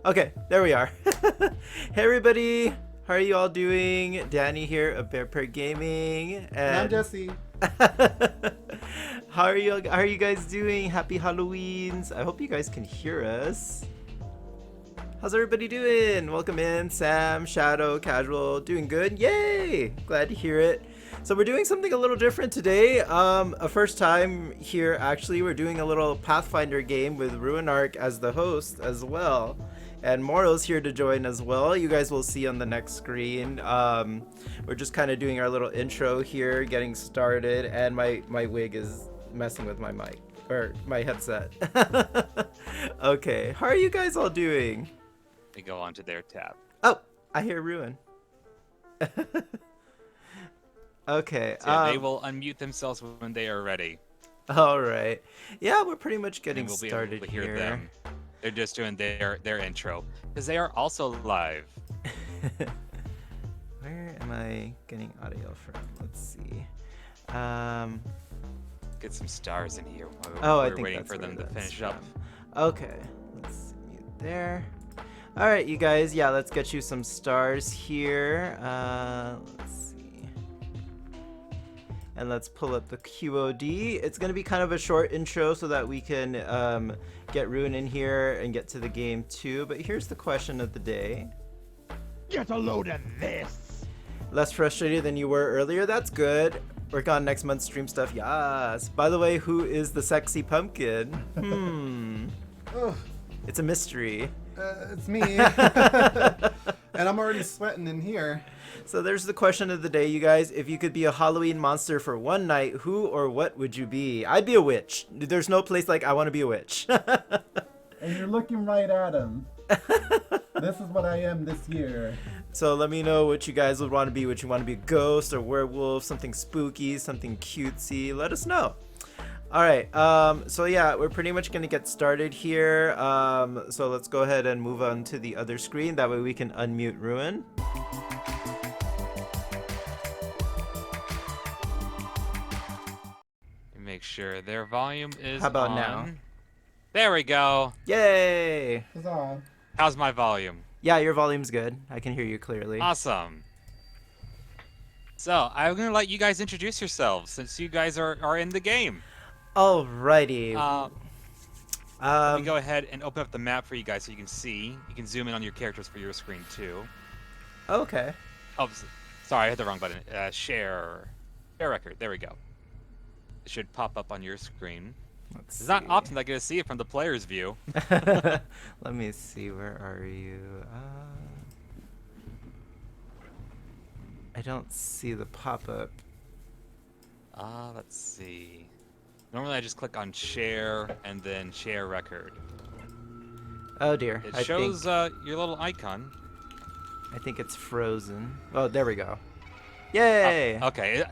Okay, there we are. Hey everybody, how are you all doing? Danny here of bearpeargayming, And I'm and Jesse. how are you guys doing? Happy Halloweens. I hope you guys can hear us. How's everybody doing? Welcome in, Sam, Shadow, Casual, doing good? Yay! Glad to hear it. So we're doing something a little different today. A first time here actually. We're doing a little Pathfinder game with Ruinark as the host as well. And Moro's here to join as well. You guys will see on the next screen. We're just kind of doing our little intro here, getting started, and my wig is messing with my mic or my headset. Okay, how are you guys all doing? They go onto their tab. Oh, I hear Ruin. Okay. So yeah, they will unmute themselves when they are ready. All right. Yeah, we're pretty much getting And we'll be started able to hear here. them. They're just doing their intro because they are also live. Where am I getting audio from? Let's see. Get some stars in here while Oh, I we're think waiting that's for them where to that's finish up. from. Okay, let's mute there. All right, you guys. Yeah, let's get you some stars here. Let's see. And let's pull up the QOD. It's going to be kind of a short intro so that we can get Ruin in here and get to the game too. But here's the question of the day. Get a load of this! Less frustrated than you were earlier? That's good. Work on next month's stream stuff. Yes. By the way, who is the sexy pumpkin? Oh, It's a mystery. it's me. And I'm already sweating in here. So there's the question of the day, you guys. If you could be a Halloween monster for one night, who or what would you be? I'd be a witch. There's no place like I want to be a witch. And you're looking right at him. This is what I am this year. So let me know what you guys would want to be. Would you want to be a ghost or werewolf, something spooky, something cutesy? Let us know. All right. So yeah, we're pretty much going to get started here. So let's go ahead and move on to the other screen. That way we can unmute Ruin. Make sure their volume is How about on. now? There we go. Yay! Huzzah. How's my volume? Yeah, your volume's good. I can hear you clearly. Awesome. So I'm gonna let you guys introduce yourselves since you guys are in the game. Alrighty. Let me go ahead and open up the map for you guys so you can see. You can zoom in on your characters for your screen too. Okay. Oh, sorry, I hit the wrong button. Share record. There we go. It should pop up on your screen. Let's It's not see. often that I get to see it from the player's view. Let me see. Where are you? I don't see the pop-up. Let's see. Normally I just click on share and then share record. Oh dear. It I shows think, your little icon. I think it's frozen. Oh, there we go. Yay! Okay,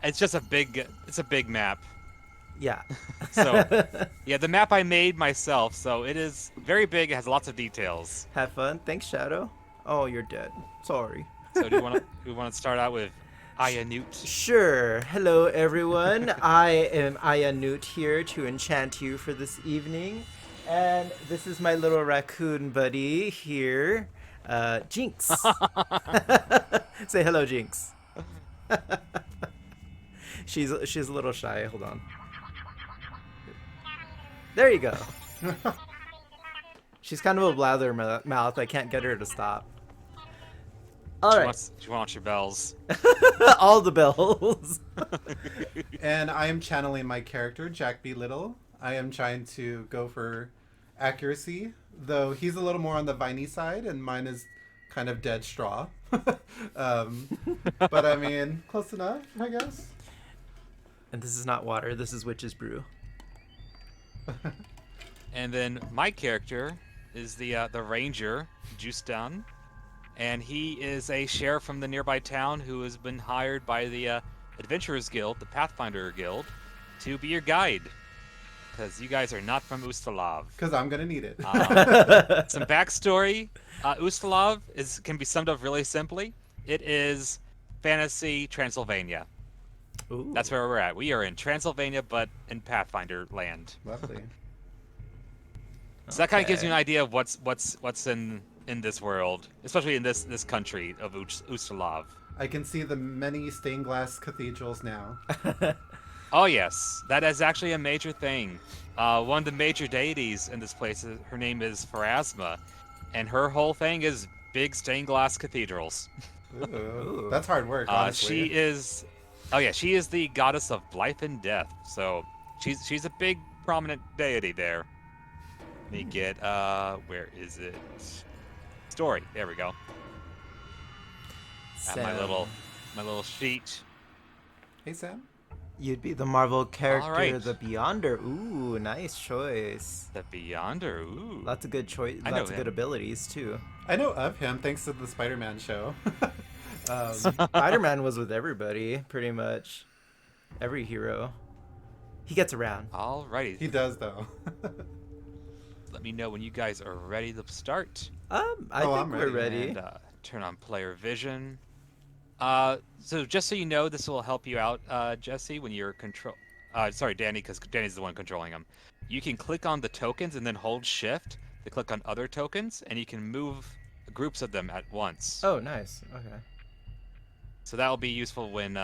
it's just a big map. Yeah. So yeah, the map I made myself, so it is very big. It has lots of details. Have fun. Thanks, Shadow. Oh, you're dead. Sorry. So do you want to start out with Aya Newt? Sure. Hello, everyone. I am Aya Newt here to enchant you for this evening. And this is my little raccoon buddy here, Jinx. Say hello, Jinx. She's a little shy. Hold on. There you go. She's kind of a blather mouth. I can't get her to stop. All right. She wants your bells. All the bells. And I am channeling my character, Jack B. Little. I am trying to go for accuracy, though he's a little more on the viney side, and mine is kind of dead straw. But I mean, close enough, I guess. And this is not water. This is witch's brew. And then my character is the ranger, Juice Down, and he is a sheriff from the nearby town who has been hired by the Adventurers Guild, the Pathfinder Guild, to be your guide. Because you guys are not from Ustalav. Because I'm going to need it. Some backstory. Ustalav can be summed up really simply. It is fantasy Transylvania. Ooh. That's where we're at. We are in Transylvania, but in Pathfinder land. Lovely. So that kind of gives you an Okay. idea of what's in this world, especially in this country of Ustalav. I can see the many stained glass cathedrals now. Oh yes, that is actually a major thing. One of the major deities in this place, her name is Pharasma, and her whole thing is big stained glass cathedrals. Ooh, Ooh. that's hard work, She honestly. is, oh yeah, she is the goddess of life and death. So she's a big prominent deity there. Let me get where is it? Story. There we go. At Sam, my little sheet. Hey, Sam. you'd be the Marvel All right, character, the Beyonder. Ooh, nice choice. the Beyonder. Ooh, Lots of good choice. I know Lots of good him. abilities too. I know of him thanks to the Spider-Man show. Spider-Man was with everybody, pretty much. Every hero. He gets around. Alrighty. He does, though. Let me know when you guys are ready to start. I Oh, think I'm we're ready. ready. And turn on player vision. So just so you know, this will help you out, Jesse, when you're sorry, Danny, because Danny's the one controlling them. You can click on the tokens and then hold Shift to click on other tokens, and you can move groups of them at once. Oh, nice. Okay. So that will be useful when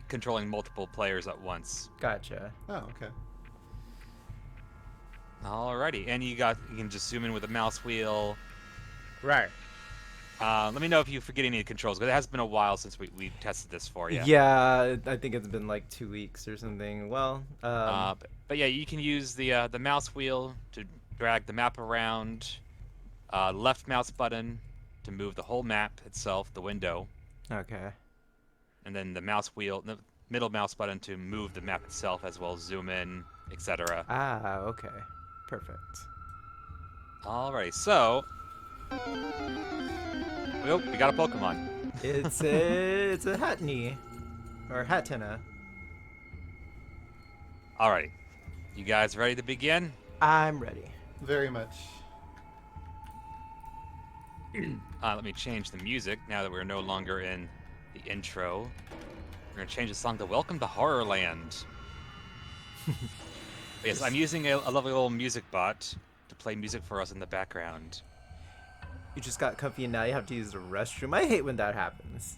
controlling multiple players at once. Gotcha. Oh, okay. Alrighty, and you can just zoom in with the mouse wheel. Right. Let me know if you forget any controls, because it has been a while since we tested this for you. Yeah, I think it's been like 2 weeks or something. Well, But yeah, you can use the mouse wheel to drag the map around. Left mouse button to move the whole map itself, the window, okay. and then the middle mouse button to move the map itself as well as zoom in, etc. Ah, okay. Perfect. Alrighty, so we got a Pokemon. It's a Hatney or Hatenna. Alrighty, you guys ready to begin? I'm ready. Very much. Let me change the music now that we're no longer in the intro. We're gonna change the song to "Welcome to Horrorland." Yes, I'm using a lovely little music bot to play music for us in the background. You just got comfy and now you have to use the restroom. I hate when that happens.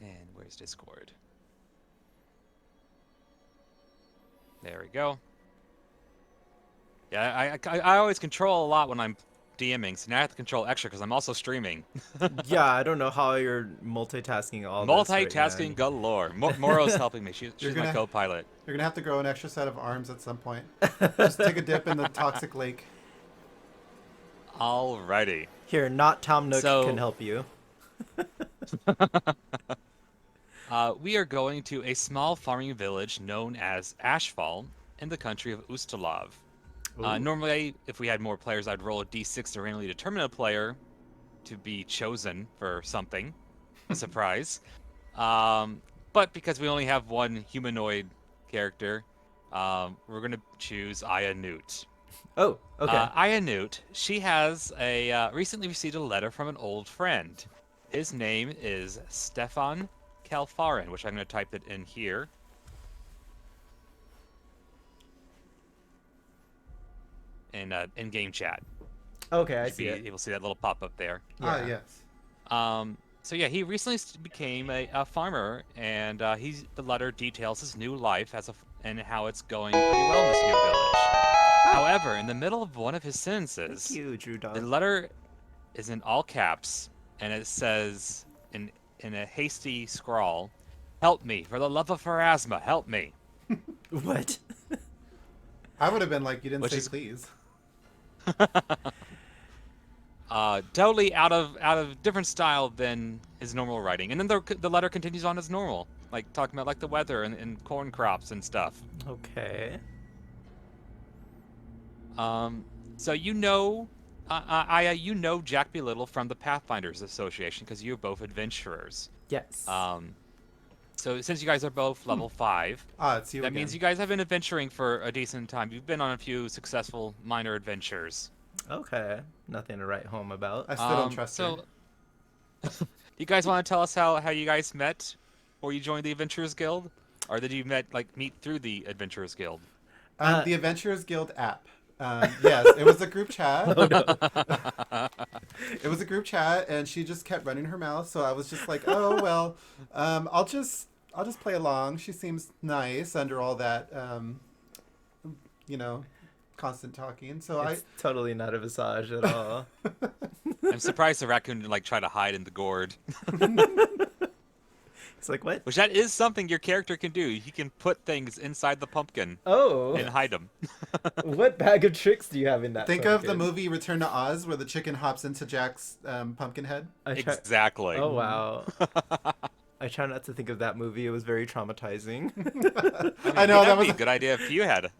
And where's Discord? There we go. Yeah, I always control a lot when I'm DMing, so now I have to control extra because I'm also streaming. Yeah, I don't know how you're multitasking all this right Multitasking now. galore. Moro's helping me. She's my gonna- co-pilot. You're gonna have to grow an extra set of arms at some point. Just take a dip in the toxic lake. Alrighty. Here, not Tom Nook So- can help you. We are going to a small farming village known as Ashfall in the country of Ustalav. Ooh. Normally, if we had more players, I'd roll a d6 to randomly determine a player to be chosen for something, a surprise. But because we only have one humanoid character, we're going to choose Aya Newt. Oh, okay. Aya Newt, she has recently received a letter from an old friend. His name is Stefan Kalfarin, which I'm going to type it in here. In game chat. Okay, I You should see be it. able to see that little pop up there. Ah, Yeah. yes. So yeah, he recently became a farmer, and the letter details his new life and how it's going pretty well in this new village. However, in the middle of one of his sentences, Thank you, Drew the Dog. letter is in all caps, and it says in a hasty scrawl, "Help me, for the love of Pharasma, help me." What? I would have been like, you didn't Which say is- please. Totally out of different style than his normal writing. And then the letter continues on as normal, like talking about like the weather and corn crops and stuff. Okay. So you know, Aya, you know Jack B. Little from the Pathfinders Association because you're both adventurers. Yes. So since you guys are both level 5, Ah, it's you that again. means you guys have been adventuring for a decent time. You've been on a few successful minor adventures. Okay. Nothing to write home about. I still don't trust so, her. you guys want to tell us how you guys met, or you joined the Adventurers Guild? or did you meet through the Adventurers Guild? The Adventurers Guild app. Yes, it was a group chat. Oh no. It was a group chat, and she just kept running her mouth. So I was just like, oh well, I'll just play along. She seems nice under all that, you know, constant talking. So It's totally not a visage at all. I'm surprised the raccoon didn't try to hide in the gourd. It's like, what? Which that is something your character can do. He can put things inside the pumpkin Oh, and hide them. what bag of tricks do you have in that? think of the pumpkin? movie Return to Oz, where the chicken hops into Jack's pumpkin head. Exactly. Oh wow. I try not to think of that movie. It was very traumatizing. I know that That'd was be a good idea if you had it.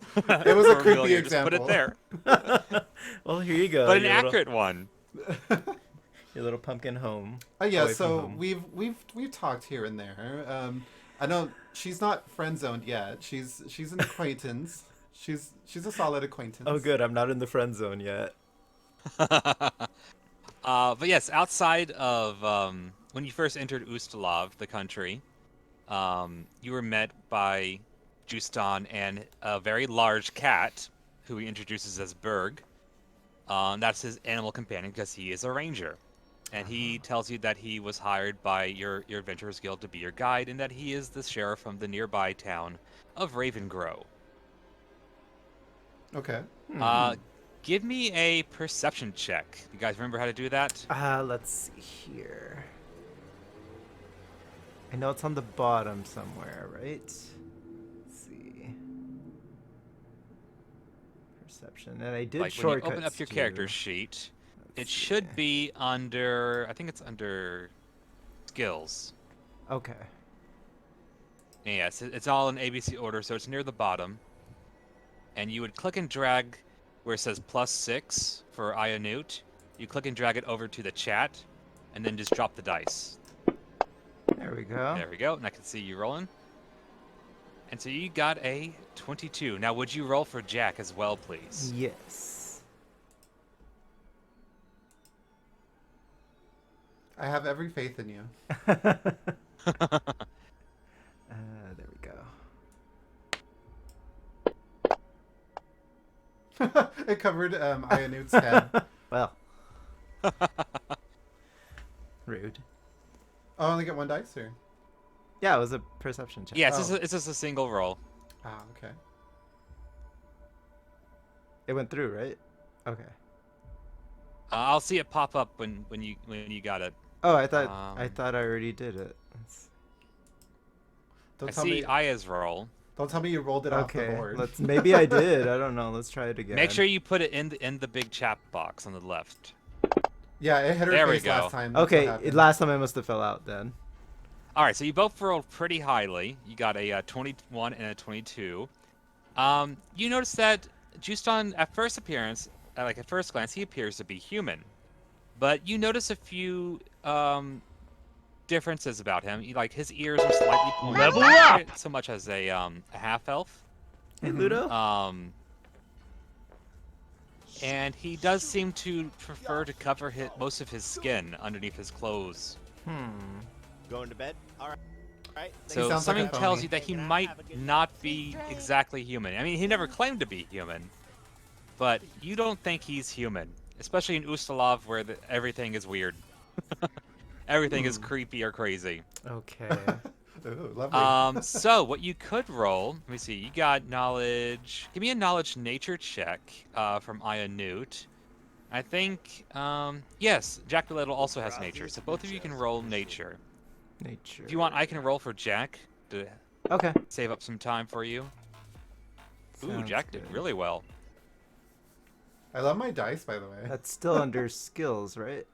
It was a For creepy real, just put example. it there. Well, here you go. But an your little- accurate one. Your little pumpkin home. Yeah, away from so home. we've talked here and there. I know she's not friend zoned yet. She's an acquaintance. She's a solid acquaintance. Oh, good. I'm not in the friend zone yet. But yes, outside of when you first entered Ustalav, the country, you were met by Justan and a very large cat, who he introduces as Berg. That's his animal companion because he is a ranger. And he tells you that he was hired by your Adventurers Guild to be your guide, and that he is the sheriff from the nearby town of Ravengrow. Okay. Give me a perception check. You guys remember how to do that? Let's see here. I know it's on the bottom somewhere, right? Let's see. Perception. And I did Like when you shortcuts open up your too. character sheet, it Let's should see. be under, I think it's under skills. Okay. Yes, it's all in ABC order, so it's near the bottom. And you would click and drag where it says +6 for Ionute. You click and drag it over to the chat, and then just drop the dice. There we go. There we go, and I can see you rolling. And so you got a 22. Now, would you roll for Jack as well, please? Yes. I have every faith in you. There we go. It covered Ionute's head. Well. Rude. Oh, I only get one dice here. Yeah, it was a perception check. Yeah, Oh. it's just a single roll. Ah, okay. It went through, right? Okay. I'll see it pop up when you got it. Oh, I thought Um, I already did it. Don't I tell see me. Aya's roll. Don't tell me you rolled it off the Okay, board. let's. Maybe I did. I don't know. Let's try it again. Make sure you put it in the big chat box on the left. Yeah, it hit her There we face go. last time. That's what Okay, happened. last time I must have fell out then. All right, so you both rolled pretty highly. You got a 21 and a 22. You notice that Justan, at first appearance, at first glance, he appears to be human, but you notice a few differences about him. Like his ears are slightly pointed. Level not up! quite so much as a half elf. Hey, Ludo. And he does seem to prefer to cover most of his skin underneath his clothes. Going to bed? All right. All right. So sounds like a something tells phony. you that he might not be exactly human. I mean, he never claimed to be human, but you don't think he's human, especially in Ustalav where everything is weird. Everything is creepy or crazy. Okay. Ooh, lovely. So what you could roll, let me see, you got knowledge. Give me a knowledge nature check from Ionute. I think, yes, Jack Little also has nature, so both of you can roll nature. Nature. If you want, I can roll for Jack to Okay. save up some time for you. Ooh, Sounds Jack did good. really well. I love my dice, by the way. That's still under skills, right?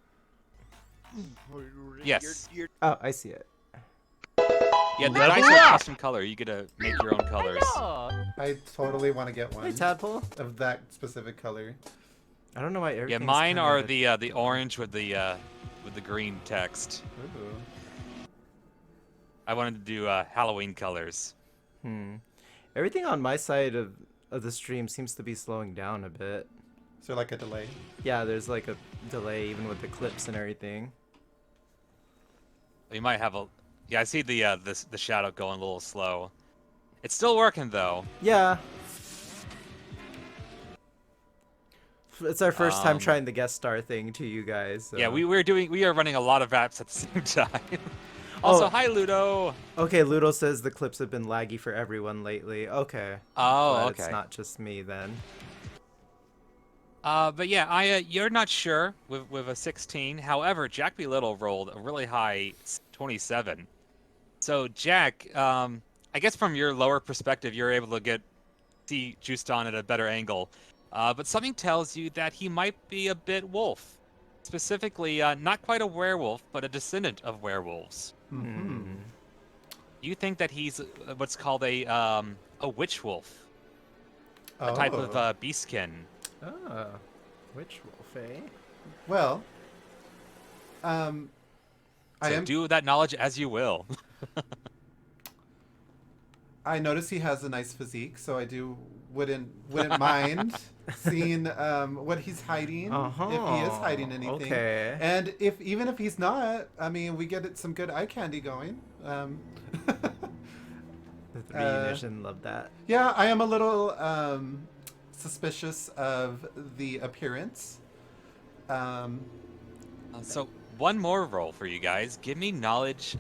Yes. You're Oh, I see it. Yeah, the Level dice are up! custom color. You get to make your own colors. I totally want to get one Hey, Tadpole. of that specific color. I don't know why Yeah, everything's mine kinda are the- the orange with the green text. Ooh. I wanted to do Halloween colors. Everything on my side of the stream seems to be slowing down a bit. Is there like a delay? Yeah, there's like a delay even with the clips and everything. You might have a. Yeah, I see the shadow going a little slow. It's still working though. Yeah. It's our first time Um, trying the guest star thing to you guys. So. Yeah, we are running a lot of apps at the same time. Oh. Also, hi Ludo. Okay, Ludo says the clips have been laggy for everyone lately. Okay. Oh, Glad okay. it's not just me then. But yeah, you're not sure with a 16. However, Jack B. Little rolled a really high 27. So Jack, I guess from your lower perspective, you're able to see Juston at a better angle. But something tells you that he might be a bit wolf. Specifically, not quite a werewolf, but a descendant of werewolves. Mm-hmm. You think that he's what's called a witch wolf, a Oh. type of beastkin. Oh. Which wolf, eh? Well, So do with that knowledge as you will. I notice he has a nice physique, so I wouldn't mind seeing what he's hiding, if he is hiding anything. Okay. And even if he's not, I mean, we get some good eye candy going. The 3 mission, love that. Yeah, I am a little suspicious of the appearance. So one more roll for you guys. Give me knowledge.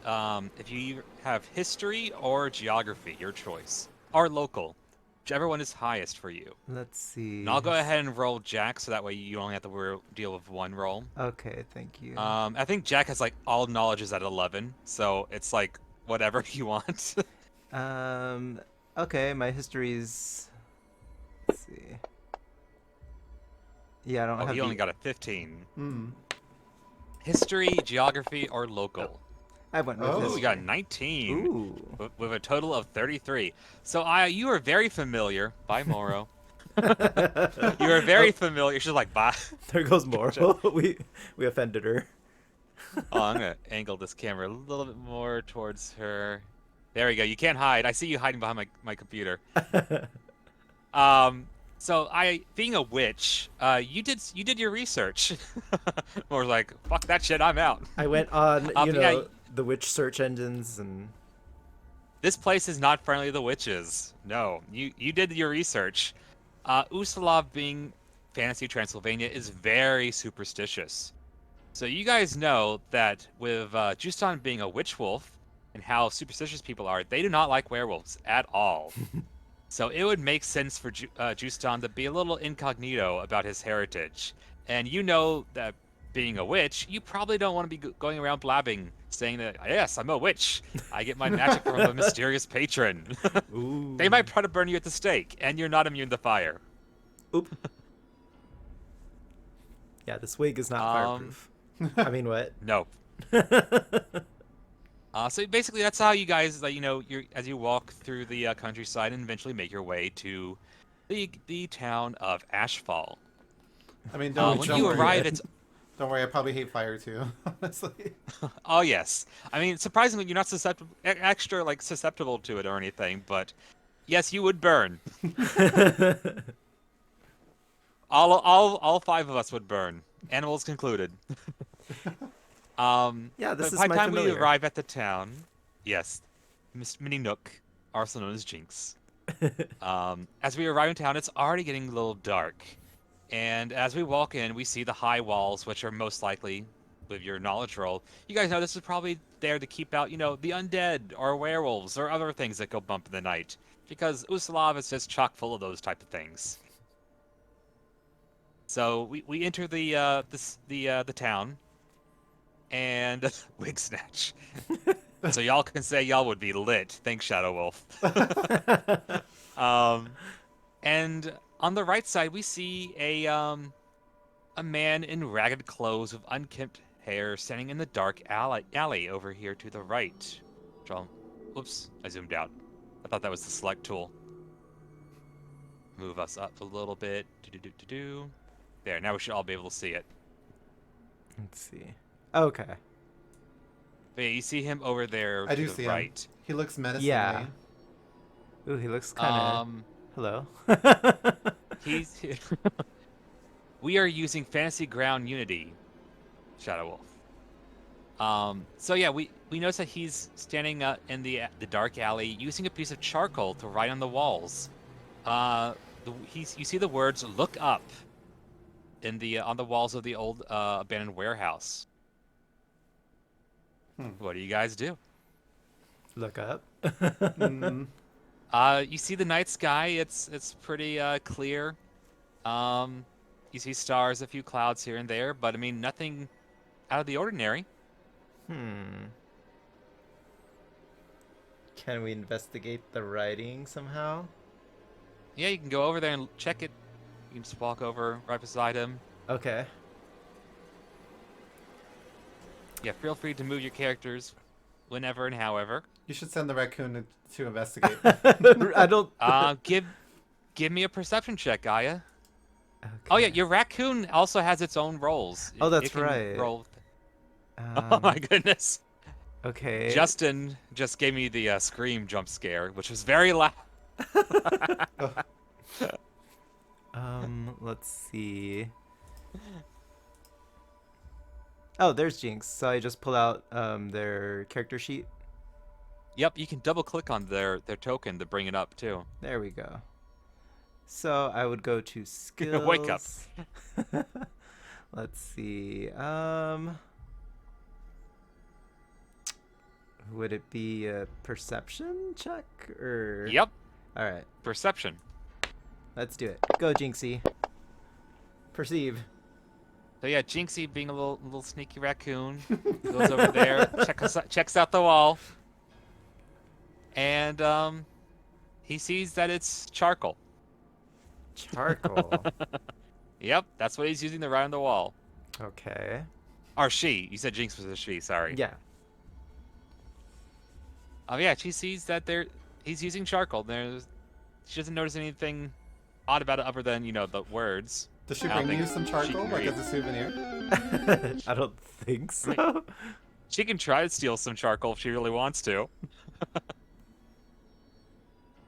If you have history or geography, your choice, or local, whichever one is highest for you. Let's see. And I'll go ahead and roll Jack, so that way you only have to deal with one roll. Okay, thank you. I think Jack has like all knowledge is at 11, so it's like whatever you want. Okay, my history's. Let's see. Yeah, I don't Oh, have. he only got a 15. Hmm. History, geography, or local. I went with Oh. Ooh, history. we got 19. Ooh. With a total of 33. So you are very familiar. Bye, Moro. You are very familiar. She's like, bye. There goes Moral. we offended her. Oh, I'm gonna angle this camera a little bit more towards her. There we go. You can't hide. I see you hiding behind my computer. So being a witch, you did your research. More like, fuck that shit, I'm out. I went on, Yeah, the witch search engines and. This place is not friendly to the witches. No, you did your research. Usalov, being Fantasy Transylvania, is very superstitious. So you guys know that with Juston being a witch wolf and how superstitious people are, they do not like werewolves at all. So it would make sense for Juston to be a little incognito about his heritage. And you know that being a witch, you probably don't want to be going around blabbing, saying that, yes, I'm a witch. I get my magic from a mysterious patron. Ooh. They might try to burn you at the stake, and you're not immune to fire. Oop. Yeah, this wig is not fireproof. I mean, what? Nope. So basically, that's how you guys, as you walk through the countryside and eventually make your way to the town of Ashfall. I mean, When you arrive, don't worry, I probably hate fire too, honestly. Oh yes. I mean, surprisingly, you're not susceptible to it or anything, but yes, you would burn. All 5 of us would burn, animals concluded. Yeah, this but is by my the time we familiar. arrive at the town, yes, Miss Minnie Nook, also known as Jinx. As we arrive in town, it's already getting a little dark. And as we walk in, we see the high walls, which are most likely, with your knowledge roll, you guys know this is probably there to keep out, the undead or werewolves or other things that go bump in the night. Because Uslav is just chock full of those type of things. So we enter the town, and wig snatch. So y'all can say y'all would be lit. Thanks, Shadow Wolf. And on the right side, we see a man in ragged clothes with unkempt hair standing in the dark alley over here to the right. Whoops, I zoomed out. I thought that was the select tool. Move us up a little bit. There, now we should all be able to see it. Let's see. Okay. But yeah, you see him over there I to do the see right. him. He looks menacing. Yeah. Ooh, he looks kind of. Hello. He's we are using Fantasy Ground Unity, Shadow Wolf. So yeah, we notice that he's standing in the dark alley using a piece of charcoal to write on the walls. You see the words "Look up" in the on the walls of the old abandoned warehouse. What do you guys do? Look up. Mm, You see the night sky. It's pretty clear. Um, you see stars, a few clouds here and there, but I mean nothing out of the ordinary. Hmm. Can we investigate the writing somehow? Yeah, you can go over there and check it. You can just walk over right beside him. Okay. Yeah, feel free to move your characters whenever and however. you should send the raccoon to investigate. I don't. Give me a perception check, Gaia. Oh yeah, Okay. your raccoon also has its own rolls. Oh, that's it can right. Roll. Oh my goodness. Okay. Justin just gave me the scream jump scare, which was very loud. Let's see. Oh, there's Jinx. So I just pull out their character sheet. Yep, you can double click on their token to bring it up too. There we go. So I would go to skills. Wake up. Let's see. Would it be a perception check or? Yep, All right. perception. Let's do it. Go, Jinxie. Perceive. So yeah, Jinxie being a little sneaky raccoon goes over there, checks out the wall, and he sees that it's charcoal. Charcoal. Yep, that's what he's using to write on the wall. Okay. Or she. You said Jinx was a she. Sorry. Yeah. Oh yeah, she sees that he's using charcoal. She doesn't notice anything odd about it other than the words. Does she I don't bring you think some she charcoal, can like read. as a souvenir? I don't think so. She can try to steal some charcoal if she really wants to.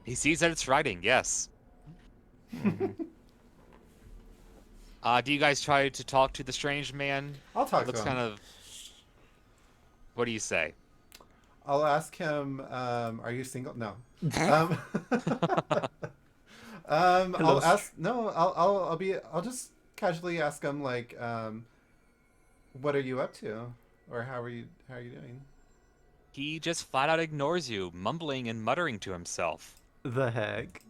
He sees that it's writing. Yes. Do you guys try to talk to the strange man? I'll talk It looks to him. kind of. What do you say? I'll ask him, are you single? No. Um, Hello, I'll ask. No, I'll just casually ask him like, what are you up to, or how are you doing? He just flat out ignores you, mumbling and muttering to himself. The heck?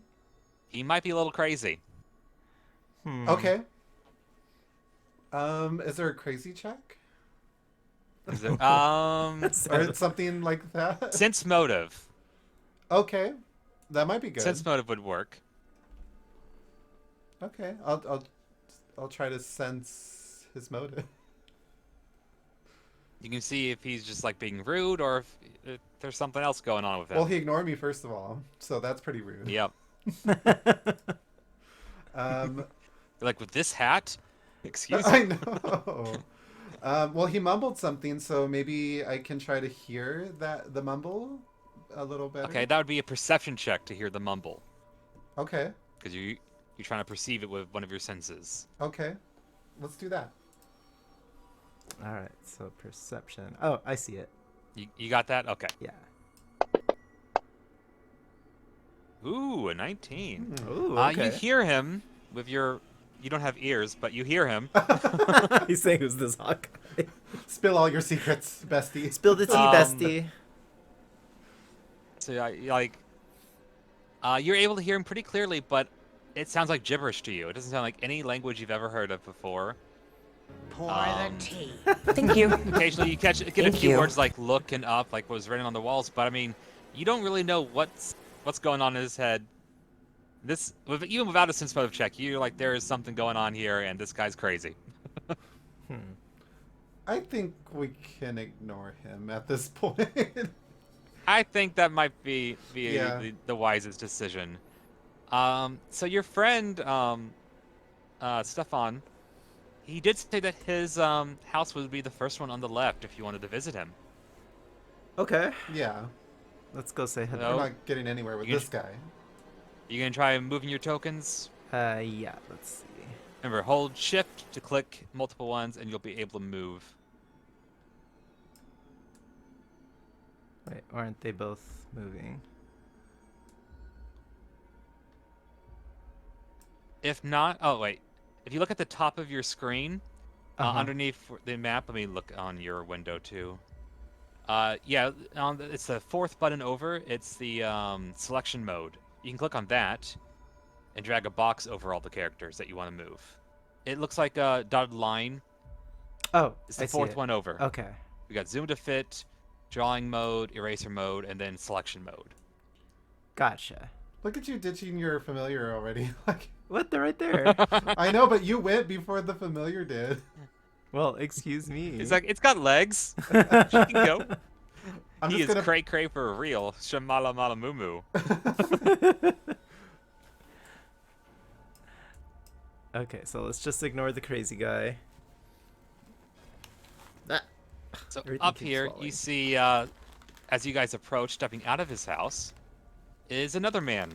He might be a little crazy. Okay. Is there a crazy check? Is there, Or something like that? sense motive. Okay, that might be good. Sense motive would work. Okay, I'll try to sense his motive. You can see if he's just like being rude or if there's something else going on with him. Well, he ignored me first of all, so that's pretty rude. Yep. Like with this hat? Excuse I me. know. Well, he mumbled something, so maybe I can try to hear the mumble a little better. Okay, that would be a perception check to hear the mumble. Okay. Because you're trying to perceive it with one of your senses. Okay. Let's do that. All right. So perception. Oh, I see it. You got that? Okay. Yeah. Ooh, a 19. Ooh. You Okay. hear him with your... You don't have ears, but you hear him. He's saying, "Who's this Hawkeye?" Spill all your secrets, bestie. Spill the tea, bestie. So, you're able to hear him pretty clearly, but it sounds like gibberish to you. It doesn't sound like any language you've ever heard of before. Pour Um, the tea. Thank you. Occasionally you get a Thank few you. words like look and up, like what was written on the walls, but I mean, you don't really know what's going on in his head. Even without a sense motive check, you're like, there is something going on here, and this guy's crazy. I think we can ignore him at this point. I think that might be Yeah. the wisest decision. So your friend, Stefan, he did say that his house would be the first one on the left if you wanted to visit him. Okay. Yeah. Let's go say We're hello. not getting anywhere with You- this guy. You gonna try moving your tokens? Yeah. Let's see. Remember, hold shift to click multiple ones, and you'll be able to move. Wait, aren't they both moving? If not, oh wait. If you look at the top of your screen, Uh-huh. underneath the map, let me look on your window too. Yeah, it's the fourth button over. It's the selection mode. You can click on that and drag a box over all the characters that you want to move. It looks like a dotted line. Oh, It's the I see fourth it. one over. Okay. We got zoom to fit, drawing mode, eraser mode, and then selection mode. Gotcha. Look at you ditching your familiar already. Like, What? They're right there. I know, but you went before the familiar did. Well, excuse me. It's like it's got legs. She can go. I'm He just is gonna. cray cray for real. Shamala mala moo moo. Okay, so let's just ignore the crazy guy. So Everything up keeps here, falling. you see, as you guys approach, stepping out of his house, is another man,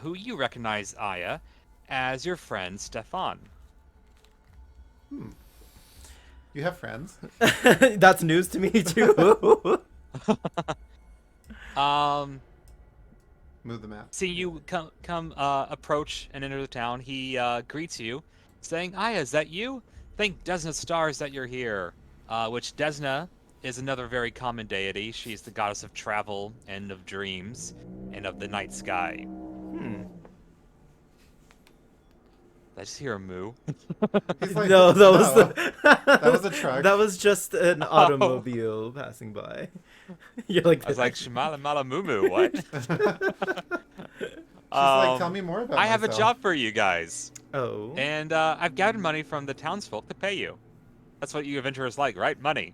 who you recognize, Aya, as your friend Stefan. You have friends. That's news to me too. Move the map. Seeing you come approach and enter the town, he greets you, saying, "Aya, is that you? Thank Desna stars that you're here." Which Desna is another very common deity. She's the goddess of travel and of dreams and of the night sky. Did I just hear a moo? He's like, No, that was "No, the... that was a truck." That was just an automobile passing by. You're like, I was like, Shamala mala moo moo, what? She's like, tell me more about I have a myself." job for you guys. oh. And I've gathered money from the townsfolk to pay you. That's what you adventurers like, right? Money.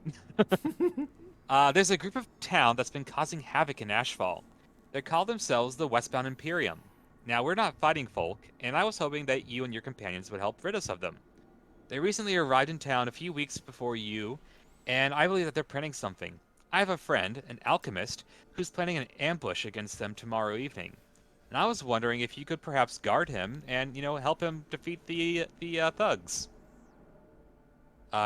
There's a group of town that's been causing havoc in Ashfall. They call themselves the Westbound Imperium. Now, we're not fighting folk, and I was hoping that you and your companions would help rid us of them. They recently arrived in town a few weeks before you, and I believe that they're planning something. I have a friend, an alchemist, who's planning an ambush against them tomorrow evening. And I was wondering if you could perhaps guard him and, help him defeat the thugs.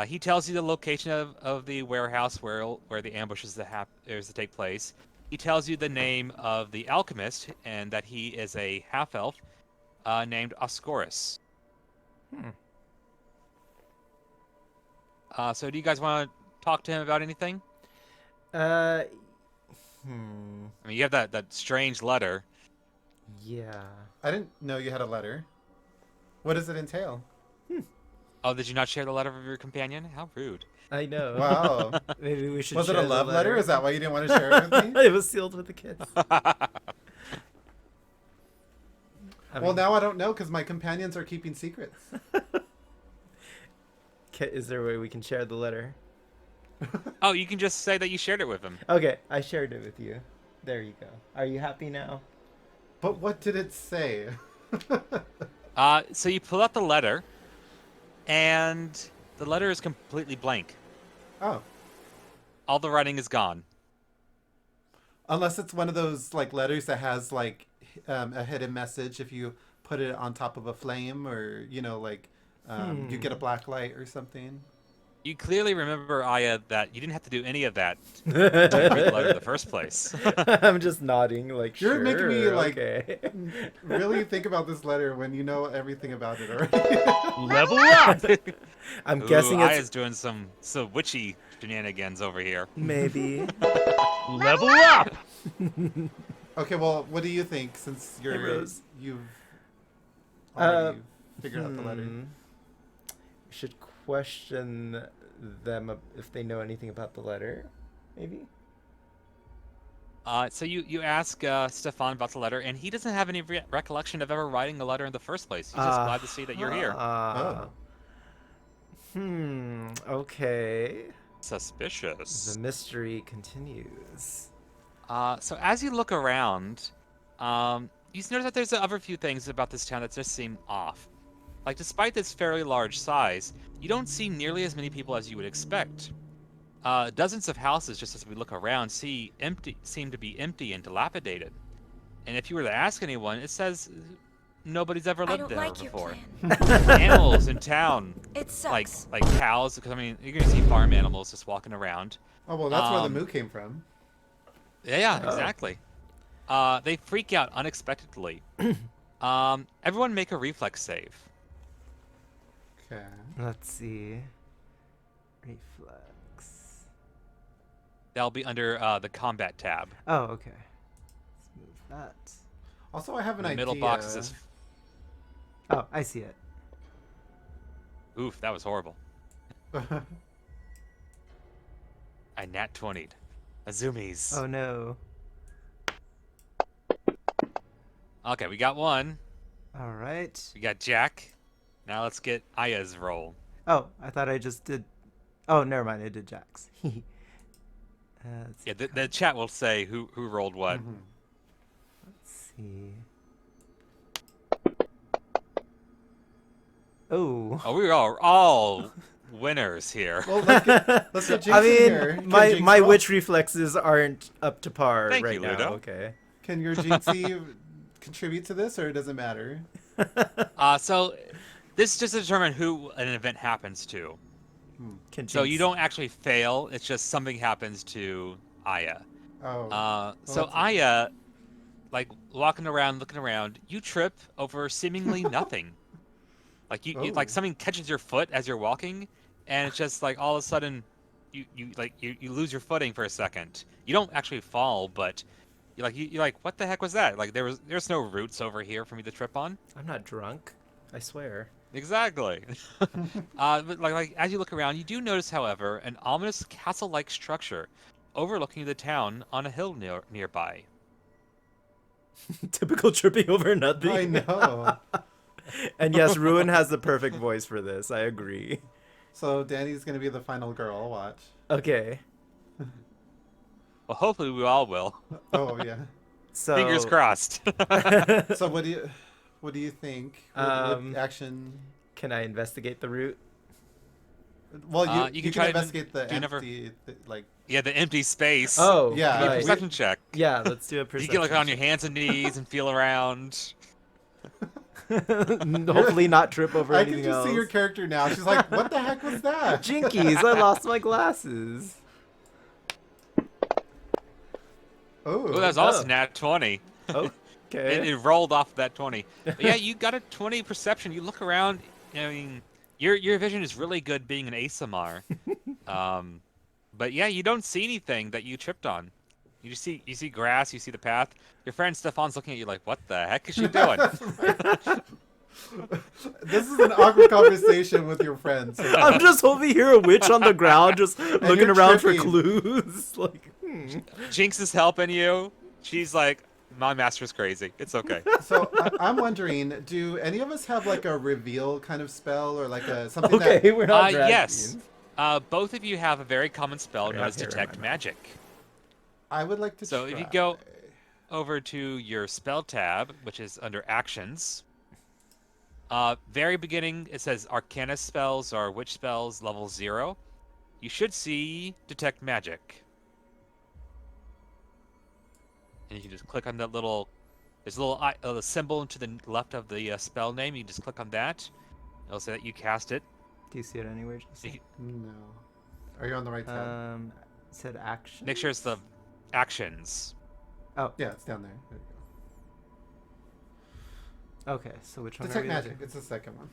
He tells you the location of the warehouse where the ambush is to take place. He tells you the name of the alchemist and that he is a half-elf named Oscorus. So do you guys want to talk to him about anything? Hmm. I mean, you have that strange letter. Yeah. I didn't know you had a letter. What does it entail? Oh, did you not share the letter of your companion? How rude. I know. Wow. Maybe we should. Was it share a the love letter? Is that why you didn't want to share it with me? It was sealed with a kiss. Well, now I don't know because my companions are keeping secrets. Is there a way we can share the letter? Oh, you can just say that you shared it with him. Okay, I shared it with you. There you go. Are you happy now? But what did it say? So you pull out the letter, and the letter is completely blank. Oh. All the writing is gone. Unless it's one of those like letters that has like a hidden message if you put it on top of a flame or you get a black light or something. You clearly remember, Aya, that you didn't have to do any of that to read the letter in the first place. I'm just nodding like, You're sure, making me, like, okay. Really think about this letter when you know everything about it already. Level up! Ooh, I'm guessing it's Aya's doing some witchy shenanigans over here. maybe. Level up! Okay, well, what do you think since Hey, Rose. you've already figured out the letter? We should question them if they know anything about the letter, maybe? So you ask Stefan about the letter, and he doesn't have any recollection of ever writing a letter in the first place. He's just glad to see that you're here. Okay. Suspicious. The mystery continues. So as you look around, you notice that there's other few things about this town that just seem off. Like, despite its fairly large size, you don't see nearly as many people as you would expect. Dozens of houses, just as we look around, seem to be empty and dilapidated. And if you were to ask anyone, it says nobody's ever lived there before. Animals in town, It sucks. like cows, because I mean, you're gonna see farm animals just walking around. Oh, well, that's where the moo came from. Yeah, Oh. exactly. They freak out unexpectedly. Everyone make a reflex save. Okay. Let's see. Reflex. That'll be under the combat tab. Oh, okay. Let's move that. Also, I have an In the middle idea. box says, Oh, I see it. "Oof, that was horrible." I nat 20'd. Azumis. Oh no. Okay, we got one. All right. We got Jack. Now let's get Aya's roll. Oh, I thought I just did. Oh, never mind. I did Jack's. Let's Yeah, the chat will say who rolled what. Mhm. see. Oh. Oh, we are all winners here. Well, let's get Jinx I in here. mean, Can Jinx my roll? witch reflexes aren't up to par Thank right you, now. Ludo. Okay. Can your Jinxie contribute to this, or it doesn't matter? So this is just to determine who an event happens to. Can So you Jinx- don't actually fail. It's just something happens to Aya. Oh. So that's- Aya, like walking around, looking around, you trip over seemingly nothing. Like you like Oh. something catches your foot as you're walking, and it's just like all of a sudden, you lose your footing for a second. You don't actually fall, but you're like, what the heck was that? Like there's no roots over here for me to trip on. I'm not drunk. I swear. Exactly. But like as you look around, you do notice, however, an ominous castle-like structure overlooking the town on a hill nearby. Typical tripping over nothing. I know. And yes, Ruin has the perfect voice for this. I agree. So Danny's gonna be the final girl. Watch. Okay. Well, hopefully we all will. Oh yeah. So Fingers crossed. So what do you think? What action? Can I investigate the route? Well, you you can can try to investigate the do never- empty, like. Yeah, the empty space. Oh, Yeah, Give me a right. perception check. Yeah, let's do a You perception. can get like on your hands and knees and feel around. Hopefully not trip over I anything can just else. see your character now. She's like, "What the heck was that?" Jinkies, I lost my glasses. Oh, that was also nat 20. Okay. It rolled off that 20. But yeah, you got a 20 perception. You look around. I mean, your vision is really good being an ASMR. But yeah, you don't see anything that you tripped on. You see grass. You see the path. Your friend Stefan's looking at you like, what the heck is she doing? This is an awkward conversation with your friends. I'm just hoping to hear a witch on the ground just looking you're around for tripping. clues. Like, Jinx is helping you. She's like, my master's crazy. It's okay. So I'm wondering, do any of us have like a reveal kind of spell or like a something okay, that? we're not drag Yes. queens. Both of you have a very common spell Sorry, known I as was here in Detect my mouth. Magic. I would like to. So if you go over to your spell tab, which is under Actions, very beginning it says Arcana spells or Witch spells level 0. You should see Detect Magic. And you can just click on that little. There's a little symbol to the left of the spell name. You can just click on that. It'll say that you cast it. Do you see it anywhere, Jesse? No. Are you on the right tab? It said action. Make sure it's the Actions. Oh, Yeah, it's down there. There you okay. So which go. one Detect are we magic. looking- It's the second one.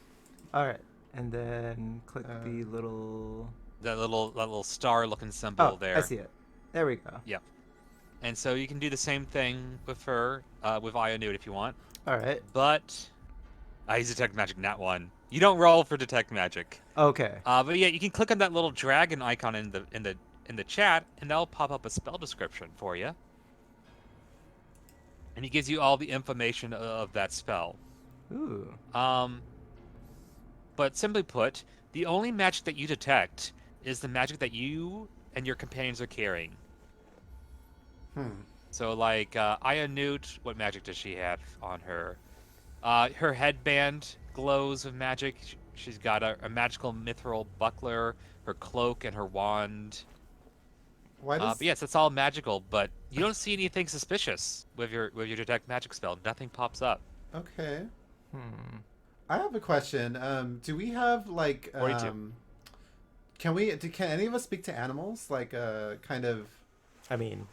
All right, and then click the little. That little star-looking symbol Oh, there. I see it. There we go. Yep. And so you can do the same thing with her, with Ionude if you want. All right. But I use Detect Magic, not one. You don't roll for Detect Magic. Okay. But yeah, you can click on that little dragon icon in the chat, and that'll pop up a spell description for you. And it gives you all the information of that spell. Ooh. But simply put, the only magic that you detect is the magic that you and your companions are carrying. So like Ionude, what magic does she have on her? Her headband glows with magic. She's got a magical mithril buckler, her cloak, and her wand. Why does? But yes, it's all magical, but you don't see anything suspicious with your detect magic spell. Nothing pops up. Okay. Hmm. I have a question. Do we have like 42. Can any of us speak to animals? Like kind of. I mean,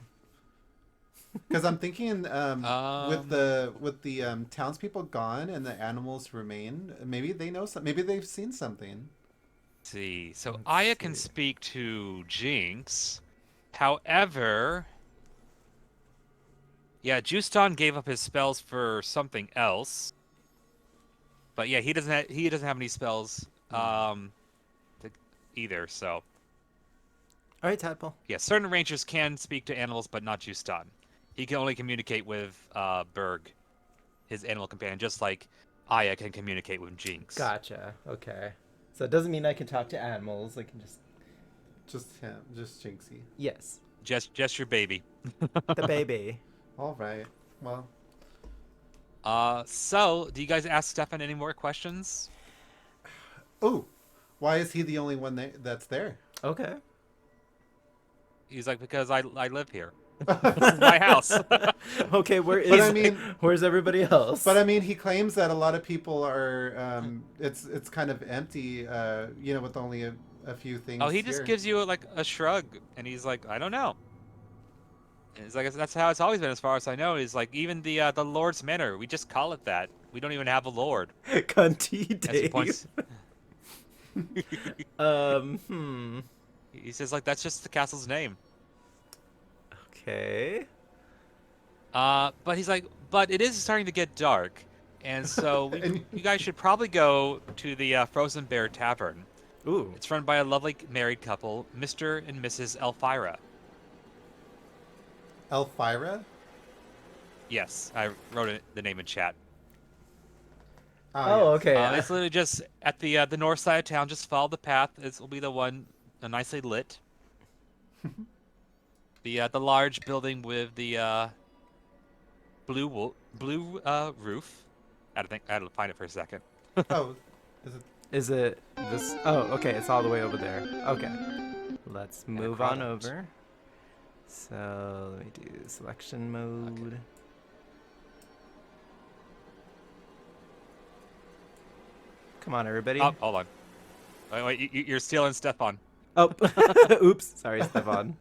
Because I'm thinking with the townspeople gone and the animals remain, maybe they know some. Maybe they've seen something. See, so Let's Aya can see. speak to Jinx. However, yeah, Juston gave up his spells for something else. But yeah, he doesn't have any spells either. So All right, Tadpole. yeah, certain rangers can speak to animals, but not Juston. He can only communicate with Berg, his animal companion, just like Aya can communicate with Jinx. Gotcha. Okay. So it doesn't mean I can talk to animals. I can just Just him, just Jinxie. yes, Just your baby. the baby. All right. Well, So do you guys ask Stefan any more questions? oh, why is he the only one that's there? Okay. He's like, because I live here. This is my house. Okay, But I mean, where's everybody else? but I mean, he claims that a lot of people are. It's kind of empty. With only a few things. Oh, he just here. gives you like a shrug, and he's like, I don't know. And it's like that's how it's always been, as far as I know. Is like even the Lord's Manor, we just call it that. We don't even have a lord. Cunty As he Dave. points, Hmm. he says like that's just the castle's name. Okay. But he's like, but it is starting to get dark, and so And- you guys should probably go to the Frozen Bear Tavern. Ooh. It's run by a lovely married couple, Mr. and Mrs. Elvira. Elvira? Yes, I wrote the name in chat. Oh, Yes. okay. It's literally just at the north side of town. Just follow the path. This will be the one nicely lit. The large building with the blue roof. I had to find it for a second. Oh, is it? Is it this? Oh, okay. It's all the way over there. Okay. Let's move on product. over. So let me do selection mode. Come on, everybody. Oh, hold on. Wait, you're stealing Stefan. Oh, oops. Sorry, Stefan.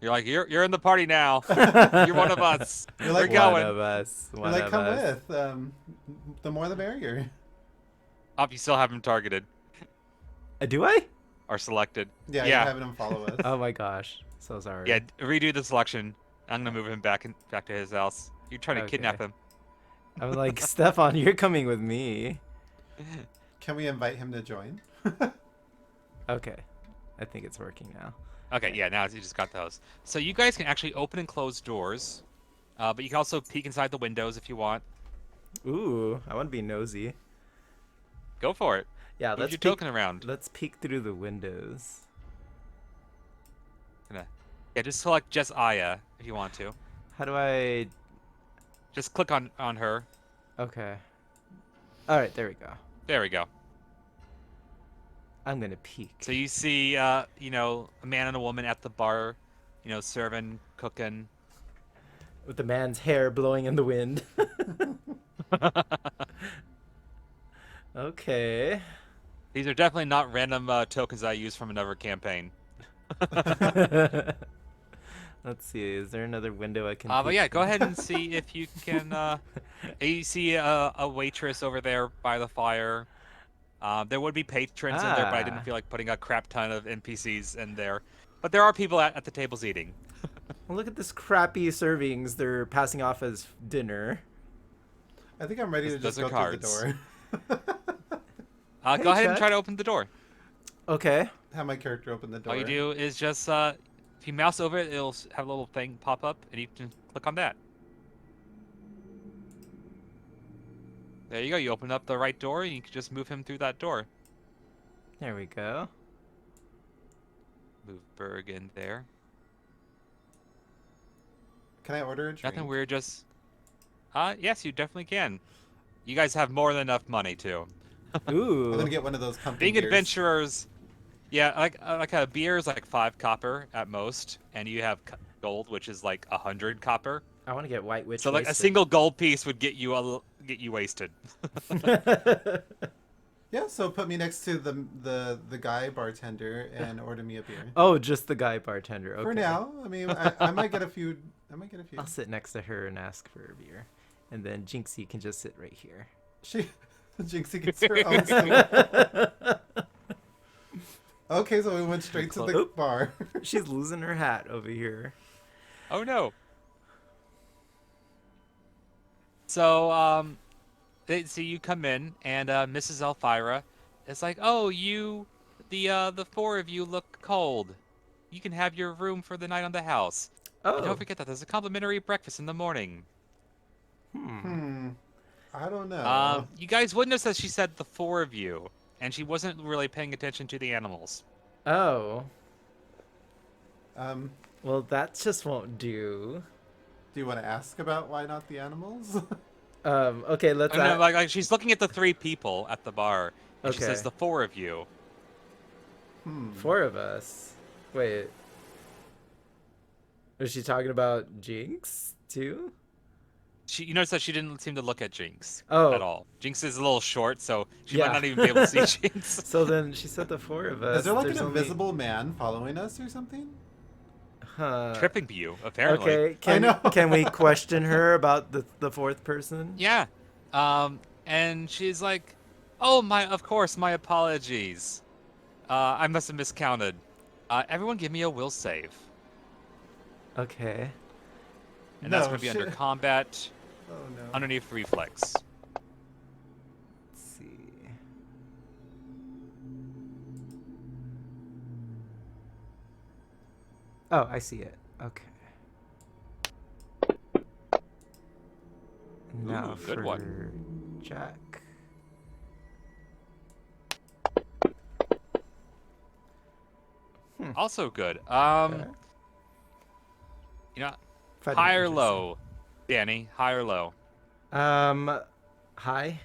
You're like you're in the party now. You're one of us. You're like We're going. One of us. You're One like, of come us. with. The more the merrier. Oh, you still have him targeted Do I? or selected. Yeah, Yeah. you're having him follow us. Oh my gosh. So sorry. Yeah, redo the selection. I'm gonna move him back to his house. You're trying to Okay. kidnap him. I'm like, Stefan, you're coming with me. Can we invite him to join? Okay. I think it's working now. Okay, yeah, now you just got those. So you guys can actually open and close doors, but you can also peek inside the windows if you want. Ooh, I want to be nosy. Go for it. Yeah, Move let's your peek. token around. Let's peek through the windows. Yeah, just select just Aya if you want to. How do I? Just click on her. Okay. All right, there we go. There we go. I'm gonna peek. So you see, a man and a woman at the bar, serving, cooking. With the man's hair blowing in the wind. Okay. These are definitely not random tokens I use from another campaign. Let's see. Is there another window I can? But peek yeah, go through? ahead and see if you can. You see a waitress over there by the fire. There would be patrons in there, but I didn't Ah. feel like putting a crap ton of NPCs in there. But there are people at the tables eating. Well, look at this crappy servings they're passing off as dinner. I think I'm ready to Those just are go through the cards. door. Hey, Go ahead and Chuck. try to open the door. Okay. Have my character open the door. All you do is just if you mouse over it, it'll have a little thing pop up, and you can click on that. There you go. You open up the right door, and you can just move him through that door. There we go. Move Berg in there. Can I order a drink? Nothing weird. Just yes, you definitely can. You guys have more than enough money too. Ooh. I'm gonna get one of those company Being beers. adventurers, yeah, like a beer is like 5 copper at most, and you have gold, which is like 100 copper. I want to get white witch. So like a wasted. single gold piece would get you wasted. Yeah, so put me next to the guy bartender and order me a beer. Oh, just the guy bartender. Okay. For now, I mean, I might get a few I might get a few. I'll sit next to her and ask for a beer. And then Jinxie can just sit right here. She, Jinxie gets her own sleep. Okay, so we went straight to the Oop. bar. She's losing her hat over here. Oh no. So they see you come in, and Mrs. Elvira is like, "Oh, the four of you look cold. You can have your room for the night on the house. Oh. And don't forget that there's a complimentary breakfast in the morning." I don't know. You guys would notice that she said the four of you, and she wasn't really paying attention to the animals. Oh. Do Well, that just won't do. you want to ask about why not the animals? Okay, let's... Oh, no, like she's looking at the three people at the bar, and she Okay. says the four of you. 4 of us. Wait. Was she talking about Jinx, too? You notice that she didn't seem to look at Jinx Oh. at all. Jinx is a little short, so she Yeah. might not even be able to see Jinx. So then she said the 4 of us. Is there like There's an only- invisible man following us or something? Huh. Tripping you, apparently. Okay, can we question her about the 4th person? Yeah. And she's like, "Oh, of course, my apologies. I must have miscounted. Everyone give me a will save. Okay. And that's No, going to be under shit. combat, Oh no. underneath reflex. Let's see. Oh, I see it. Okay. Now Ooh, good for one. Jack. Also good. Okay. You know, Find it high or interesting. low, Danny? High or low? Hi.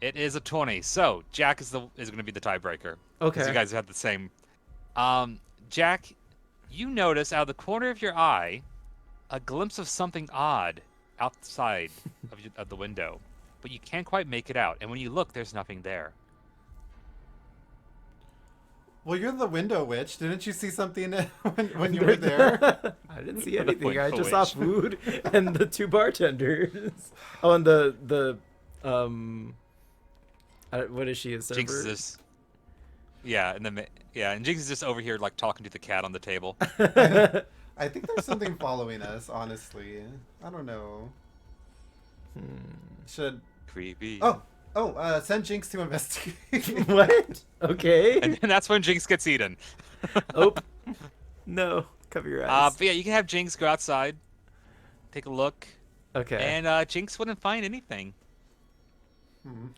It is a 20. So Jack is going to be the tiebreaker. Okay. Because you guys have the same. Jack, you notice out of the corner of your eye a glimpse of something odd outside of the window, but you can't quite make it out. And when you look, there's nothing there. Well, you're the window witch. Didn't you see something when you were there? I didn't see The anything. I point just for saw which. food and the 2 bartenders. Oh, and the what is she, a server? Jinx is just, yeah, and Jinx is just over here like talking to the cat on the table. I think there's something following us, honestly. I don't know. Should... Creepy. Send Jinx to investigate. What? Okay. And then that's when Jinx gets eaten. Oh. No. Cover your eyes. But yeah, you can have Jinx go outside, take a look, Okay. and Jinx wouldn't find anything.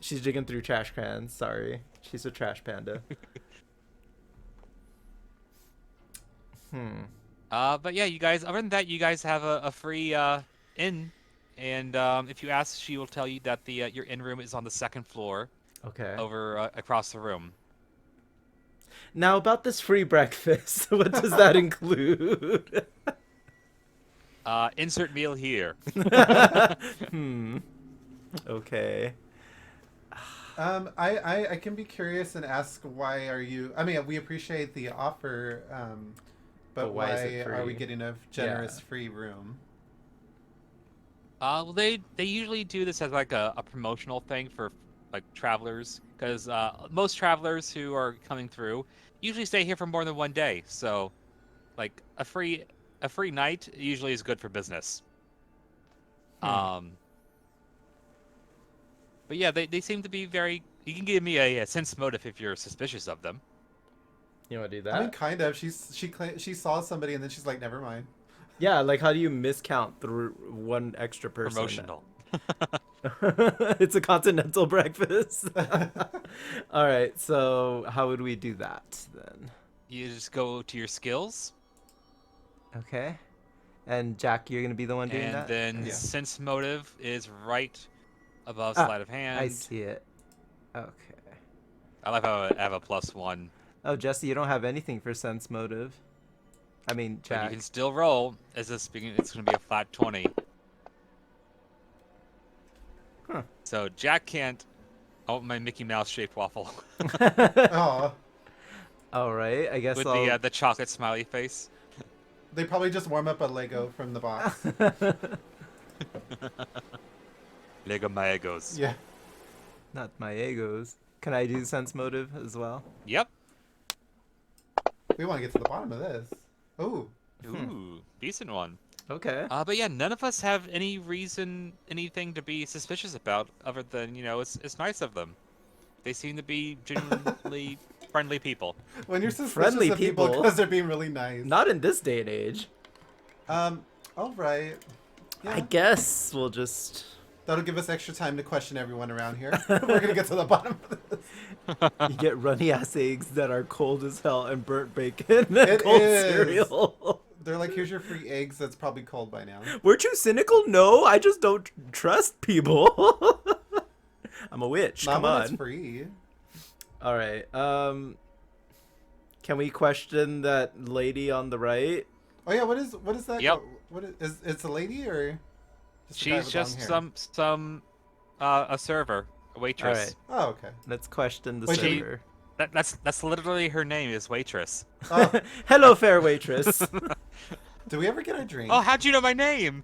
She's digging through trash cans. Sorry. She's a trash panda. But yeah, you guys. Other than that, you guys have a free inn, and if you ask, she will tell you that the your inn room is on the 2nd floor, Okay. over across the room. Now about this free breakfast. What does that include? Insert meal here. Okay. I can be curious and ask why are you... I mean, we appreciate the offer, but why why is it are we free? getting a generous Yeah. free room? Well, they usually do this as like a promotional thing for like travelers, because most travelers who are coming through usually stay here for more than one day. So, like a free night usually is good for business. But yeah, they seem to be very. You can give me a sense motive if you're suspicious of them. You want to do that? I mean, kind of. She saw somebody and then she's like, never mind. Yeah, like how do you miscount through one extra person? Promotional. It's a continental breakfast. All right, so how would we do that then? You just go to your skills, Okay. And Jack, you're gonna be the one doing and that? then Yeah. sense motive is right above Ah, sleight of hand. I see it. Okay. I like how I have a +1. Oh, Jesse, you don't have anything for sense motive. I mean, But you Jack. can still roll. It's going to be a flat 20. Huh. So Jack can't. Oh, my Mickey Mouse shaped waffle Oh, All right, I guess with I'll... the chocolate smiley face. They probably just warm up a Lego from the box. Lego Magos. Yeah. Not my egos. Can I do sense motive as well? Yep. We want to get to the bottom of this. Ooh. Ooh, decent one. Okay. But yeah, none of us have anything to be suspicious about, other than it's nice of them. They seem to be genuinely friendly people. When you're suspicious Friendly of people people? because they're being really nice. Not in this day and age. All right. Yeah. I guess we'll just... That'll give us extra time to question everyone around here. We're gonna get to the bottom of this. You get runny ass eggs that are cold as hell and burnt bacon and It cold is. cereal. They're like, here's your free eggs. That's probably cold by now. We're too cynical? No, I just don't trust people. I'm a witch. Not Come when on. it's free. All right. Can we question that lady on the right? Oh yeah, what is that? Yep. What is it's a lady or? Just a guy She's with long just hair? a server, a waitress. All right. Oh okay. Let's question the Wait, she- server. That's literally her name is waitress. Oh, Hello, fair waitress. do we ever get our drink? Oh, how'd you know my name?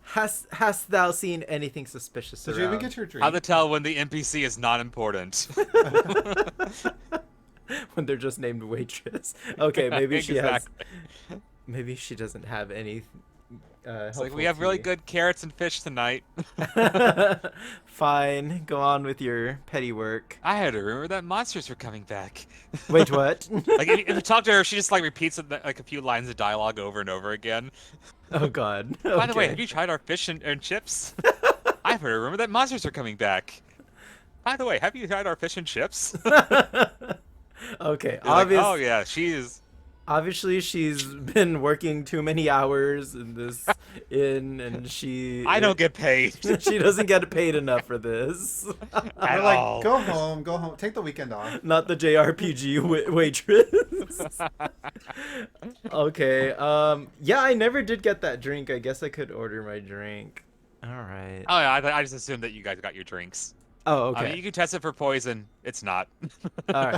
Hast thou seen anything suspicious Did around? you even get your drink? How to tell when the NPC is not important? When they're just named waitress. Okay, maybe she has. Exactly. Maybe she doesn't have any. It's like we have really good carrots and fish tonight. Fine, go on with your petty work. I had to remember that monsters were coming back. Wait, what? Like if you talk to her, she just like repeats like a few lines of dialogue over and over again. Oh God. By the way, Okay. have you tried our fish and chips? I had to remember that monsters are coming back. By the way, have you tried our fish and chips? Okay, You're like, oh yeah, she's. obviously she's been working too many hours in this inn, and I don't get paid. she doesn't get paid enough for this. At We're like, all. go home, take the weekend off. Not the JRPG waitress. Okay. Yeah, I never did get that drink. I guess I could order my drink. All right. Oh yeah, I just assumed that you guys got your drinks. Oh, I mean, okay. you can test it for poison. It's not. All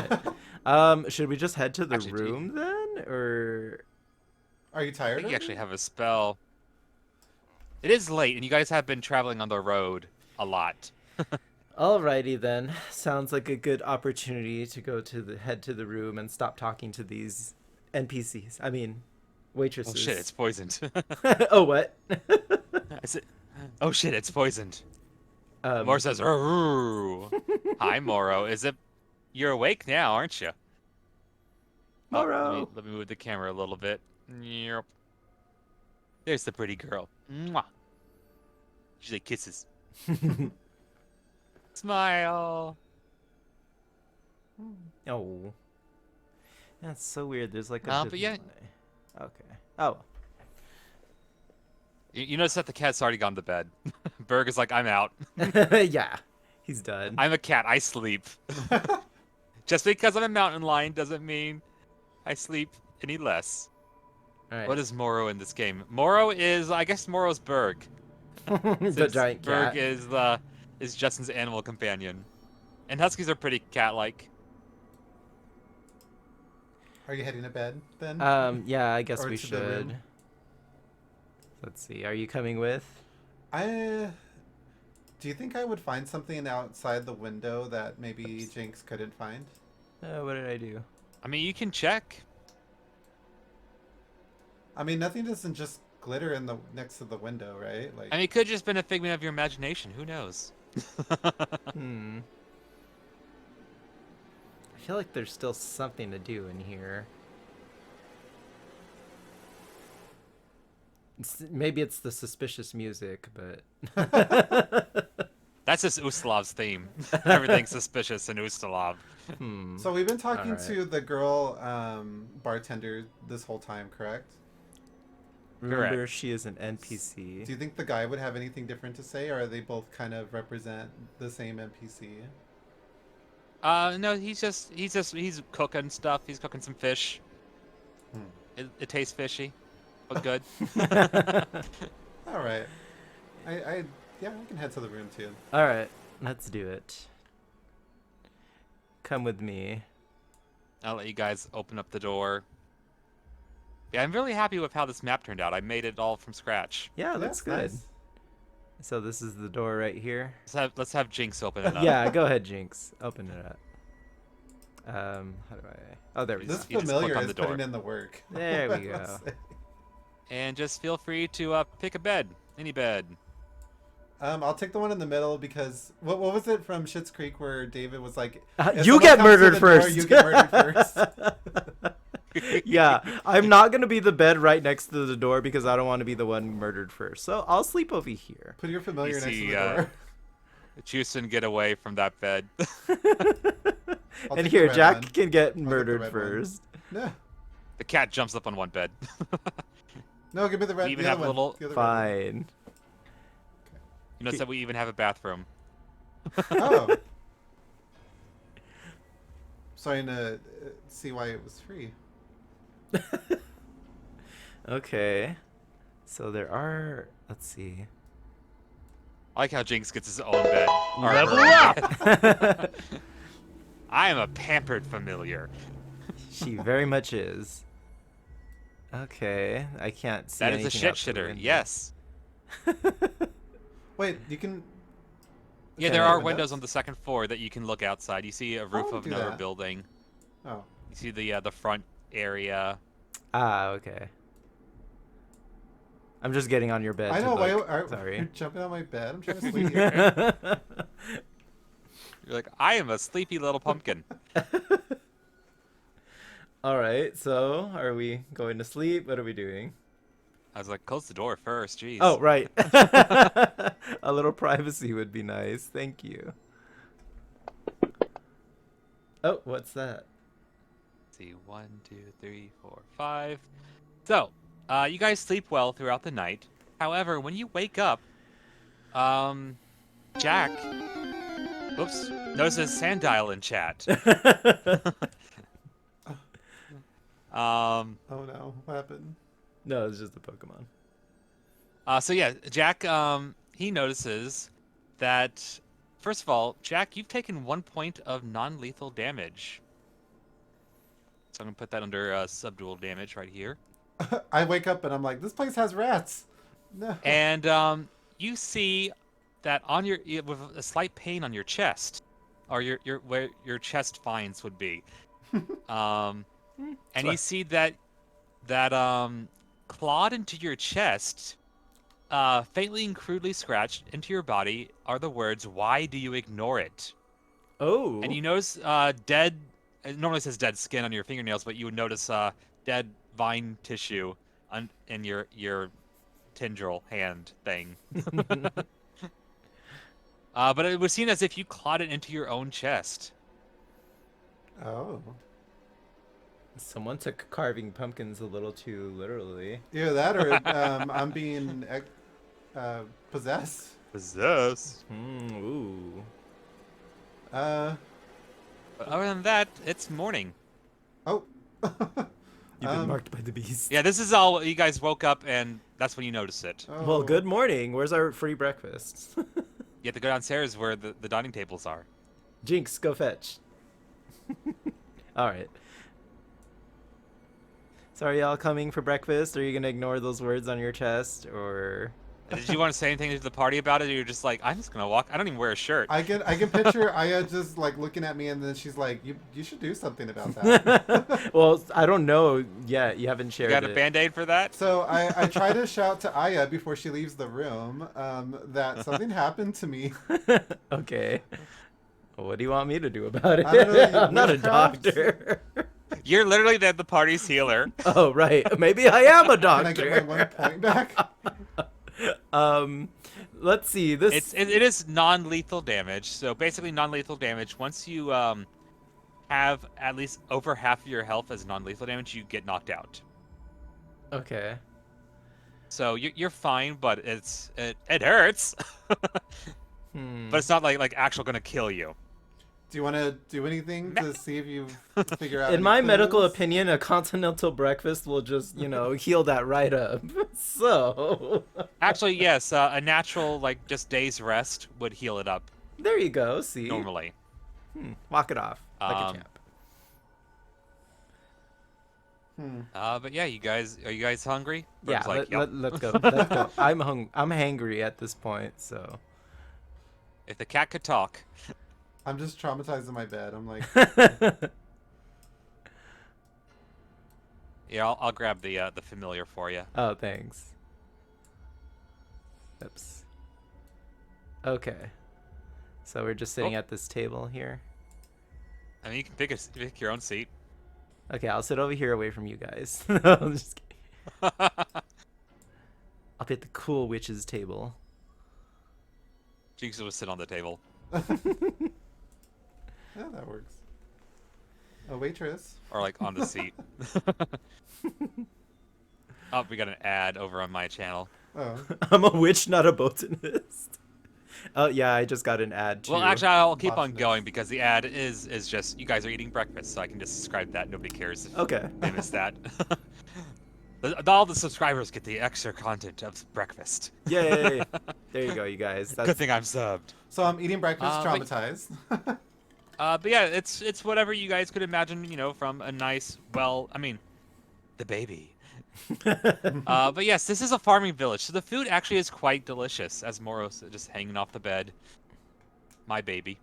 right. Should we just head to the Actually, do you- room then, or? Are you I tired? think of you it? actually have a spell. It is late, and you guys have been traveling on the road a lot. Alrighty then. Sounds like a good opportunity to head to the room and stop talking to these NPCs. I mean, waitresses. Oh shit, it's poisoned. Oh what? Is it? Oh shit, it's poisoned. Um, Moro says, "Roo." Hi, Moro. Is it? You're awake now, aren't you? Oh, Moro. let me move the camera a little bit. Yep. There's the pretty girl. Mwah. She's like kisses. Smile. Oh. That's so weird. There's like a. But yeah. delay. Okay. Oh. You notice that the cat's already gone to bed. Berg is like, I'm out. Yeah. He's done. I'm a cat. I sleep. Just because I'm a mountain lion doesn't mean I sleep any less. All right. What is Moro in this game? Moro is, I guess, Moro's Berg. the Since giant Berg cat? is Justin's animal companion, and huskies are pretty cat-like. Are you heading to bed then? Yeah, I guess Or we to the room? should. Let's see. Are you coming with? Do you think I would find something outside the window that maybe Jinx couldn't find? What did I do? I mean, you can check. I mean, nothing doesn't just glitter in the next to the window, right? Like, I mean, it could have just been a figment of your imagination. Who knows? Hmm. I feel like there's still something to do in here. Maybe it's the suspicious music, but... That's just Ustalov's theme. Everything's suspicious in Ustalav. Hmm. so we've been talking Alright. to the girl bartender this whole time, correct? Remember, correct. she is an NPC. Do you think the guy would have anything different to say, or are they both kind of represent the same NPC? No, he's cooking stuff. He's cooking some fish. Hmm. It tastes fishy, but good. All right. Yeah, I can head to the room too. All right, let's do it. Come with me. I'll let you guys open up the door. Yeah, I'm really happy with how this map turned out. I made it all from scratch. Yeah, That's looks good. nice. So this is the door right here. Let's have Jinx open it up. Yeah, go ahead, Jinx. Open it up. How do I? Oh, there we go. This You just familiar click on is the door. putting in the work. There we I must go. say. And just feel free to pick a bed, any bed. I'll take the one in the middle because what was it from Schitt's Creek where David was like, "If You someone get comes to murdered the door, first." you get murdered first." Yeah, I'm not gonna be the bed right next to the door because I don't want to be the one murdered first. So I'll sleep over here. Put your familiar You next see, to the door. Juicin, get away from that bed. I'll And take the here, red Jack one. can get the murdered red one. first. No, The cat jumps up on one bed. no, give me the red. We even the have other a little- one. The other red Fine. You notice that we even have a bathroom. one. Oh, starting to see why it was free. Okay. So there are. Let's see. I like how Jinx gets his own bed. Or Level her up! bed. I am a pampered familiar. She very much is. Okay, I can't see That is a anything shit out the shitter. window. Yes. Wait, you can. Yeah, Okay, there are windows? windows on the second floor that you can look outside. You see a roof I'll of do another that. building. Oh, You see the front area. Ah, okay. I'm just getting on your bed. I to know. Why look. are Sorry. you're jumping on my bed? I'm trying to sleep. You're like, I am a sleepy little pumpkin. All right. So, are we going to sleep? What are we doing? I was like, close the door first, jeez. Oh, right. A little privacy would be nice. Thank you. Oh, what's that? Let's see, 1, 2, 3, 4, 5. So, you guys sleep well throughout the night. However, when you wake up, Jack, whoops, notices Sandile in chat. Oh no, what happened? No, it's just a Pokemon. So yeah, Jack, he notices that, first of all, Jack, you've taken 1 point of non-lethal damage. So I'm gonna put that under subdual damage right here. I wake up and I'm like, this place has rats. No. And you see that on with a slight pain on your chest, or your where your chest finds would be. And you see that clawed into your chest, faintly and crudely scratched into your body are the words, "Why do you ignore it?" Oh. And you notice dead. It normally says dead skin on your fingernails, but you would notice dead vine tissue in your tendril hand thing. But it was seen as if you clawed it into your own chest. Oh. Someone took carving pumpkins a little too literally. Either that or I'm being possessed. Possess. Ooh. But other than that, it's morning. Oh. You've been marked by the beast. Yeah, this is all. You guys woke up, and that's when you notice it. Oh. Well, good morning. Where's our free breakfast? You have to go downstairs where the dining tables are. Jinx, go fetch. All right. So are y'all coming for breakfast? Are you gonna ignore those words on your chest, or? Did you want to say anything to the party about it, or you're just like, I'm just gonna walk. I don't even wear a shirt. I can picture Aya just like looking at me and then she's like, you should do something about that. Well, I don't know yet. You haven't shared You got it. a band-aid for that? So I try to shout to Aya before she leaves the room that something happened to me. Okay. Well, what do you want me to do about it? I don't know, I'm not a witchcraft? doctor. You're literally the party's healer. Oh, right. Maybe I am a Can doctor. I get my 1 point back? Let's see. This It is non-lethal damage. So basically, non-lethal damage. Once you have at least over half of your health as non-lethal damage, you get knocked out. Okay. So you're fine, but it hurts. But it's not like actual gonna kill you. Do you want to do anything to see if you figure out? In any my medical clues? opinion, a continental breakfast will just, heal that right up. So, Actually, yes, a natural just day's rest would heal it up there you go. See? normally. Walk it off like a Um, champ. But yeah, are you guys hungry? Yeah, Bird's like, yep. let's go. Let's go. I'm hangry at this point, so. If the cat could talk. I'm just traumatized in my bed. I'm like, Yeah, I'll grab the familiar for you. Oh, thanks. Oops. Okay. So we're just sitting Oh. at this table here. I mean, you can pick your own seat. Okay, I'll sit over here away from you guys. No, I'm just kidding. I'll be at the cool witch's table. Jinx will sit on the table. yeah, that works. A waitress. Or like on the seat. Oh, we got an ad over on my channel. Oh. I'm a witch, not a botanist. Oh yeah, I just got an ad too. Well, actually, I'll keep on Botanist. going because the ad is just you guys are eating breakfast, so I can just describe that. Nobody cares if Okay. they miss that. All the subscribers get the extra content of breakfast. Yay! There you go, you guys. Good thing I'm subbed. So I'm eating breakfast, But- traumatized. But yeah, it's whatever you guys could imagine, from a nice, the baby. But yes, this is a farming village, so the food actually is quite delicious, as Moros just hanging off the bed. My baby.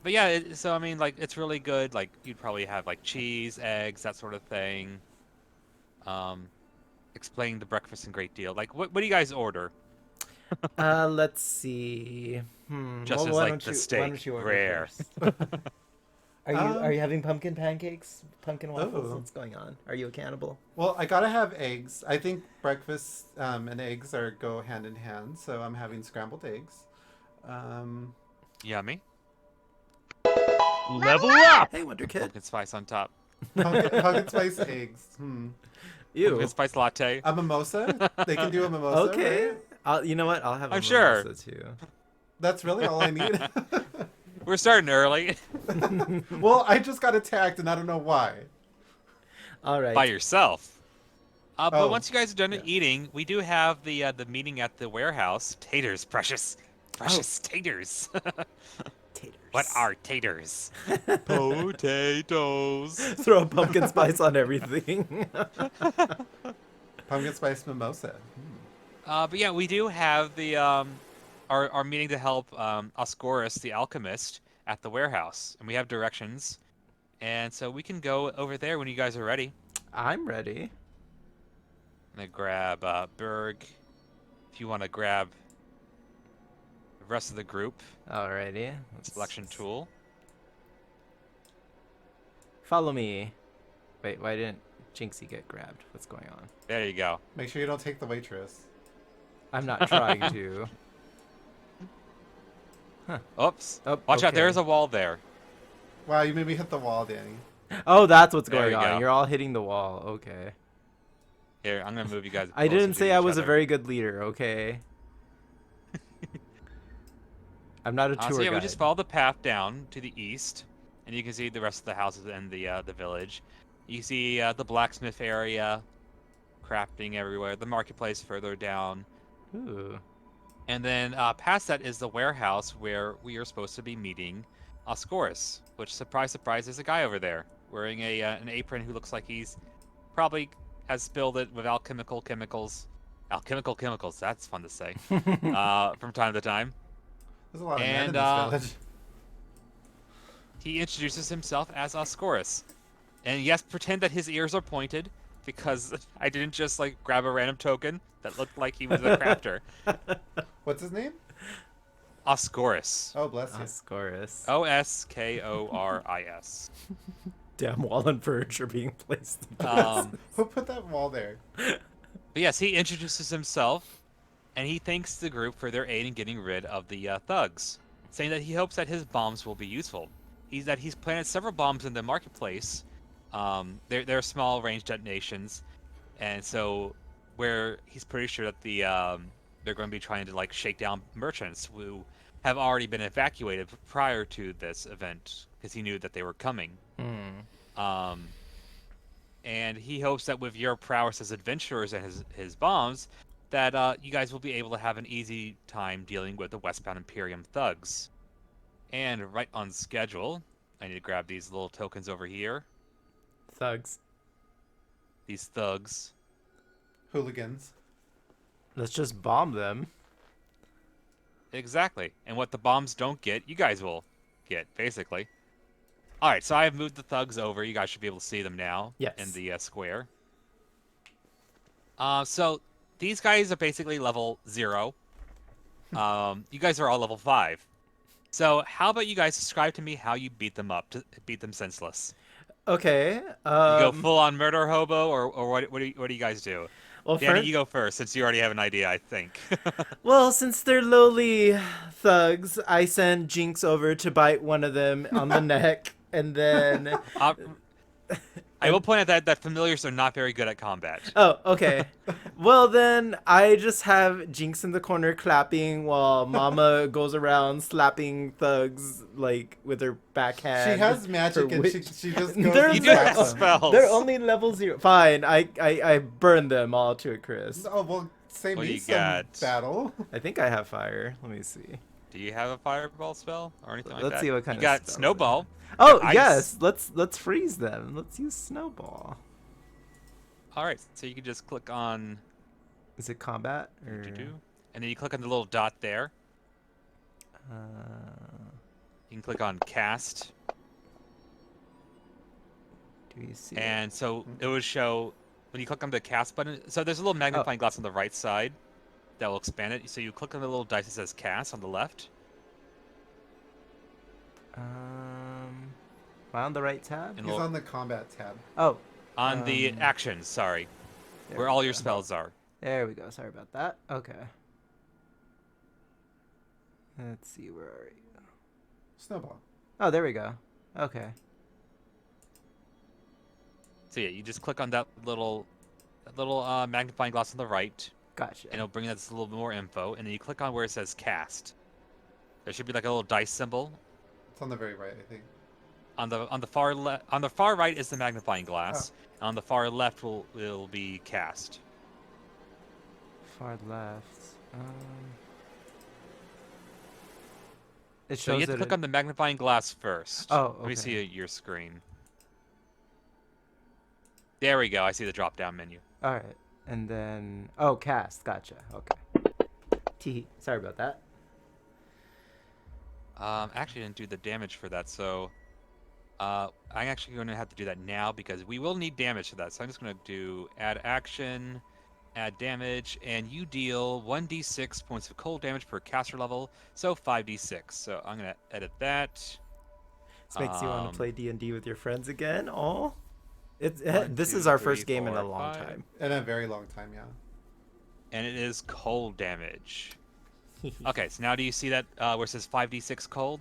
But yeah, so I mean, like, it's really good. Like, you'd probably have like cheese, eggs, that sort of thing. Explain the breakfast in great deal. Like, what do you guys order? Let's see. Just Well, as why like don't the you- why steak, don't you order rare. first? Are you Um, are you having pumpkin pancakes, pumpkin waffles? Oh. What's going on? Are you a cannibal? Well, I gotta have eggs. I think breakfast and eggs go hand in hand, so I'm having scrambled eggs. Yummy. Level up! Hey, Wonder Kid. Pumpkin spice on top. Pumpkin spice eggs. Ew. Pumpkin spice latte. A mimosa? They can do a mimosa, Okay. right? You know what? I'll have a I'm sure. mimosa too. That's really all I need. We're starting early. Well, I just got attacked and I don't know why. All right. By yourself. But Oh, once you guys are done yeah. eating, we do have the meeting at the warehouse. Taters, precious taters. Taters. What are taters? Potatoes. Throw a pumpkin spice on everything. Pumpkin spice mimosa. But yeah, we do have the our meeting to help Oscorus, the alchemist, at the warehouse, and we have directions, and so we can go over there when you guys are ready. I'm ready. I'm gonna grab Berg. If you want to grab the rest of the group, Alrighty. selection tool. Follow me. Wait, why didn't Jinxie get grabbed? What's going on? There you go. Make sure you don't take the waitress. I'm not trying to. Oops. Oh, Watch out, okay. there's a wall there. Wow, you made me hit the wall, Danny. Oh, that's what's There going you on. go. You're all hitting the wall. Okay. Here, I'm gonna move you guys. I closer didn't to say I each was a other. very good leader, okay? I'm not a tour So yeah, we guide. just follow the path down to the east, and you can see the rest of the houses and the village. You see the blacksmith area, crafting everywhere, the marketplace further down, Ooh. and then past that is the warehouse where we are supposed to be meeting Oscorus, which, surprise, surprise, there's a guy over there wearing an apron who looks like he's probably has spilled it with alchemical chemicals, that's fun to say, from time to time. There's a lot of men in And, this village. He introduces himself as Oscorus. And yes, pretend that his ears are pointed, because I didn't just like grab a random token that looked like he was a crafter. What's his name? Oscorus. Oh, bless you. Oscorus. Oskoris. Damn wall and furniture being placed. Who put that wall there? But yes, he introduces himself, and he thanks the group for their aid in getting rid of the thugs, saying that he hopes that his bombs will be useful. He's planted several bombs in the marketplace. They're small range detonations, and so where he's pretty sure that they're going to be trying to like shake down merchants who have already been evacuated prior to this event because he knew that they were coming. And he hopes that with your prowess as adventurers and his bombs, that you guys will be able to have an easy time dealing with the Westbound Imperium thugs. And right on schedule, I need to grab these little tokens over here. Thugs. These thugs. Hooligans. Let's just bomb them. Exactly. And what the bombs don't get, you guys will get, basically. All right, so I have moved the thugs over. You guys should be able to see them now Yes. in the square. So these guys are basically level 0. You guys are all level 5. So how about you guys describe to me how you beat them up, to beat them senseless? Okay. You go full on murder hobo, or what do you guys do? Well, Danny, first, you go first, since you already have an idea, I think. well, since they're lowly thugs, I send Jinx over to bite one of them on the neck, and then. I will point out that familiars are not very good at combat. Oh, okay. Well, then I just have Jinx in the corner clapping while Mama goes around slapping thugs like with her backhand. She has magic her and she witch- just They're goes and You do have slaps them. spells. They're only level 0. Fine, I burn them all to a crisp. Oh, well, save What do me you some got? battle. I think I have fire. Let me see. Do you have a fireball spell or anything like that? Let's see what kind you of got spells I snowball. Oh, Ice. yes. Let's freeze them. Let's use snowball. All right, so you can just click on Is it combat or and then you click on the little dot there. uh You can click on cast, do you see it? and so it would show when you click on the cast button. So there's a little magnifying glass on the right side that will expand it. So you click on the little dice that says cast on the left. Am I on the right tab? And He's we'll- on the combat tab. Oh, on the actions, sorry, there where we all your go. spells are. There we go. Sorry about that. Okay. Let's see, where are you? Snowball. Oh, there we go. Okay. So yeah, you just click on that little magnifying glass on the right, Gotcha. and it'll bring us a little bit more info. And then you click on where it says cast. There should be like a little dice symbol. It's on the very right, I think. On the far right is the magnifying glass. On the far left will be cast. Far left. It So you shows have to it click on the magnifying glass first. Oh, Let me see okay. your screen. There we go. I see the drop-down menu. All right. And then cast. Gotcha. Okay. Tee. Sorry about that. Actually, I didn't do the damage for that, so I'm actually going to have to do that now because we will need damage for that. So I'm just going to do add action, add damage, and you deal 1d6 points of cold damage per caster level, so 5d6. So I'm going to edit that. This makes you want to play D&D with your friends again. Oh, this One, is two, our three, first game in a 4, long 5. time. In a very long time, yeah. And it is cold damage. Okay, so now do you see that where it says 5d6 cold?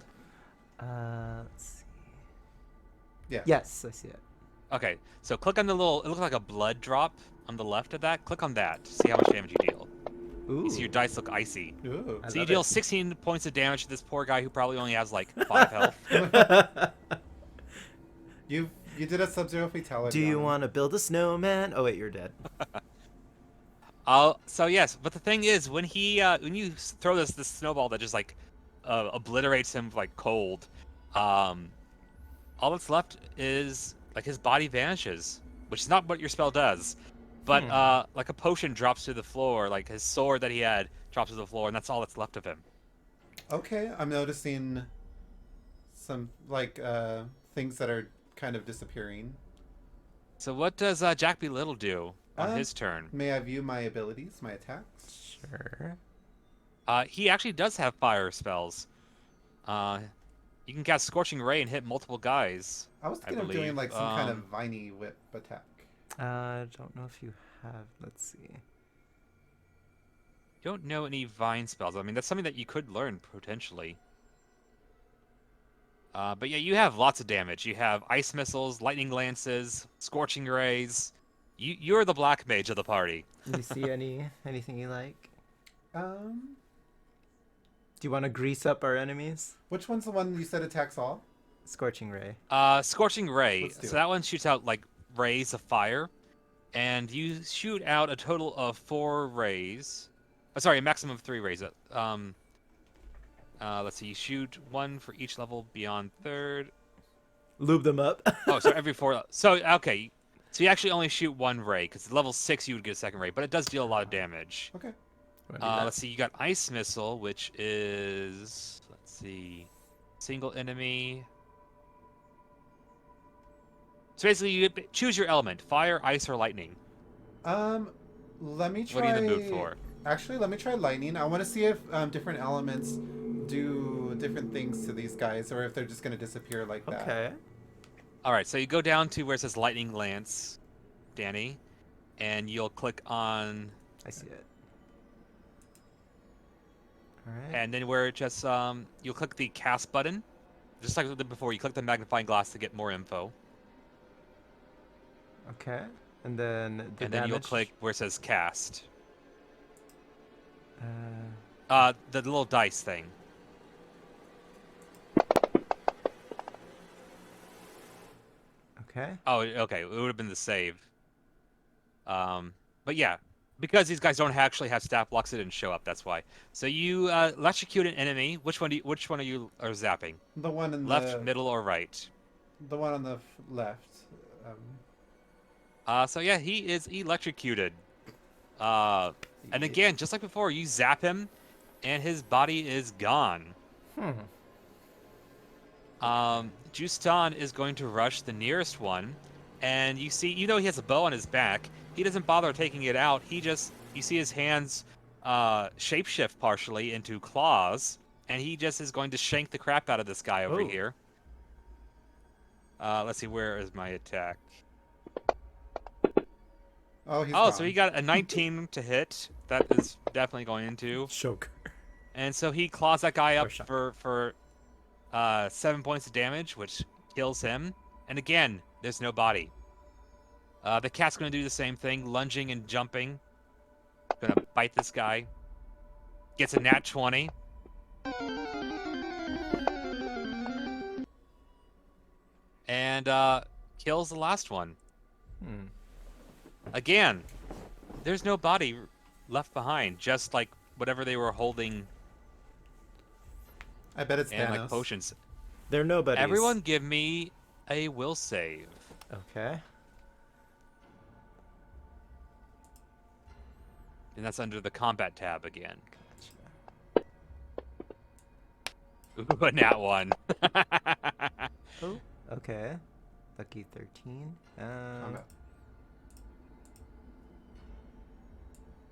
Let's see. Yeah. Yes, I see it. Okay, so click on the little, it looks like a blood drop on the left of that. Click on that to see how much damage you deal. Ooh. You see your dice look icy. Ooh. I So you love deal it. 16 points of damage to this poor guy who probably only has like 5 health. You did a Sub-Zero fatality. Do you on him. want to build a snowman? Oh wait, you're dead. So yes, but the thing is, when you throw this snowball that just like obliterates him like cold, all that's left is like his body vanishes, which is not what your spell does. But like a potion drops to the floor, like his sword that he had drops to the floor, and that's all that's left of him. Okay, I'm noticing some like things that are kind of disappearing. So what does Jack B. Little do on his turn? May I view my abilities, my attacks? Sure. He actually does have fire spells. You can cast Scorching Ray and hit multiple guys. I was thinking of believe, doing like some kind of viney whip attack. I don't know if you have. Let's see. You don't know any vine spells. I mean, that's something that you could learn potentially. But yeah, you have lots of damage. You have ice missiles, lightning lances, scorching rays. You're the black mage of the party. Do you see anything you like? Um, Do you want to grease up our enemies? which one's the one you said attacks all? Scorching ray. Scorching ray. Let's do So it. that one shoots out like rays of fire, and you shoot out a total of 4 rays. Sorry, a maximum of 3 rays. Let's see. You shoot 1 for each level beyond 3rd. Lube them up. Oh, so every 4. So okay, so you actually only shoot 1 ray because level 6 you would get a second ray, but it does deal a lot of damage. Okay. Wanna do that? Let's see, you got ice missile, which is single enemy. So basically, you choose your element: fire, ice, or lightning. Let me try. What are you in the mood for? Actually, let me try lightning. I want to see if different elements do different things to these guys, or if they're just gonna disappear like that. Okay. All right, so you go down to where it says lightning lance, Danny, and you'll click on, I see it. All right. and then where it just you'll click the cast button, just like we did before. You click the magnifying glass to get more info, Okay. And then the and then you'll damage. click where it says cast. Uh, The little dice thing. okay. Oh, okay. It would have been the save. But yeah, because these guys don't actually have stat blocks, it didn't show up. That's why. So you electrocute an enemy. Which one are you are zapping? The one in Left, middle, or right? the one on the left. So yeah, he is electrocuted. And again, just like before, you zap him, and his body is gone. Justan is going to rush the nearest one, and you see, he has a bow on his back. He doesn't bother taking it out. You see his hands shapeshift partially into claws, and he just is going to shank the crap out of this guy over Oh. here. Let's see, where is my attack? Oh, he's Oh, gone. so he got a 19 to hit. That is definitely going into. Choke. And so he claws that guy up Or shot. for 7 points of damage, which kills him. And again, there's no body. The cat's going to do the same thing, lunging and jumping. Going to bite this guy. Gets a nat 20. And kills the last one. Again, there's no body left behind, just like whatever they were holding I bet it's and Thanos. like potions. They're nobodies. Everyone give me a will save. Okay. And that's under the combat tab again. Gotcha. Ooh, a nat 1. Oh. Okay. Lucky 13. Combat.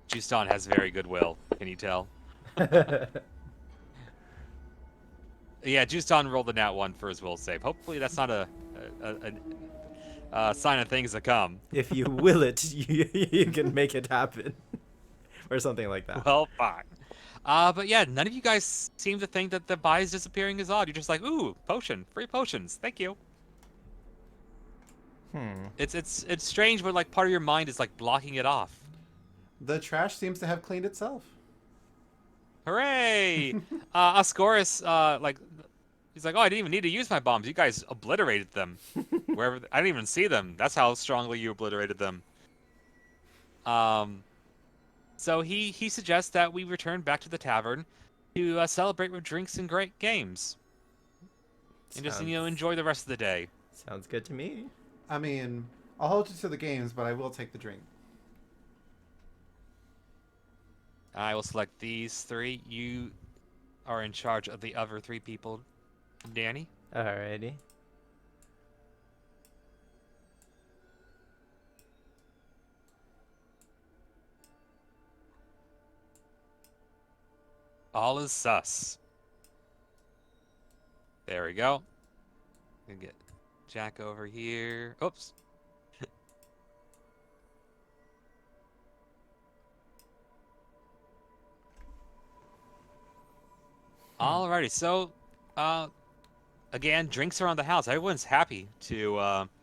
Justan has very good will. Can you tell? Yeah, Justan rolled a nat 1 for his will save. Hopefully that's not a sign of things to come. If you will it, you can make it happen. Or something like that. Well, fine. But yeah, none of you guys seem to think that the buys disappearing is odd. You're just like, ooh, potion, free potions, thank you. It's strange, but like part of your mind is like blocking it off. The trash seems to have cleaned itself. Hooray! Ascorus, he's like, oh, I didn't even need to use my bombs. You guys obliterated them. Wherever I didn't even see them. That's how strongly you obliterated them. So he suggests that we return back to the tavern to celebrate with drinks and great games, and just enjoy the rest of the day. Sounds good to me. I mean, I'll hold you to the games, but I will take the drink. I will select these 3. You are in charge of the other 3 people, Danny. Alrighty. All is sus. There we go. Gonna get Jack over here. Oops. Alrighty, so again, drinks around the house. Everyone's happy to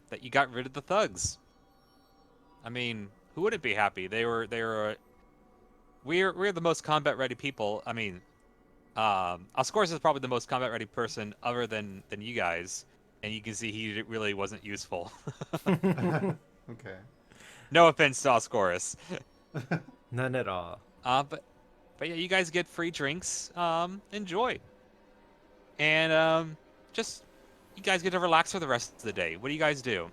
that you got rid of the thugs. I mean, who wouldn't be happy? We're the most combat ready people. I mean, Ascorus is probably the most combat ready person other than you guys, and you can see he really wasn't useful. Okay. No offense to Ascorus. None at all. But yeah, you guys get free drinks. Enjoy. And just you guys get to relax for the rest of the day. What do you guys do?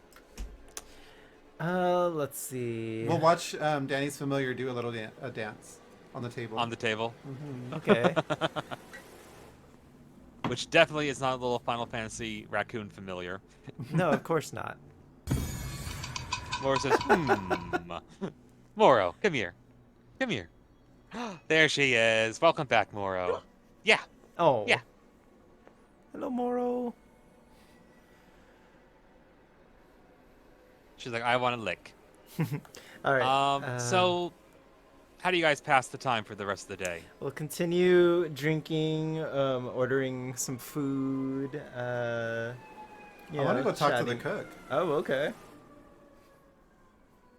Let's see. We'll watch Danny's familiar do a little a dance on the table. On the table? Okay. Which definitely is not a little Final Fantasy raccoon familiar. No, of course not. Moro says, Moro, come here. Come here. There she is. Welcome back, Moro. Yeah. Oh. Yeah. Hello, Moro. She's like, I want to lick. All right. So, how do you guys pass the time for the rest of the day? We'll continue drinking, ordering some food. I want to go talk to the cook. Oh, okay.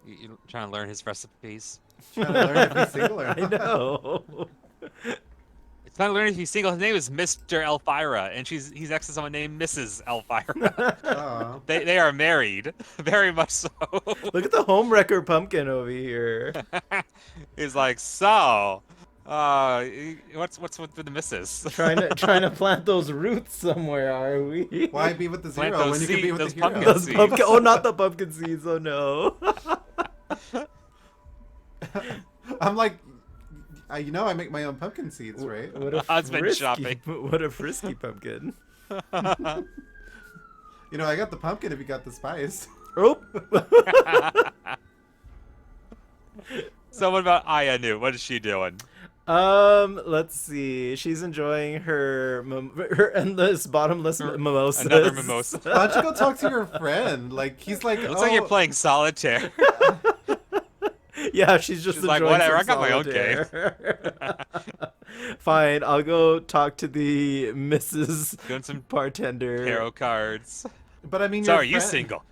You trying to learn his recipes? Trying to learn if he's single or not. I know. It's not learning if he's single. His name is Mr. Elvira, and he's next to someone named Mrs. Elvira. Oh. They are married, very much so. Look at the homewrecker pumpkin over here. He's like, so, what's with the missus? trying to plant those roots somewhere, are we? Why be with the Plant zero those when you can be seeds- with those the hero? pumpkin Those seeds. pumpkin. Oh, not the pumpkin seeds. Oh no. I'm like, you know, I make my own pumpkin seeds, right? What a Husband frisky, shopping. What a frisky pumpkin. You know, I got the pumpkin if you got the spice. Oh. So what about Ayanu? What is she doing? Let's see. She's enjoying her endless bottomless mimosas. Another mimosa. Why don't you go talk to your friend? Like, he's like, Looks like you're playing solitaire. Yeah, she's just She's like, enjoying "Whatever, some I got my own solitaire." Fine, I'll go talk to the Mrs. Doing some bartender. tarot cards. But I mean, So your are you friend- single?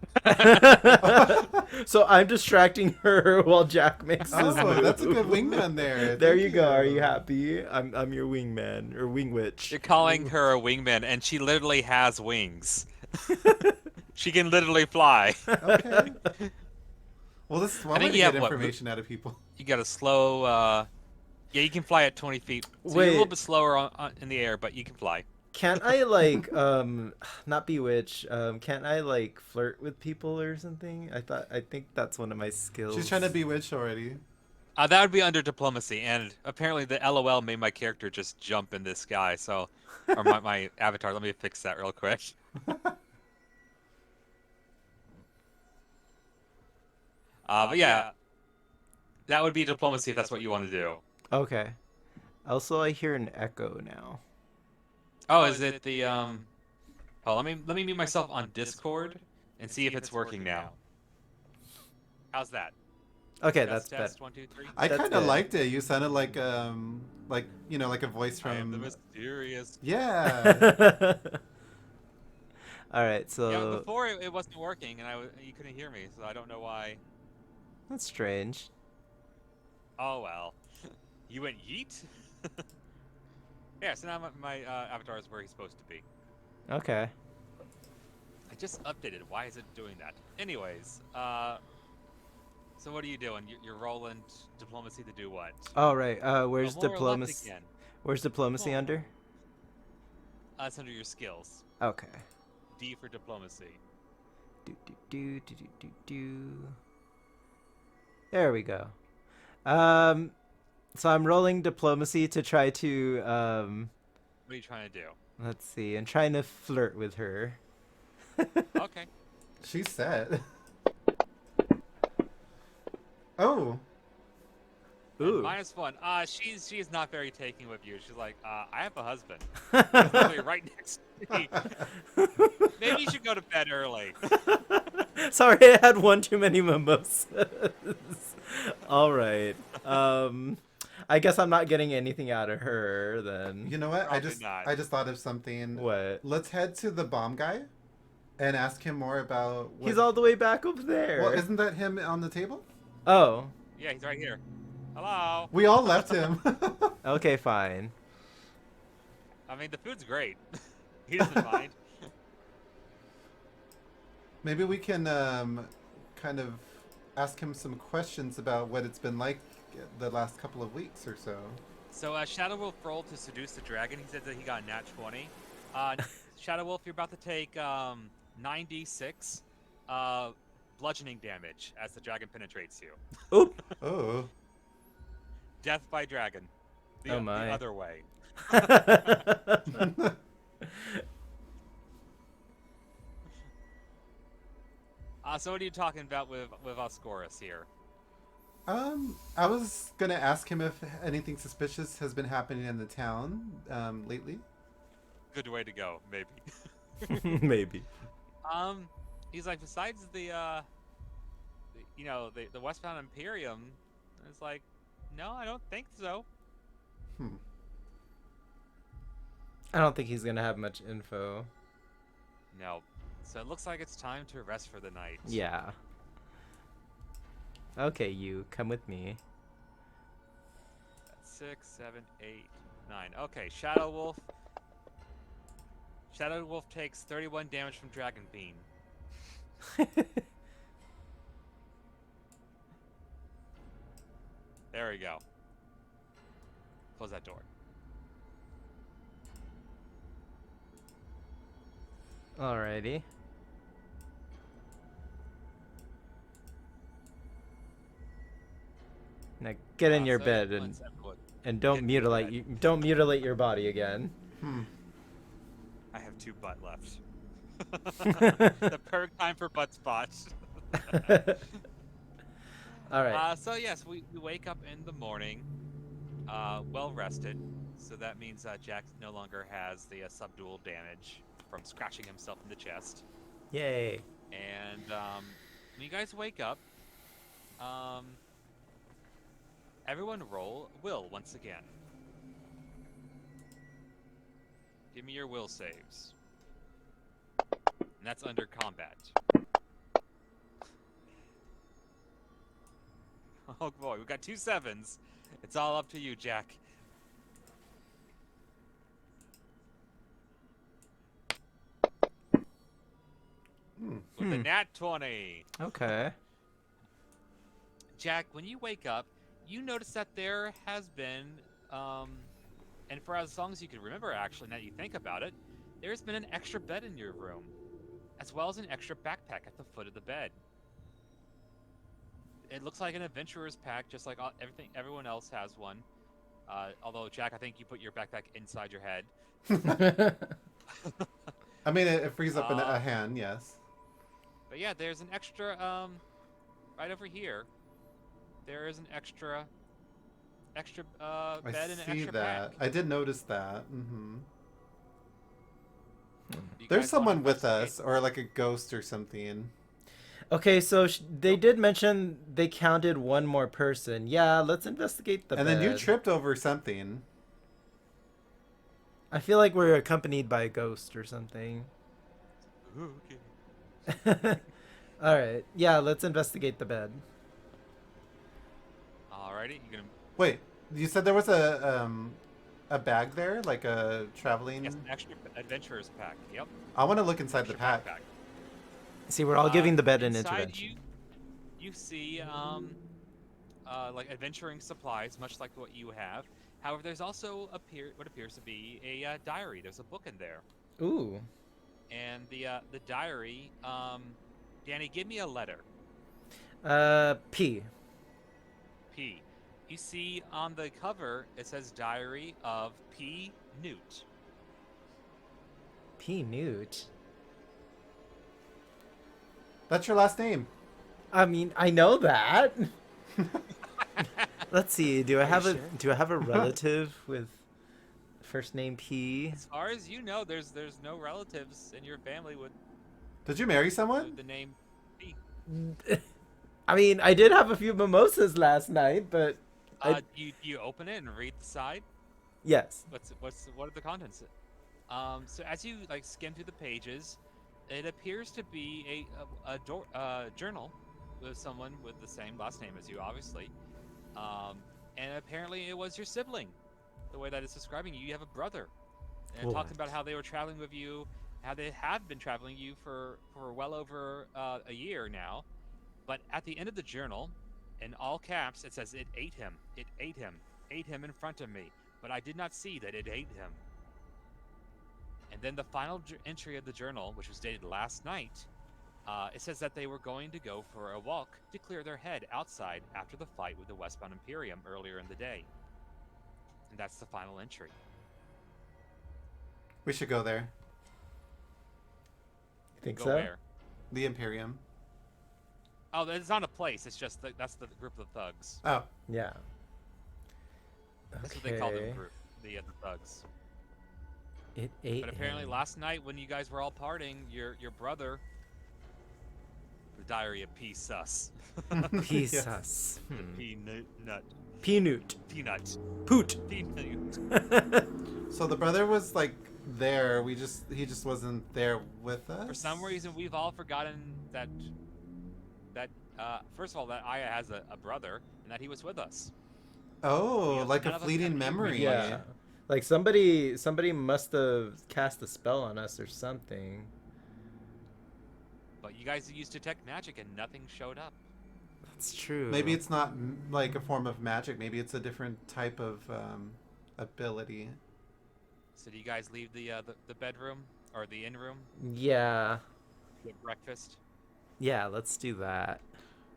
So I'm distracting her while Jack makes his Oh, move. that's a good wingman there. There Thank you go. Are you happy? I'm your wingman or wing witch. You're calling her a wingman, and she literally has wings. She can literally fly. Okay. Well, this is one I way think to you get have what, information out of people. You got a slow. Yeah, you can fly at 20 feet. So you're a Wait. little bit slower in the air, but you can fly. Can't I like not bewitch? Can't I like flirt with people or something? I think that's one of my skills. She's trying to bewitch already. That would be under diplomacy, and apparently the LOL made my character just jump in the sky. So, or my avatar. Let me fix that real quick. But yeah, that would be diplomacy if that's what you want to do. Okay. Also, I hear an echo now. Oh, is it the Oh, let me mute myself on Discord and see if it's working now. How's that? Okay, Test, that's test, 1, 2, 3. I That's kind of good. liked it. You sounded like you know, like a voice I am the from. mysterious. Yeah. better. All right, Yeah, so before it wasn't working, and you couldn't hear me, so I don't know why. that's strange. Oh well. You went yeet? Yeah, so now my avatar is where he's supposed to be. Okay. I just updated. Why is it doing that? Anyways, so what are you doing? You're rolling diplomacy to do what? All right. Where's Oh, more left diplomacy? again. Where's diplomacy More. under? It's under your skills. Okay. D for diplomacy. Do do do do do do do. There we go. So I'm rolling diplomacy to try to What are you trying to do? let's see, and trying to flirt with her. Okay. She's set. Oh. Ooh. -1. She's not very taking with you. She's like, I have a husband. He's literally right next to me. Maybe you should go to bed early. Sorry, I had one too many mimosas. All right. I guess I'm not getting anything out of her then. You know what? Probably not. I just thought of something. What? Let's head to the bomb guy, and ask him more about. What... He's all the way back over there. Well, isn't that him on the table? Oh. Yeah, he's right here. Hello. We all left him. Okay, fine. I mean, the food's great. He doesn't mind. Maybe we can kind of ask him some questions about what it's been like the last couple of weeks or so. So Shadow Wolf rolled to seduce the dragon. He said that he got a nat 20. Shadow Wolf, you're about to take 9d6 bludgeoning damage as the dragon penetrates you. Oop. Oh. Death by dragon. Oh The my. other way. So what are you talking about with Oscorus here? I was gonna ask him if anything suspicious has been happening in the town lately. Good way to go, maybe. Maybe. He's like, besides the Westbound Imperium, it's like, no, I don't think so. I don't think he's gonna have much info. No. So it looks like it's time to rest for the night. Yeah. Okay, you come with me. That's 6, 7, 8, 9. Okay, Shadow Wolf. Shadow Wolf takes 31 damage from Dragon Bean. There we go. Close that door. Alrighty. Now get in your So bed and don't Get in your don't mutilate your body again. I have 2 butt left. The perfect time for butt spots. All right. So yes, we wake up in the morning, well rested. So that means Jack no longer has the subdual damage from scratching himself in the chest. Yay. And when you guys wake up, everyone roll will once again. Give me your will saves. And that's under combat. Oh boy, we've got 2 7s. It's all up to you, Jack. With a nat 20. Okay. Jack, when you wake up, you notice that there has been, and for as long as you can remember actually, now that you think about it, there's been an extra bed in your room, as well as an extra backpack at the foot of the bed. It looks like an adventurer's pack, just like everyone else has one. Although, Jack, I think you put your backpack inside your head. I mean, it frees up a hand, yes. But yeah, there's an extra, right over here. There is an extra bed and an I see extra that. pack. I did notice that. You There's guys someone wanna with investigate? us, or like a ghost or something. Okay, so they did mention they counted one more person. Yeah, let's investigate the And bed. then you tripped over something. I feel like we're accompanied by a ghost or something. Okay. All right. Yeah, let's investigate the bed. Alrighty, you gonna Wait, you said there was a bag there, like a traveling. yes, an extra adventurer's pack. Yep. I want to look inside the Extra pack. backpack. See, we're all giving the bed an Inside intervention. you see like adventuring supplies, much like what you have. However, there's also what appears to be a diary. There's a book in there, Ooh. and the diary. Danny, give me a letter. P. P. You see on the cover it says Diary of P. Newt. P. Newt. That's your last name. I mean, I know that. Let's see. Do I have you a sure? do I have a relative with first name P? As far as you know, there's no relatives in your family with Did you marry someone? the name P. I mean, I did have a few mimosas last night, but Do you open it and read the side? yes. What are the contents? So as you like skim through the pages, it appears to be a journal with someone with the same last name as you, obviously. And apparently it was your sibling. The way that it's describing you, you have a brother, and it talks about how they were traveling with you, how they have been traveling you for well over a year now. But at the end of the journal, in all caps, it says, "It ate him. It ate him. Ate him in front of me. But I did not see that it ate him." And then the final entry of the journal, which was dated last night, it says that they were going to go for a walk to clear their head outside after the fight with the Westbound Imperium earlier in the day. And that's the final entry. We should go there. You think Go so? where? The Imperium. Oh, it's not a place. It's just that's the group of thugs. Oh. Yeah. That's what they call them, group. The thugs. It ate But apparently him. last night when you guys were all partying, your brother, the Diary of P. Sus. Peace Yes. us. Peanut. Peanut. Peanut. Poot. Peanut. So the brother was like there. He just wasn't there with us. For some reason, we've all forgotten that first of all, that Aya has a brother and that he was with us. Oh, Yeah, like none a of us fleeting have memory. Yeah. Like somebody must have cast a spell on us or something. But you guys used detect magic and nothing showed up. That's true. Maybe it's not like a form of magic. Maybe it's a different type of ability. So do you guys leave the bedroom or the inn room? Yeah. Get breakfast. Yeah, let's do that.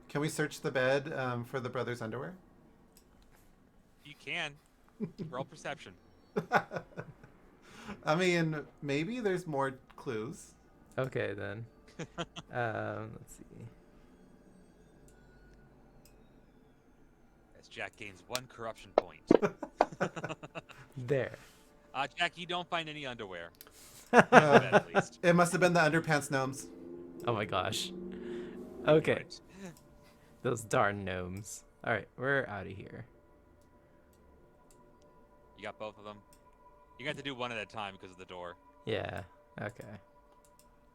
Can we search the bed for the brother's underwear? You can. Roll perception. I mean, maybe there's more clues. Okay then. Let's see. As Jack gains 1 corruption point. There. Jack, you don't find any underwear. Uh, At least. it must have been the underpants gnomes. Oh my gosh. Okay. Right. Those darn gnomes. All right, we're out of here. You got both of them. You got to do one at a time because of the door. Yeah. Okay.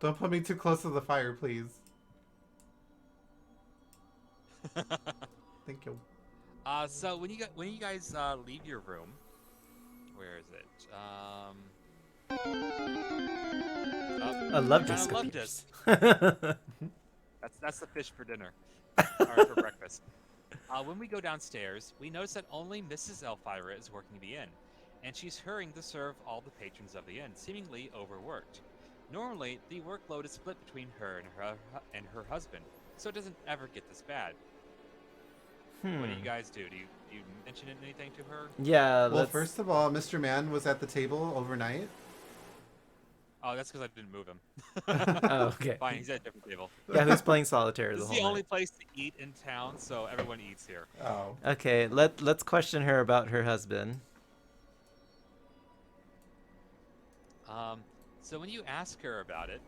Don't put me too close to the fire, please. Thank you. So when you guys leave your room, where is it? I love kinda disco loved peeps. That's the fish for dinner. Or for breakfast. When we go downstairs, we notice that only Mrs. Elvira is working the inn, and she's hurrying to serve all the patrons of the inn, seemingly overworked. Normally, the workload is split between her and her husband, so it doesn't ever get this bad. What do you guys do? Do you mention anything to her? Yeah. Well, let's... first of all, Mr. Man was at the table overnight. Oh, that's because I didn't move him. Oh, okay. Fine, he's at a different table. Yeah, who's playing solitaire This the is whole the only night? place to eat in town, so everyone eats here. Oh. Okay, let's question her about her husband. So when you ask her about it,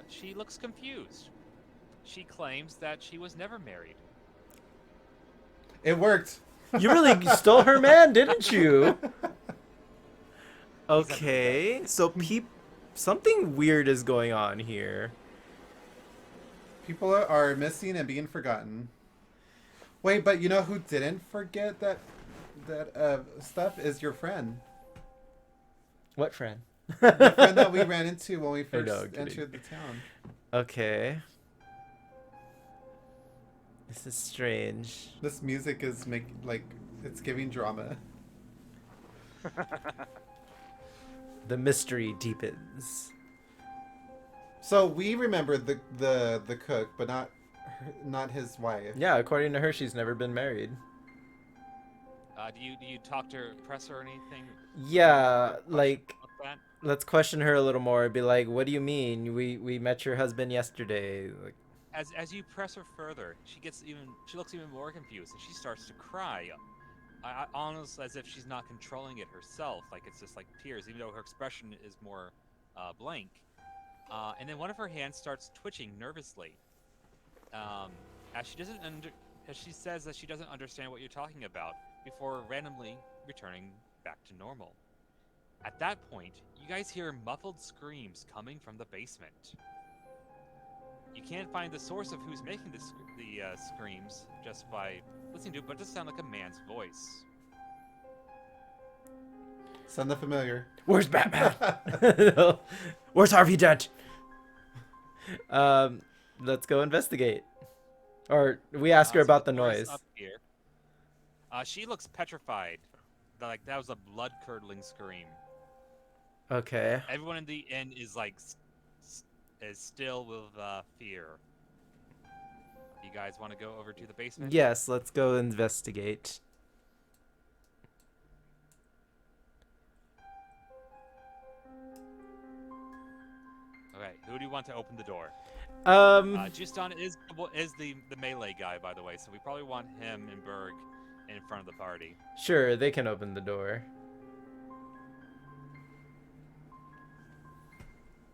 she looks confused. She claims that she was never married. It worked. You really stole her man, didn't you? Okay, so something weird is going on here. People are missing and being forgotten. Wait, but you know who didn't forget that stuff is your friend. What friend? The friend that we ran into when we first know, I'm kidding. entered the town. Okay. This is strange. This music is it's giving drama. The mystery deepens. So we remember the cook, but not his wife. Yeah, according to her, she's never been married. Do you talk to her, press her or anything? Yeah, like, About that? let's question her a little more. Be like, what do you mean? We met your husband yesterday. Like, As you press her further, she looks even more confused and she starts to cry. Almost as if she's not controlling it herself, like it's just like tears, even though her expression is more blank. And then one of her hands starts twitching nervously, as she says that she doesn't understand what you're talking about, before randomly returning back to normal. At that point, you guys hear muffled screams coming from the basement. You can't find the source of who's making the screams just by listening to it, but it does sound like a man's voice. Sound familiar. where's Batman? Where's Harvey Dent? Let's go investigate. Or we ask her So about the door is noise. up here. She looks petrified. Like that was a blood-curdling scream. Okay. Everyone in the inn is like is still with fear. You guys want to go over to the basement? Yes, let's go investigate. Okay. Who do you want to open the door? Justan is the melee guy, by the way, so we probably want him and Berg in front of the party. Sure, they can open the door.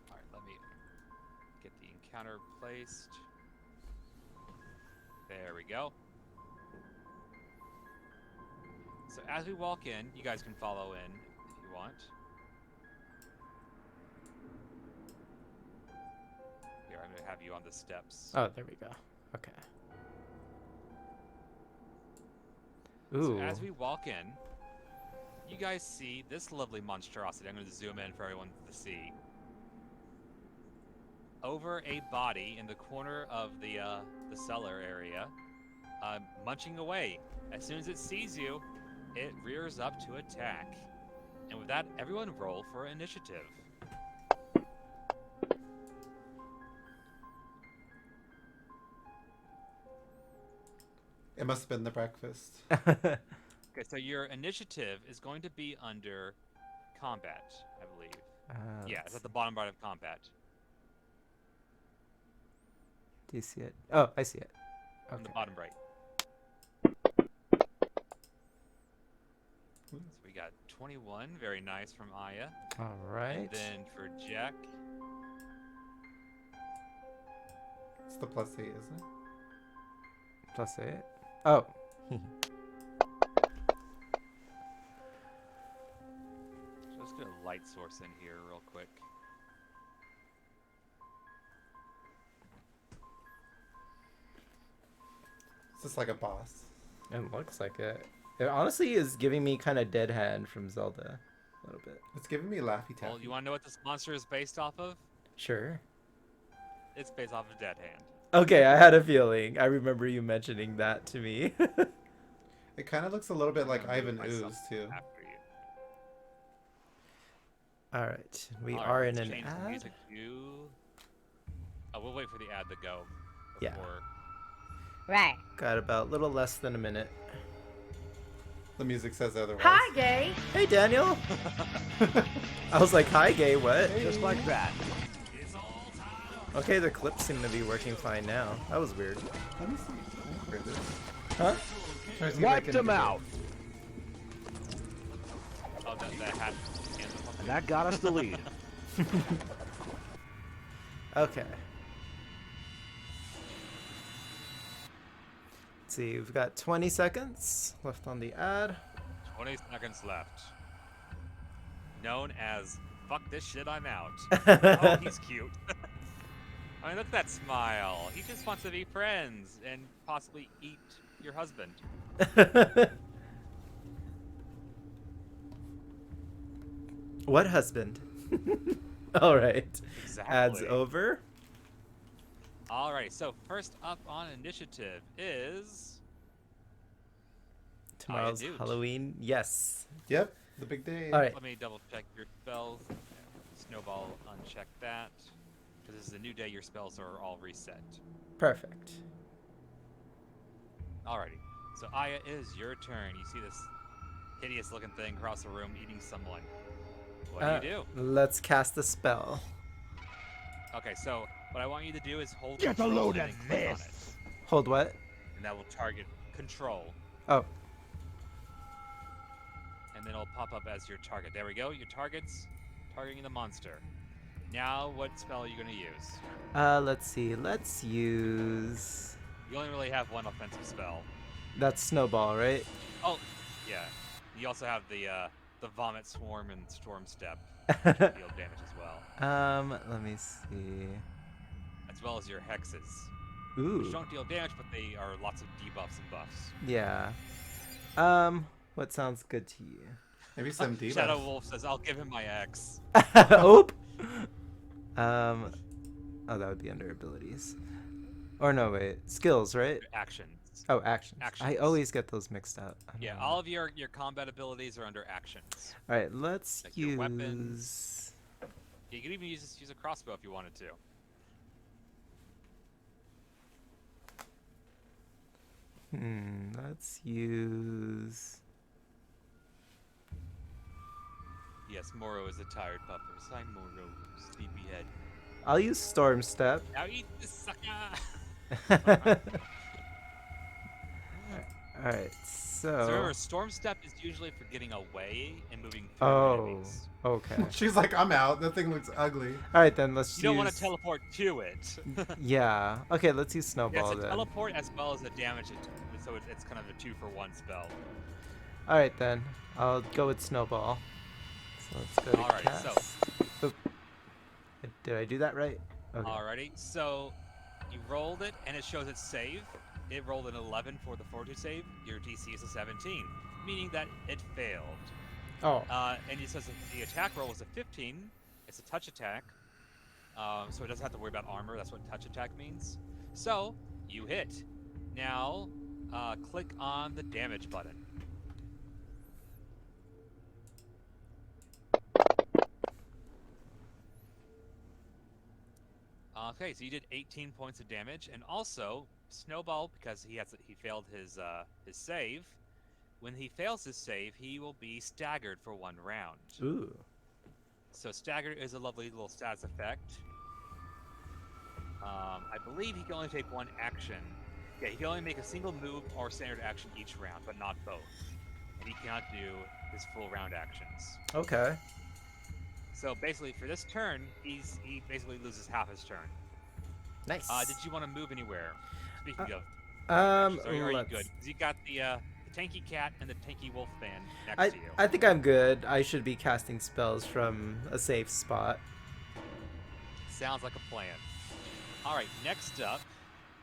All right, let me get the encounter placed. There we go. So as we walk in, you guys can follow in if you want. Here, I'm gonna have you on the steps. Oh, there we go. Okay. Ooh. So as we walk in, you guys see this lovely monstrosity. I'm going to zoom in for everyone to see. Over a body in the corner of the cellar area, munching away. As soon as it sees you, it rears up to attack. And with that, everyone roll for initiative. It must have been the breakfast. Okay, so your initiative is going to be under combat, I believe. Yeah, it's at the bottom right of combat. Do you see it? Oh, I see it. On the Okay. bottom right. So we got 21, very nice from Aya. All right. And then for Jack, It's the +8, isn't it? +8. Oh. so let's get a light source in here real quick. Is this like a boss? It looks like it. It honestly is giving me kind of Dead Hand from Zelda. A little bit. It's giving me Laffy Taffy. Well, you want to know what this monster is based off of? Sure. It's based off of Dead Hand. Okay, I had a feeling. I remember you mentioning that to me. It kind of looks a little bit like I'm gonna Ivan move myself Ooze, too. after you. All right. We All right, are in let's an change the ad. music to... Oh, we'll wait for the ad to go. Yeah. Before... Right. Got about a little less than a minute. The music says otherwise. Hi, gay. Hey, Daniel. I was like, hi, gay, what? Just like that. Okay, the clips seem to be working fine now. That was weird. Let me see. Where is it? Huh? Try to see if I Wiped can him do it. out. Oh, that hat. And that got us the lead. Okay. Let's see, we've got 20 seconds left on the ad. 20 seconds left. Known as fuck this shit, I'm out. Oh, he's cute. I mean, look at that smile. He just wants to be friends and possibly eat your husband. What husband? All right. Exactly. Ads over. Alright, so first up on initiative is... Tomorrow's Newt. Halloween. Yes. Yep, the big day. All right. Let me double check your spells. Snowball, uncheck that. Because this is a new day, your spells are all reset. Perfect. Alrighty. So Aya, it is your turn. You see this hideous looking thing across the room eating someone. What do you do? Let's cast a spell. Okay, so what I want you to do is hold Get a control load and of then click on this. Hold what? it. And that will target control. Oh. And then it'll pop up as your target. There we go. Your target's targeting the monster. Now, what spell are you going to use? Let's see. Let's use... You only really have one offensive spell. That's Snowball, right? Oh, yeah. You also have the Vomit Swarm and Storm Step, which will deal damage as well. Let me see. As well as your Hexes, Ooh. which don't deal damage, but they are lots of debuffs and buffs. Yeah. What sounds good to you? Maybe some debuff. Shadow Wolf says, I'll give him my X. Oop. Oh, that would be under abilities. Or no, wait. Skills, right? Actions. Oh, actions. I Actions. always get those mixed up. I Yeah, don't know. all of your combat abilities are under actions. All right, let's Like your use... weapons. You could even use a crossbow if you wanted to. Let's use. Yes, Moro is a tired pupper. Sign Moro, sleepyhead. I'll use Storm Step. Now eat this sucker! Alright, So so. remember, Storm Step is usually for getting away and moving through Oh, enemies. okay. She's like, I'm out. That thing looks ugly. Alright, then let's You don't want use. to teleport to it. Yeah. Okay, let's use Yeah, Snowball it's a then. teleport as well as a damage, so it's kind of a 2-for-1 spell. Alright, then. I'll go with Snowball. So let's go to Alright, cast. Oop. Did I do that right? Okay. Alrighty, so you rolled it and it shows its save. It rolled an 11 for the fortitude save. Your DC is a 17, meaning that it failed. Oh. And it says that the attack roll was a 15. It's a touch attack, so it doesn't have to worry about armor. That's what touch attack means. So you hit. Now, click on the damage button. Okay, so you did 18 points of damage, and also Snowball, because he failed his save. When he fails his save, he will be staggered for 1 round. Ooh. So staggered is a lovely little stats effect. I believe he can only take 1 action. Yeah, he can only make a single move or standard action each round, but not both. And he cannot do his full round actions. Okay. So basically, for this turn, he basically loses half his turn. Nice. Did you want to move anywhere? Speaking of, are you let's- good? 'Cause you got the tanky cat and the tanky wolf man next to you. I think I'm good. I should be casting spells from a safe spot. Sounds like a plan. All right, next up.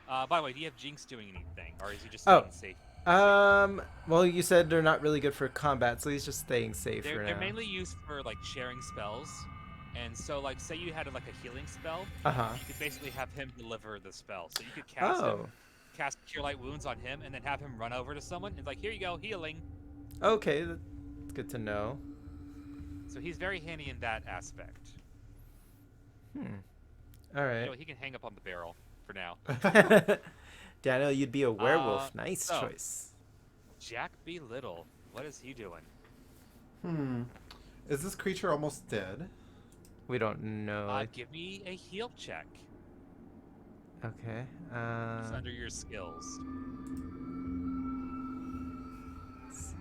By the way, do you have Jinx doing anything, or is he just staying safe? Well, you said they're not really good for combat, so he's just staying safe for They're now. mainly used for like sharing spells, and so like say you had like a healing spell, Uh-huh. you could basically have him deliver the spell. So you could cast him, Oh. cast Cure Light Wounds on him, and then have him run over to someone and like, here you go, healing. Okay, that's good to know. So he's very handy in that aspect. All You right. know, he can hang up on the barrel for now. Daniel, you'd be a werewolf. Nice so- choice. Jack B. Little, what is he doing? Is this creature almost dead? We don't know. Give me a heal check. Okay. It's under your skills. Let's see.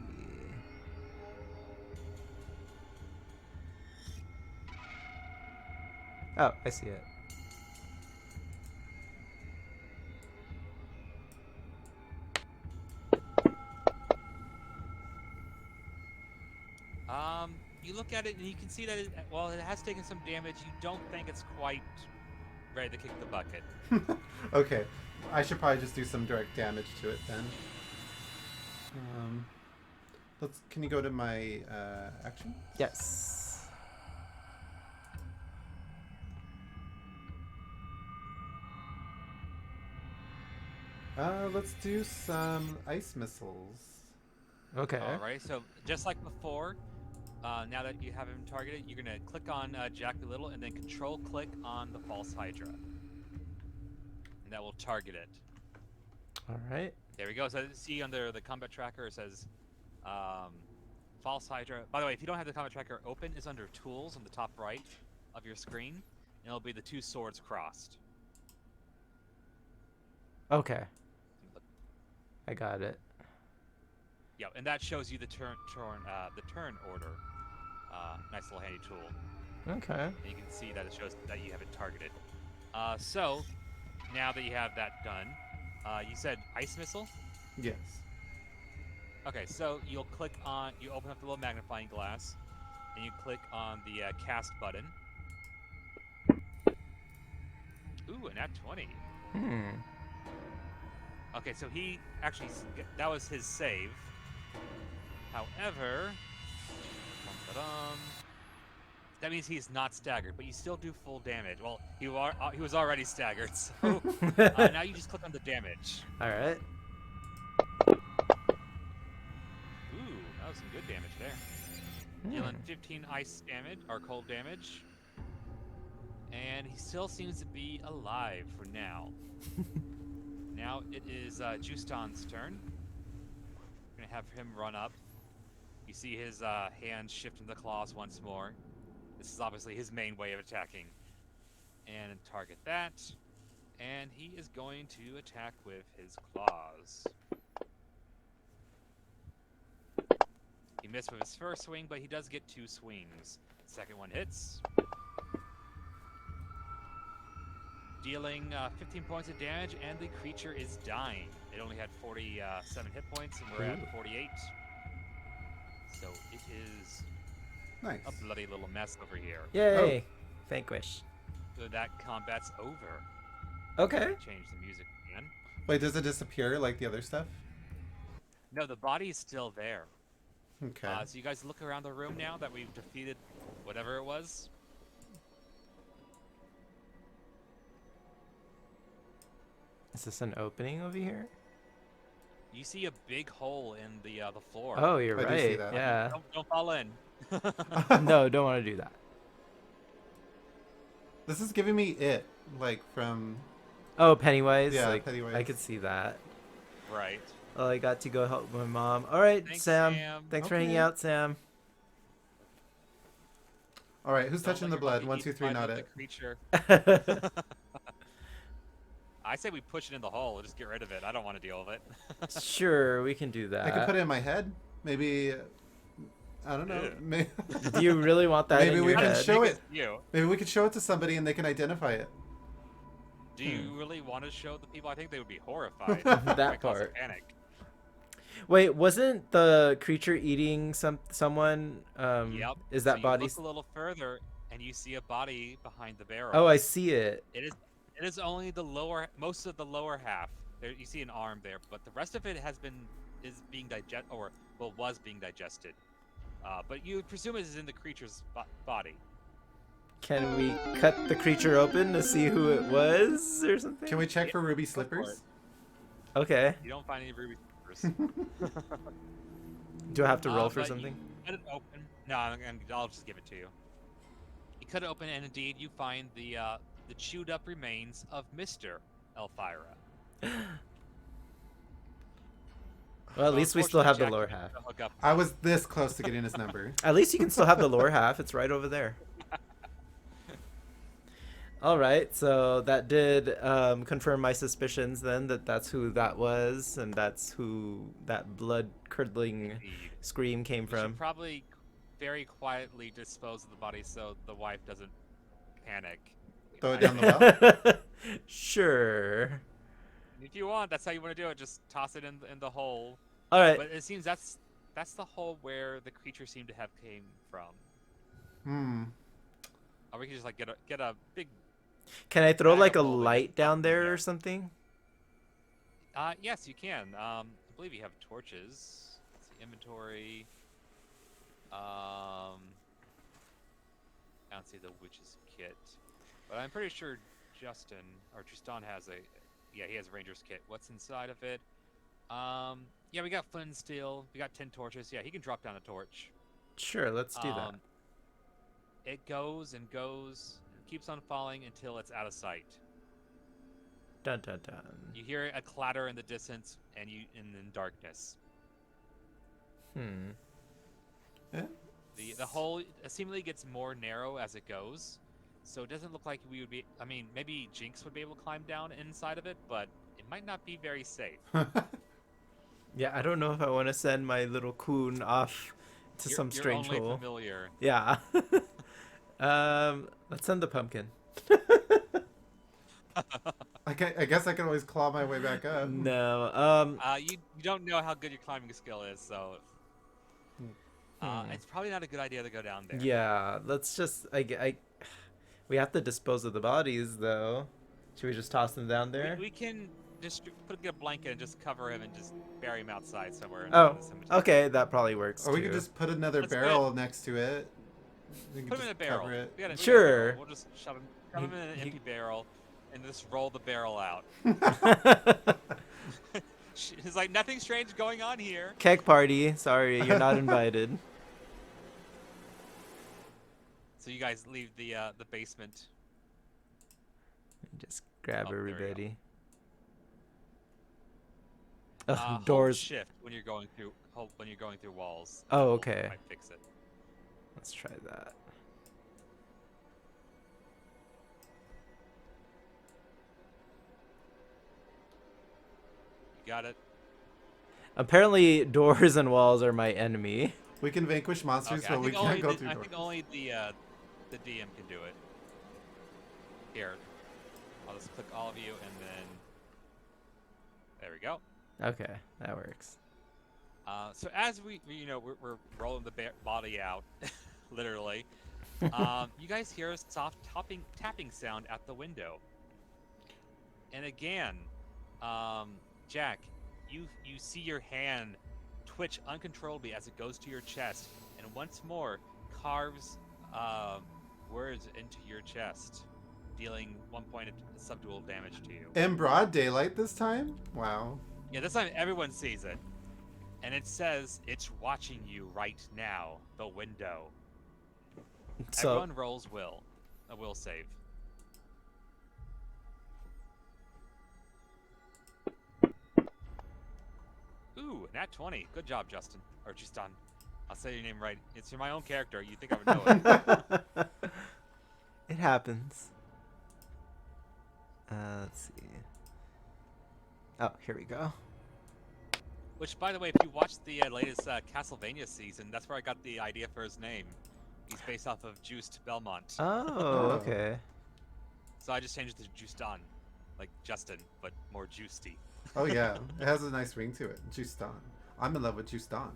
Oh, I see it. You look at it and you can see that while it has taken some damage, you don't think it's quite ready to kick the bucket. Okay. I should probably just do some direct damage to it then. Can you go to my action? Yes. Let's do some ice missiles. Okay. All right, so just like before, now that you have him targeted, you're gonna click on Jack B. Little and then control click on the false Hydra, and that will target it. All right. There we go. So see under the combat tracker it says false Hydra. By the way, if you don't have the combat tracker open, it's under tools on the top right of your screen, and it'll be the 2 swords crossed. Okay. I got it. Yeah, and that shows you the turn order. Nice little handy tool. Okay. And you can see that it shows that you have it targeted. So now that you have that done, you said ice missile. Yes. Okay, so you open up the little magnifying glass, and you click on the cast button. Ooh, an at 20. Okay, so he actually, that was his save. However, that means he's not staggered, but you still do full damage. Well, he was already staggered, so now you just click on the damage. All right. Ooh, that was some good damage there. Dealing 15 ice damage, or cold damage. And he still seems to be alive for now. Now it is Juston's turn. We're gonna have him run up. You see his hands shift into the claws once more. This is obviously his main way of attacking. And target that. And he is going to attack with his claws. He missed with his first swing, but he does get 2 swings. Second one hits. Dealing 15 points of damage, and the creature is dying. It only had 47 hit points, and we're at 48. So it is Nice. a bloody little mess over here. Yay! Vanquish. So that combat's over. Okay. Change the music again. Wait, does it disappear like the other stuff? No, the body is still there. Okay. So you guys look around the room now that we've defeated whatever it was. Is this an opening over here? You see a big hole in the floor. Oh, you're I do see right. that. Yeah. Don't fall in. No, don't want to do that. This is giving me it, like from. Oh, Pennywise. Yeah, like, Pennywise. I could see that. Right. Oh, I got to go help my mom. All right, Thanks, Sam. Sam. Thanks for hanging Okay. out, Sam. All right, who's Don't touching let the your blood? body 1, eat 2, 3, blood not with it. the creature. I say we push it in the hole and just get rid of it. I don't want to deal with it. Sure, we can do that. I could put it in my head. Maybe. I don't know. Ew. Maybe, Do you really want that Maybe in we your can head? show Big it. as you. maybe we could show it to somebody and they can identify it. Do you really want to show the people? I think they would be horrified. That Might cause a part. panic. Wait, wasn't the creature eating someone? Yep. Is So that you body? look a little further, and you see a body behind the barrel. Oh, I see it. It is only the lower, most of the lower half. There, you see an arm there, but the rest of it is being digested, or well, was being digested. But you presume it is in the creature's body. Can we cut the creature open to see who it was, or something? Can we check Yeah, for ruby go for slippers? Okay. You don't find any ruby slippers. Do I have to roll for But something? You cut it open. No, I'll just give it to you. You cut it open, and indeed, you find the chewed up remains of Mr. Elvira. Well, at So least we still have the unfortunately, lower Jack, half. you have to hook up. I was this close to getting his number. At least you can still have the lower half. It's right over there. All right, so that did confirm my suspicions then that that's who that was, and that's who that blood-curdling Indeed. scream came We from. should probably very quietly dispose of the body so the wife doesn't panic. Throw it down the well. Sure. If you want, that's how you want to do it. Just toss it in the hole. All right. But it seems that's the hole where the creature seemed to have came from. Hmm. Or we can just like get a big. Can I throw like a Manifold and light down something there there. or something? Yes, you can. I believe you have torches. Let's see, inventory. I don't see the witch's kit, but I'm pretty sure Justin or Tristan has he has a ranger's kit. What's inside of it? Yeah, we got flint and steel. We got 10 torches. Yeah, he can drop down a torch. Sure, let's do that. It goes and goes, and keeps on falling until it's out of sight. Dun dun dun. You hear a clatter in the distance, and in darkness. Hmm. Yeah. The hole seemingly gets more narrow as it goes, so it doesn't look like we would be. I mean, maybe Jinx would be able to climb down inside of it, but it might not be very safe. Yeah, I don't know if I want to send my little coon off to some strange you're only hole. familiar. Yeah. Let's send the pumpkin. I guess I can always claw my way back up. No. You don't know how good your climbing skill is, so it's probably not a good idea to go down there. Yeah. Let's just. We have to dispose of the bodies, though. Should we just toss them down there? We can just get a blanket and just cover him and just bury him outside somewhere. In Oh, the cemetery. okay. That probably works Or we too. could just put another Let's barrel next to it. We can Put him in a just barrel. cover it. We got a Sure. barrel. We'll just shove him in an He- empty barrel and just roll the barrel out. It's like nothing strange going on here. Keg party. Sorry, you're not invited. So you guys leave the basement Just grab Oh, there we go. everybody. Ugh, Hold doors. shift when you're going through walls. Oh, That will- okay. might fix it. Let's try that. You got it. Apparently, doors and walls are my enemy. We can vanquish monsters, Okay, but we can't go through I doors. think only the DM can do it. Here, I'll just click all of you, and then there we go. Okay, that works. So as we're rolling the body out, literally. You guys hear a soft tapping sound at the window, and again, Jack, you see your hand twitch uncontrollably as it goes to your chest, and once more carves words into your chest, dealing 1 point of subdual damage to you. In broad daylight this time? Wow. Yeah, this time everyone sees it. And it says, it's watching you right now, the window. So, Everyone rolls a will save. Ooh, nat 20. Good job, Justin. Or Justin. I'll say your name right. It's my own character. You'd think I would know it. it happens. Let's see. Oh, here we go. Which, by the way, if you watched the latest Castlevania season, that's where I got the idea for his name. He's based off of Juiced Belmont. Oh, okay. So I just changed it to Justin. Like Justin, but more juicy. Oh yeah, it has a nice ring to it. Justin. I'm in love with Justin.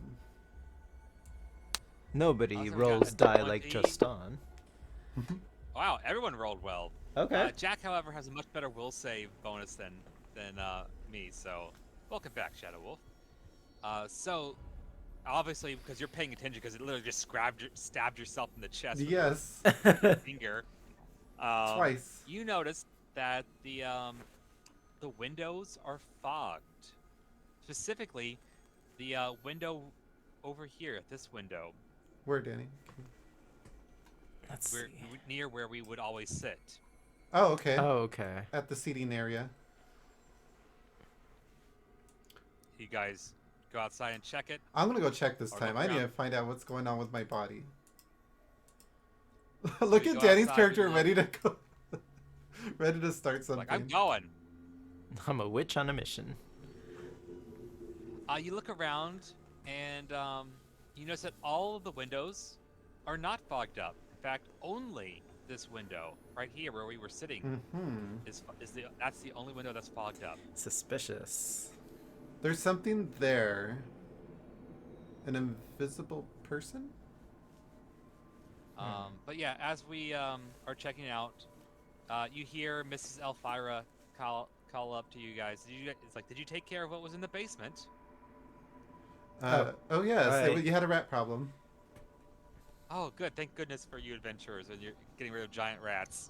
Nobody Also, we got rolls a die like 20. Justin. Wow, everyone rolled well. Okay. Jack, however, has a much better will save bonus than me, so welcome back, Shadow Wolf. So, obviously, because you're paying attention, because it literally just stabbed yourself in the chest with Yes. your finger. Twice. You noticed that the windows are fogged. Specifically, the window over here, this window. Where, Danny? Let's see. We're near where we would always sit. Oh, okay. Oh, okay. At the seating area. You guys go outside and check it. I'm gonna go check this Or time. look I need to around. find out what's going on with my body. Look you at go Danny's outside, character you look. ready to go. Ready to start something. Like, I'm going. I'm a witch on a mission. You look around, and you notice that all of the windows are not fogged up. In fact, only this window right here where we were sitting that's the only window that's fogged up. Suspicious. There's something there. An invisible person? But yeah, as we are checking out, you hear Mrs. Elvira call up to you guys. Did you take care of what was in the basement? Oh yes, right. you had a rat problem. Oh, good. Thank goodness for you adventurers, and you're getting rid of giant rats.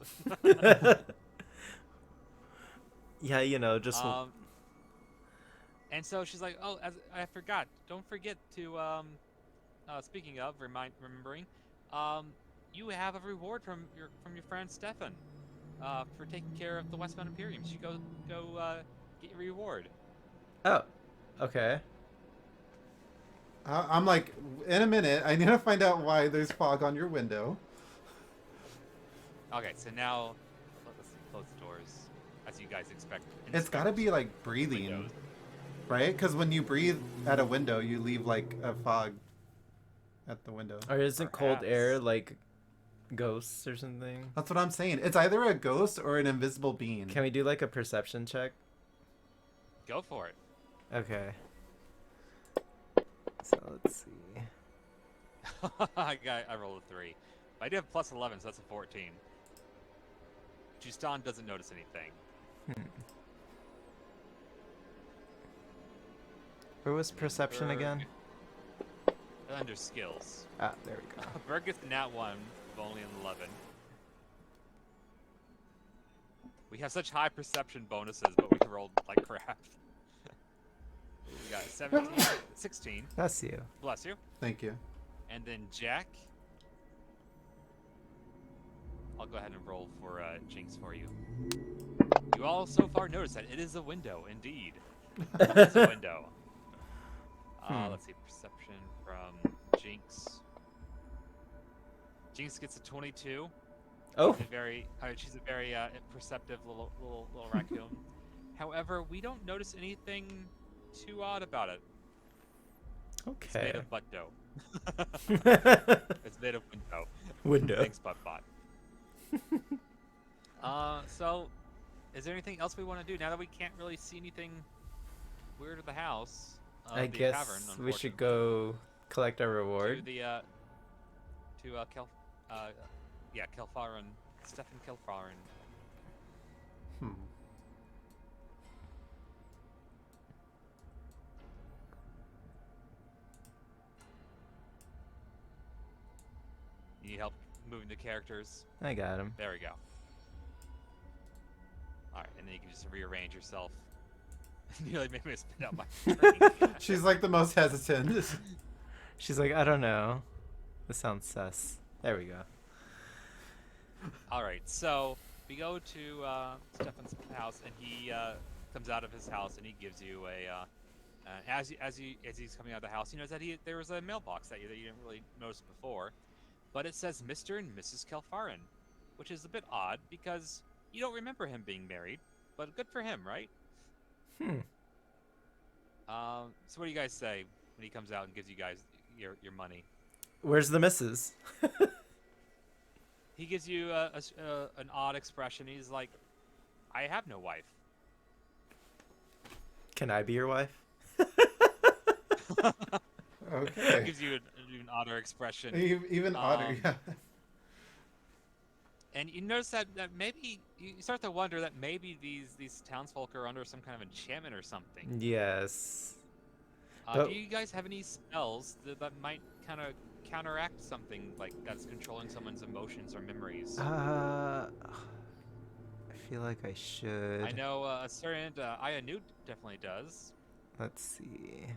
Yeah, you know, just And so she's like, "Oh, I forgot. Don't forget to speaking of remembering, you have a reward from your friend Stefan for taking care of the Westbound Imperium. You should go get your reward." Oh, okay. I'm like, in a minute, I need to find out why there's fog on your window. Okay, so now let's close the doors, as you guys expect. It's got to be like breathing, windows. right? Because when you breathe at a window, you leave like a fog at the window. Or isn't cold air Perhaps. like ghosts or something? That's what I'm saying. It's either a ghost or an invisible being. Can we do like a perception check? Go for it. Okay. So let's see. I rolled a 3. But I do have plus 11, so that's a 14. Justin doesn't notice anything. Where was perception again? Under skills. Ah, there we go. Berg gets a nat 1, but only an 11. We have such high perception bonuses, but we rolled like crap. We got 17, 16. That's you. Bless you. Thank you. And then Jack. I'll go ahead and roll for Jinx for you. You all so far notice that it is a window, indeed. It is a window. Let's see, perception from Jinx. Jinx gets a 22. Oh. She's a very perceptive little raccoon. However, we don't notice anything too odd about it. It's made Okay. of butt dough. It's made of window. Window. Thanks, Buttbot. So, is there anything else we want to do now that we can't really see anything weird at the house? I The guess tavern, we should unfortunately. go collect our To reward. the Kelfarin, Stefan Kelfarin. Hmm. You need help moving the characters. I got him. There we go. Alright, and then you can just rearrange yourself. You like make me spit out my drink. She's like the most hesitant. She's like, I don't know. This sounds sus. There we go. Alright, so we go to Stefan's house, and he comes out of his house, and he gives you a as he's coming out of the house, he knows that there was a mailbox that you didn't really notice before, but it says Mr. and Mrs. Kelfarin, which is a bit odd because you don't remember him being married, but good for him, right? So what do you guys say when he comes out and gives you guys your money? Where's the missus? He gives you an odd expression. He's like, I have no wife. Can I be your wife? He Okay. gives you an odder expression. Even odder, yeah. And you notice that maybe you start to wonder that maybe these townsfolk are under some kind of enchantment or something. Yes. Do you guys have any spells that might kind of counteract something like that's controlling someone's emotions or memories? I feel like I should. I know a certain Ayanut definitely does. Let's see.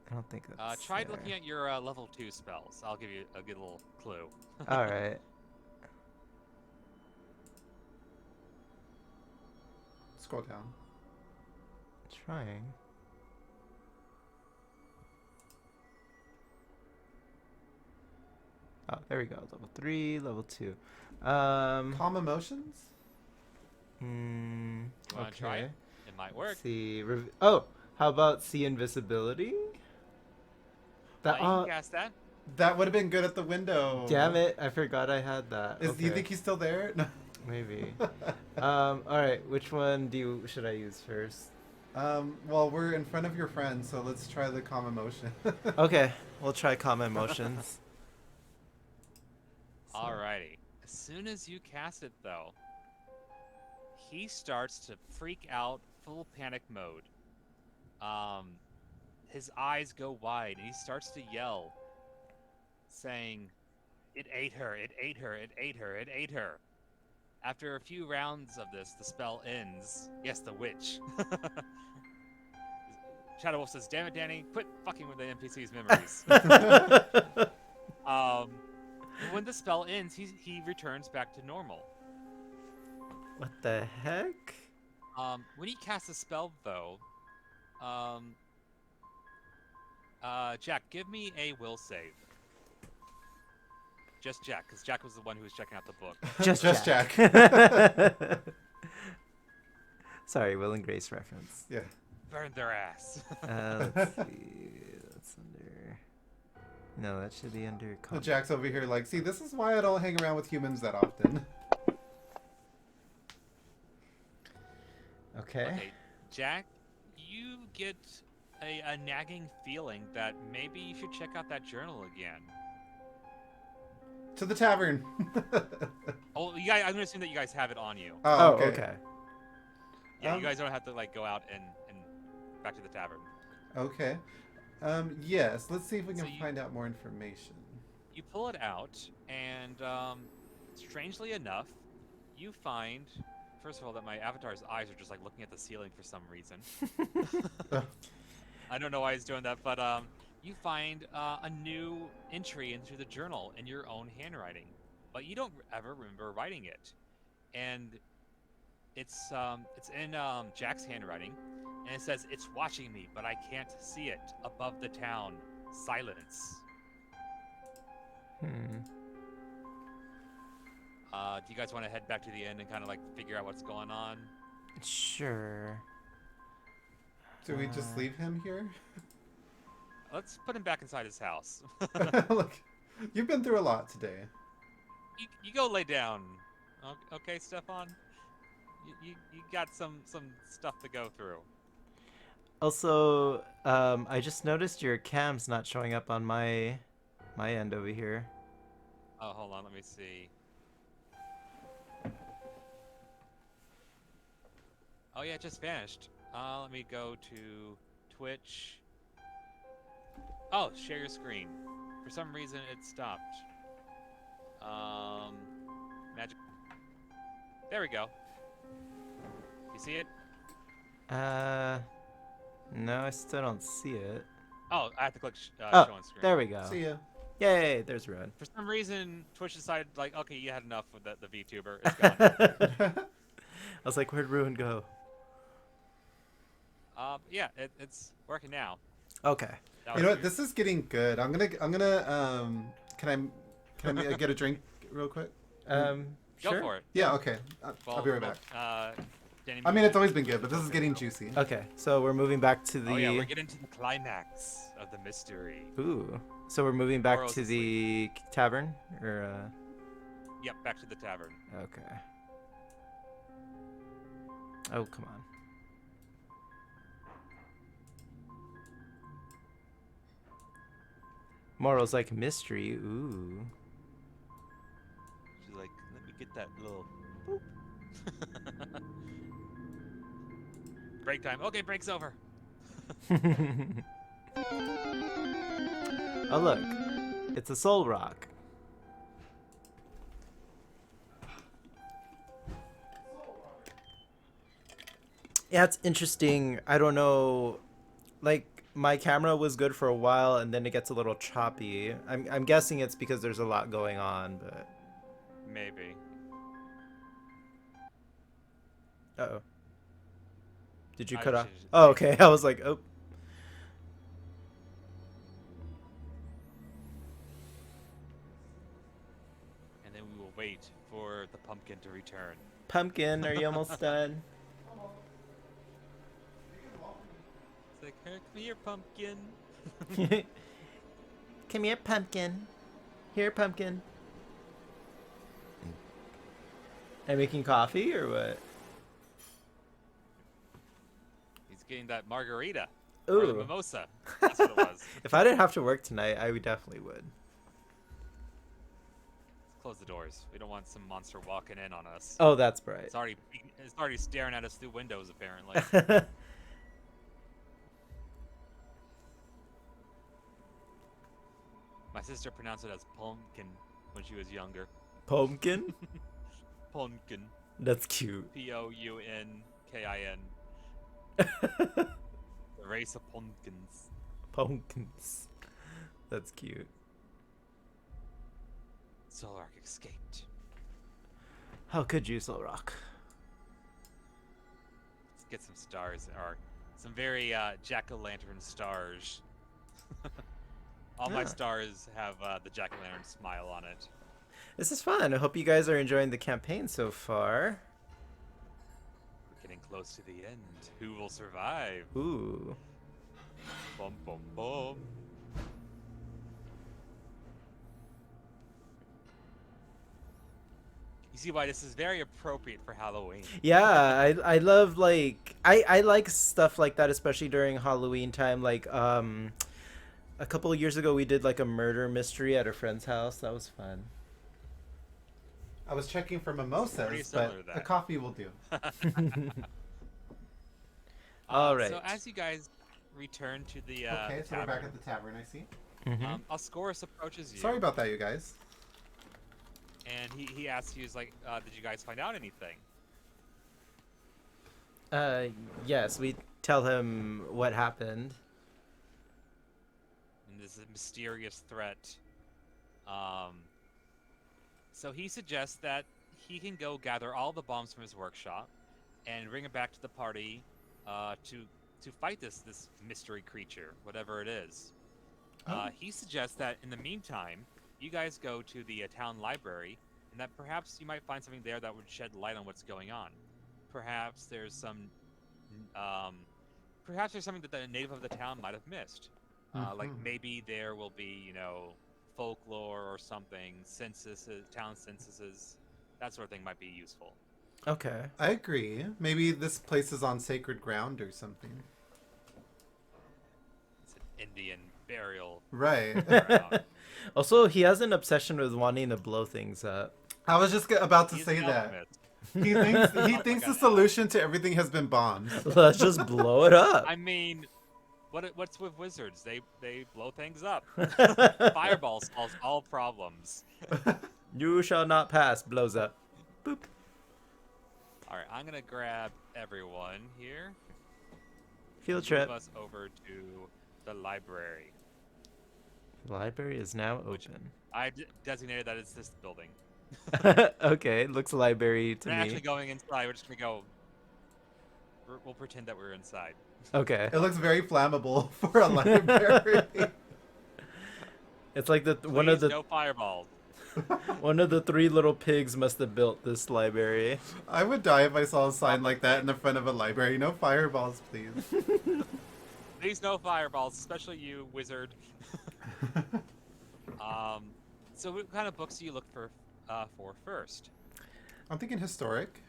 I don't think that's Try there. looking at your level 2 spells. I'll give you a good little clue. All right. Scroll down. Trying. Oh, there we go. Level 3, level 2. Calm emotions? You wanna try Okay. it? It might work. Let's see. Oh, how about see invisibility? That. You can cast that. That would have been good at the window. Damn it! I forgot I had that. Do you Okay, think he's still there? No. maybe. All right. Which one should I use first? Well, we're in front of your friend, so let's try the calm emotion. Okay, we'll try calm emotions. Alrighty. As soon as you cast it, though, he starts to freak out, full panic mode. His eyes go wide, and he starts to yell, saying, "It ate her! It ate her! It ate her! It ate her!" After a few rounds of this, the spell ends. Yes, the witch. Shadow Wolf says, "Damn it, Danny! Quit fucking with the NPC's memories." When the spell ends, he returns back to normal. What the heck? When he casts a spell, though, Jack, give me a will save. Just Jack, because Jack was the one who was checking out the book. Just Jack. Sorry, Will and Grace reference. Yeah. Burn their ass. Let's see. That's under. No, that should be under. So Jack's over here like, see, this is why I don't hang around with humans that often. Okay. Okay, Jack, you get a nagging feeling that maybe you should check out that journal again. To the tavern. Oh, you guys, I'm gonna assume that you guys have it on you. Oh, okay. Yeah, you guys don't have to like go out and back to the tavern. Okay. Yes, let's see if we can So you- find out more information. You pull it out, and strangely enough, you find, first of all, that my avatar's eyes are just like looking at the ceiling for some reason. I don't know why he's doing that, but you find a new entry into the journal in your own handwriting, but you don't ever remember writing it, and it's in Jack's handwriting, and it says, "It's watching me, but I can't see it. Above the town, silence." Hmm. Do you guys want to head back to the inn and kind of like figure out what's going on? Sure. Do we just leave him here? Let's put him back inside his house. Look, you've been through a lot today. You go lay down. Okay, Stefan? You got some stuff to go through. Also, I just noticed your cam's not showing up on my end over here. Oh, hold on, let me see. Oh yeah, it just vanished. Let me go to Twitch. Oh, share your screen. For some reason, it stopped. Magic. There we go. You see it? No, I still don't see it. Oh, I have to click Oh, show on screen. there we go. See ya. Yay, there's Ruin. For some reason, Twitch decided, like, okay, you had enough with the VTuber. It's gone. I was like, where'd Ruin go? Yeah, it's working now. Okay. That You was know what? weird. This is getting good. I'm gonna can I get a drink real quick? Go Sure. for it. Yeah. Okay. I'll be right back. Danny, I mean, it's always been good, but this is getting juicy. Okay, so we're moving back to the. Oh yeah, we're getting to the climax of the mystery. Ooh. So we're moving back Laurel's to the tavern, or Yep, back to the tavern. Okay. Oh, come on. Moral's like mystery. Ooh. She's like, let me get that little boop. Break time. Okay, break's over. Oh look, it's a soul rock. Yeah, it's interesting. I don't know, like my camera was good for a while and then it gets a little choppy. I'm guessing it's because there's a lot going on, but Maybe. uh-oh. Did you I cut off? changed it. Oh, okay. I was like, oh. And then we will wait for the pumpkin to return. Pumpkin, are you almost done? It's like, hey, come here, pumpkin. Come here, pumpkin. Here, pumpkin. Am I making coffee or what? He's getting that margarita. Or the Ooh. mimosa. That's what it was. If I didn't have to work tonight, I would definitely would. Let's close the doors. We don't want some monster walking in on us. Oh, that's bright. It's already staring at us through windows, apparently. My sister pronounced it as pumpkin when she was younger. Pumpkin? Pumpkin. That's cute. Pounkin. The race of pumpkins. Pumpkins. That's cute. Solark escaped. How could you, Soul Rock? Let's get some stars, or some very jack-o'-lantern stars. All my Yeah. stars have the jack-o'-lantern smile on it. This is fun. I hope you guys are enjoying the campaign so far. We're getting close to the end. Who will survive? Ooh. Bum bum bum. You see why this is very appropriate for Halloween. Yeah, I love like I like stuff like that, especially during Halloween time. Like a couple of years ago we did like a murder mystery at a friend's house. That was fun. I was checking for Pretty mimosas, similar but to a that. coffee will do. All right. So as you guys return to the Okay, so we're back tavern, at the tavern, I see. Mhm. Ascorus approaches you. Sorry about that, you guys. And he asks you, like, did you guys find out anything? Yes, we tell him what happened. and this is a mysterious threat. So he suggests that he can go gather all the bombs from his workshop and bring it back to the party to fight this mystery creature, whatever it is. Oh. He suggests that in the meantime, you guys go to the town library, and that perhaps you might find something there that would shed light on what's going on. Perhaps there's something that the native of the town might have missed. Like maybe there will be, folklore or something, town censuses, that sort of thing might be useful. Okay. I agree. Maybe this place is on sacred ground or something. It's an Indian burial Right. ground. Also, he has an obsession with wanting to blow things up. I was just about to He's say an that. alchemist. He thinks the solution to everything has been bombs. Let's just blow it up. I mean, what's with wizards? They blow things up. Fireball solves all problems. You shall not pass. Blows up. Boop. All right, I'm gonna grab everyone here. Field trip. Move us over to the library. Library is now open. I designated that as this building. Okay, looks library to We're not me. actually going inside. We're just gonna go. We'll pretend that we're inside. Okay. It looks very flammable for a library. It's like Please, no fireballs. one of the three little pigs must have built this library. I would die if I saw a sign like that in the front of a library. No fireballs, please. Please, no fireballs, especially you, wizard. So what kind of books do you look for first? I'm thinking historic.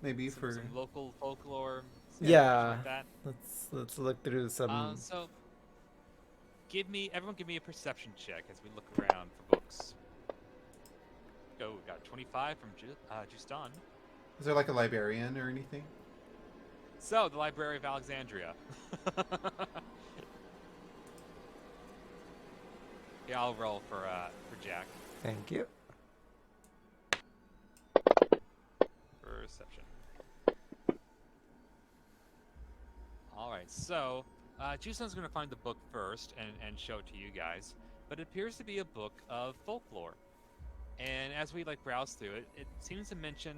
Maybe for Some local folklore. Yeah. Like that. Let's look through some. So everyone give me a perception check as we look around for books. Go, we got 25 from Justin. Is there like a librarian or anything? So, the Library of Alexandria. Yeah, I'll roll for Jack. Thank you. Perception. Alright, so Justin's going to find the book first and show it to you guys. But it appears to be a book of folklore. And as we browse through it, it seems to mention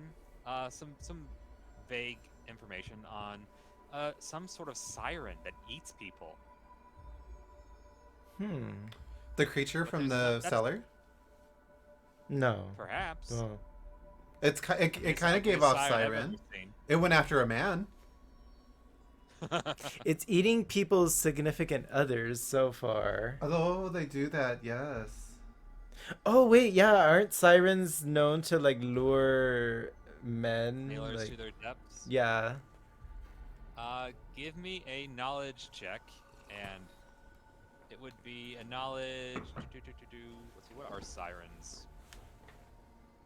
some vague information on some sort of siren that eats people. The creature from the cellar? No. Perhaps. Oh. It kind of gave off siren. It went after a man. It's eating people's significant others so far. Although they do that, yes. Oh wait, yeah, aren't sirens known to lure men? Sailors to their depths. Yeah. Give me a knowledge check, and it would be a knowledge. Let's see, what are sirens?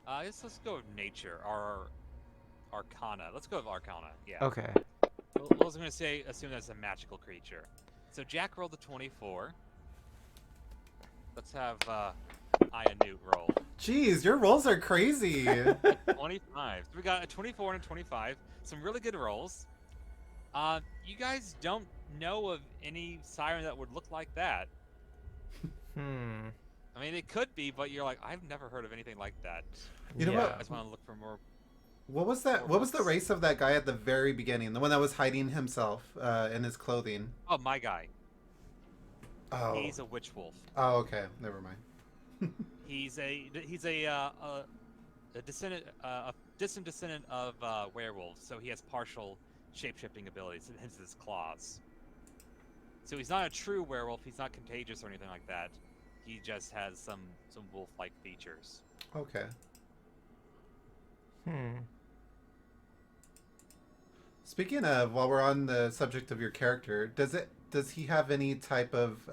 Let's go with nature or arcana. Let's go with arcana. Yeah. Okay. I was gonna assume that's a magical creature. So Jack rolled a 24. Let's have Newt roll. Jeez, your rolls are crazy. 25. So we got a 24 and a 25. Some really good rolls. You guys don't know of any siren that would look like that. I mean, it could be, but you're like, I've never heard of anything like that. You know Yeah. what? I just want to look for more. What was that? What was the race of that guy at the very beginning? The one that was hiding himself in his clothing. Oh, my guy. Oh. He's a witch wolf. Oh, okay. Never mind. He's a descendant, a distant descendant of werewolves. So he has partial shape-shifting abilities, hence his claws. So he's not a true werewolf. He's not contagious or anything like that. He just has some wolf-like features. Okay. Speaking of, while we're on the subject of your character, does he have any type of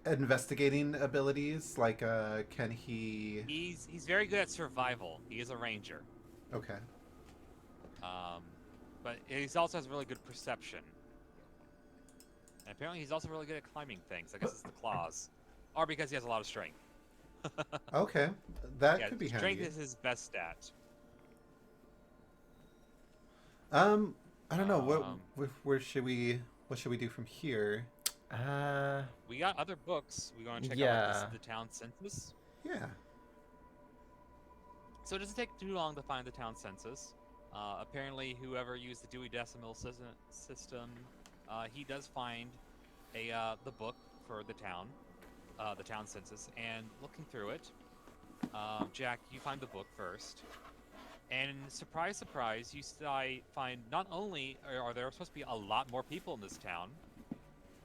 investigating abilities? Like, can he? He's very good at survival. He is a ranger. Okay. But he also has really good perception. And apparently he's also really good at climbing things. I guess it's the claws. Or because he has a lot of strength. Okay, that Yeah, could be strength handy. is his best stat. I don't know. What should we do from here? We got other books. We want to check out Yeah. like, the town census. Yeah. So it doesn't take too long to find the town census. Apparently, whoever used the Dewey Decimal System, he does find the book for the town census. And looking through it, Jack, you find the book first. And surprise, surprise, you find not only are there supposed to be a lot more people in this town,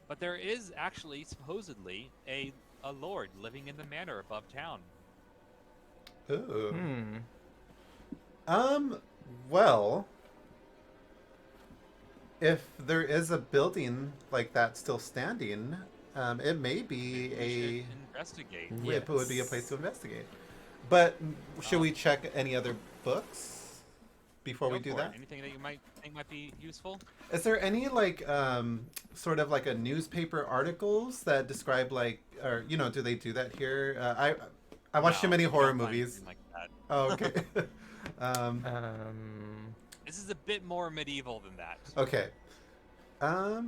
but there is actually supposedly a lord living in the manor above town. Ooh. Hmm. Well, if there is a building like that still standing, it may be We should investigate. it would be a place Yes. to investigate. But should we check any other books before we Go do for that? it. Anything that you might think might be useful? Is there any like sort of like a newspaper articles that describe like, or do they do that here? I watch too No, many you horror don't find movies. anything like that. Oh, okay. This is a bit more medieval than that. Okay.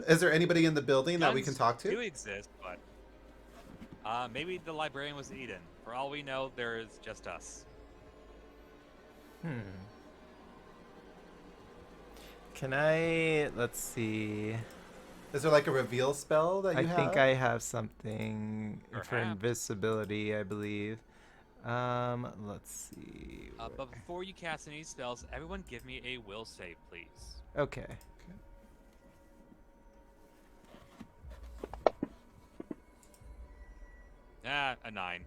Is there anybody in the building that we can Guns talk do to? exist, but maybe the librarian was Eden. For all we know, there is just us. Can I? Let's see. Is there like a reveal spell that you I have? think I have something for Perhaps. invisibility, I believe. Let's see. But before you cast any spells, everyone give me a will save, please. Okay. A 9.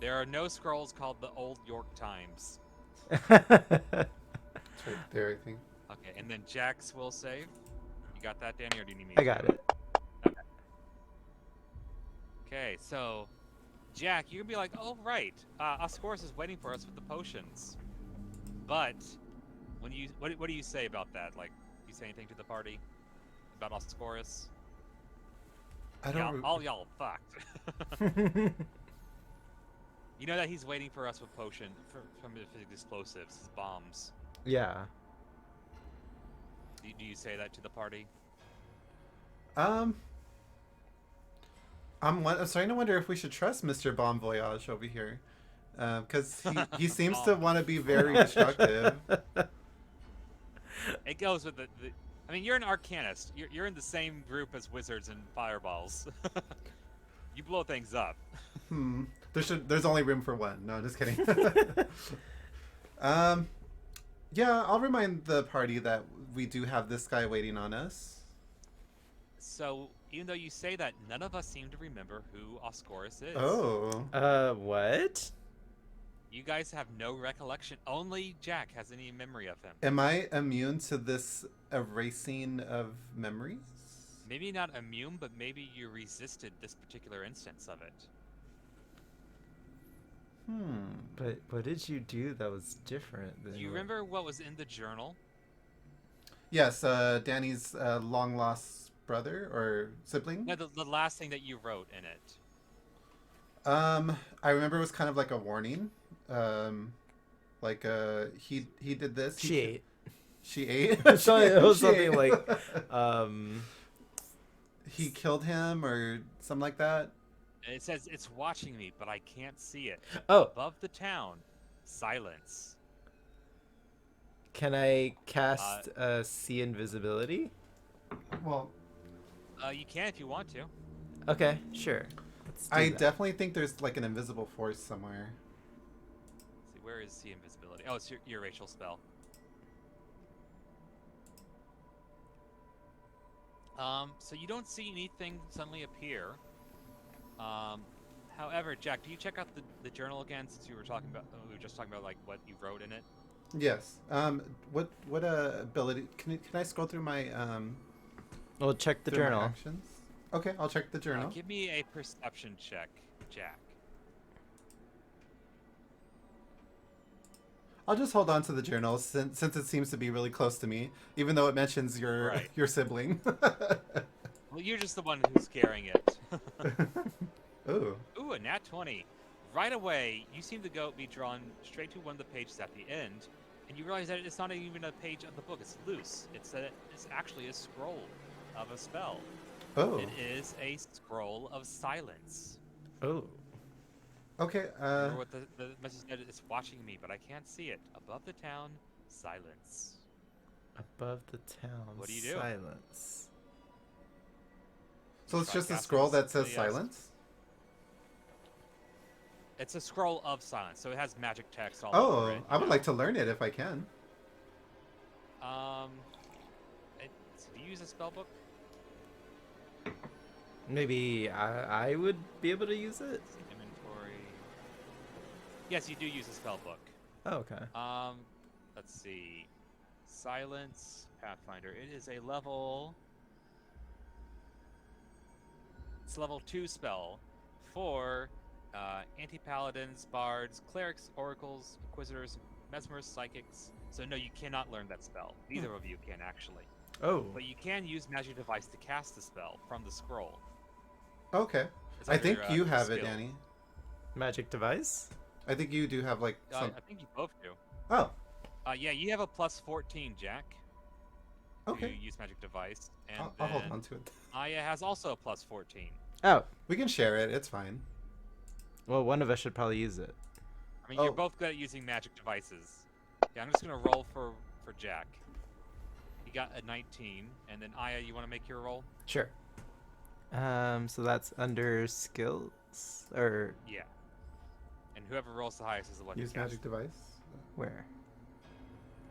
There are no scrolls called the Old York Times. It's right there, I think. Okay, and then Jack's will save. You got that, Danny, or do you need me? I got it. Okay, so Jack, you're gonna be like, oh right, Oscorus is waiting for us with the potions. But when you, what do you say about that? Like, do you say anything to the party about Oscorus? I don't. All y'all fucked. You know that he's waiting for us with from his explosives, his bombs. Yeah. Do you say that to the party? I'm starting to wonder if we should trust Mr. Bon Voyage over here, because he seems to want to be very destructive. It goes with the I mean, you're an arcanist. You're in the same group as wizards and fireballs. You blow things up. There's only room for one. No, just kidding. Yeah, I'll remind the party that we do have this guy waiting on us. So, even though you say that, none of us seem to remember who Oscorus is. Oh. What? You guys have no recollection. Only Jack has any memory of him. Am I immune to this erasing of memories? Maybe not immune, but maybe you resisted this particular instance of it. But what did you do that was different than Do you what- remember what was in the journal? Yes, Danny's long lost brother or sibling. No, the last thing that you wrote in it. I remember it was kind of like a warning. Like he did this. She ate. She ate. So it was She something ate. like, He killed him or something like that. And it says, it's watching me, but I can't see it. oh, Above the town, silence. can I cast see invisibility? Well, You can if you want to. Okay, sure. Let's do I that. definitely think there's like an invisible force somewhere. Let's see, where is the invisibility? Oh, it's your Rachel spell. So you don't see anything suddenly appear. However, Jack, do you check out the journal again since we were just talking about like what you wrote in it? Yes. What ability? Can I scroll through my We'll check the through my journal. actions? Okay, I'll check the journal. Give me a perception check, Jack. I'll just hold on to the journal since it seems to be really close to me, even though it mentions your Right. your sibling. Well, you're just the one who's carrying it. Ooh. Ooh, a nat 20. Right away, you seem to be drawn straight to one of the pages at the end, and you realize that it's not even a page of the book. It's loose. It's actually a scroll of a spell. Oh. It is a scroll of silence. Oh. Okay. Remember what the message said? It's watching me, but I can't see it. Above the town, silence. Above the town. What do you do? Silence. So it's Try just a casting scroll that says yes. silence? It's a scroll of silence, so it has magic text all Oh, over it. I would like to learn it if I can. Do you use a spell book? Maybe I would be able to use it. Inventory. Yes, you do use a spell book. Oh, okay. Let's see. Silence, Pathfinder. It is a level. It's a level 2 spell for anti-paladins, bards, clerics, oracles, inquisitors, mesmers, psychics. So no, you cannot learn that spell. Neither of you can actually. Oh. But you can use magic device to cast the spell from the scroll. Okay. It's I under, think you your have it, skill. Danny. Magic device? I think you do have like some. I think you both do. Oh, Yeah, you have a plus 14, Jack. okay. You use magic device, and I'll hold then on to it. Aya has also a plus 14. Oh. We can share it. It's fine. Well, one of us should probably use it. I mean, Oh. you're both good at using magic devices. Yeah, I'm just gonna roll for Jack. He got a 19, and then Aya, you want to make your roll? Sure. So that's under skills or Yeah. And whoever rolls the highest is the one who Use casts. magic device. where?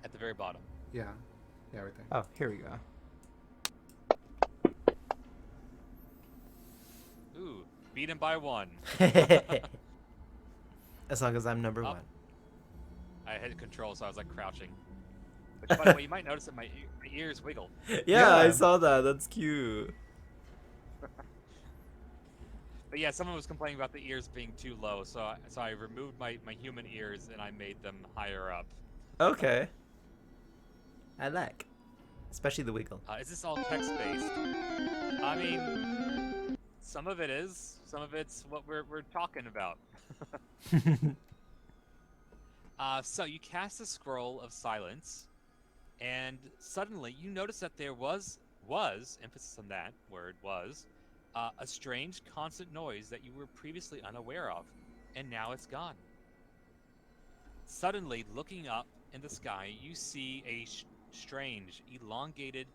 At the very bottom. Yeah. Yeah, right there. Oh, here we go. Ooh, beat him by 1. As long as I'm number Oh. 1. I had control, so I was like crouching. Which, by the way, you might notice that my ears wiggle. Yeah, I Yeah. saw that. That's cute. But yeah, someone was complaining about the ears being too low, so I removed my human ears and I made them higher up. Okay. I like. Especially the wiggle. Is this all text-based? I mean, some of it is. Some of it's what we're talking about. So you cast a scroll of silence, and suddenly you notice that there was emphasis on that word was, a strange constant noise that you were previously unaware of, and now it's gone. Suddenly, looking up in the sky, you see a strange, elongated,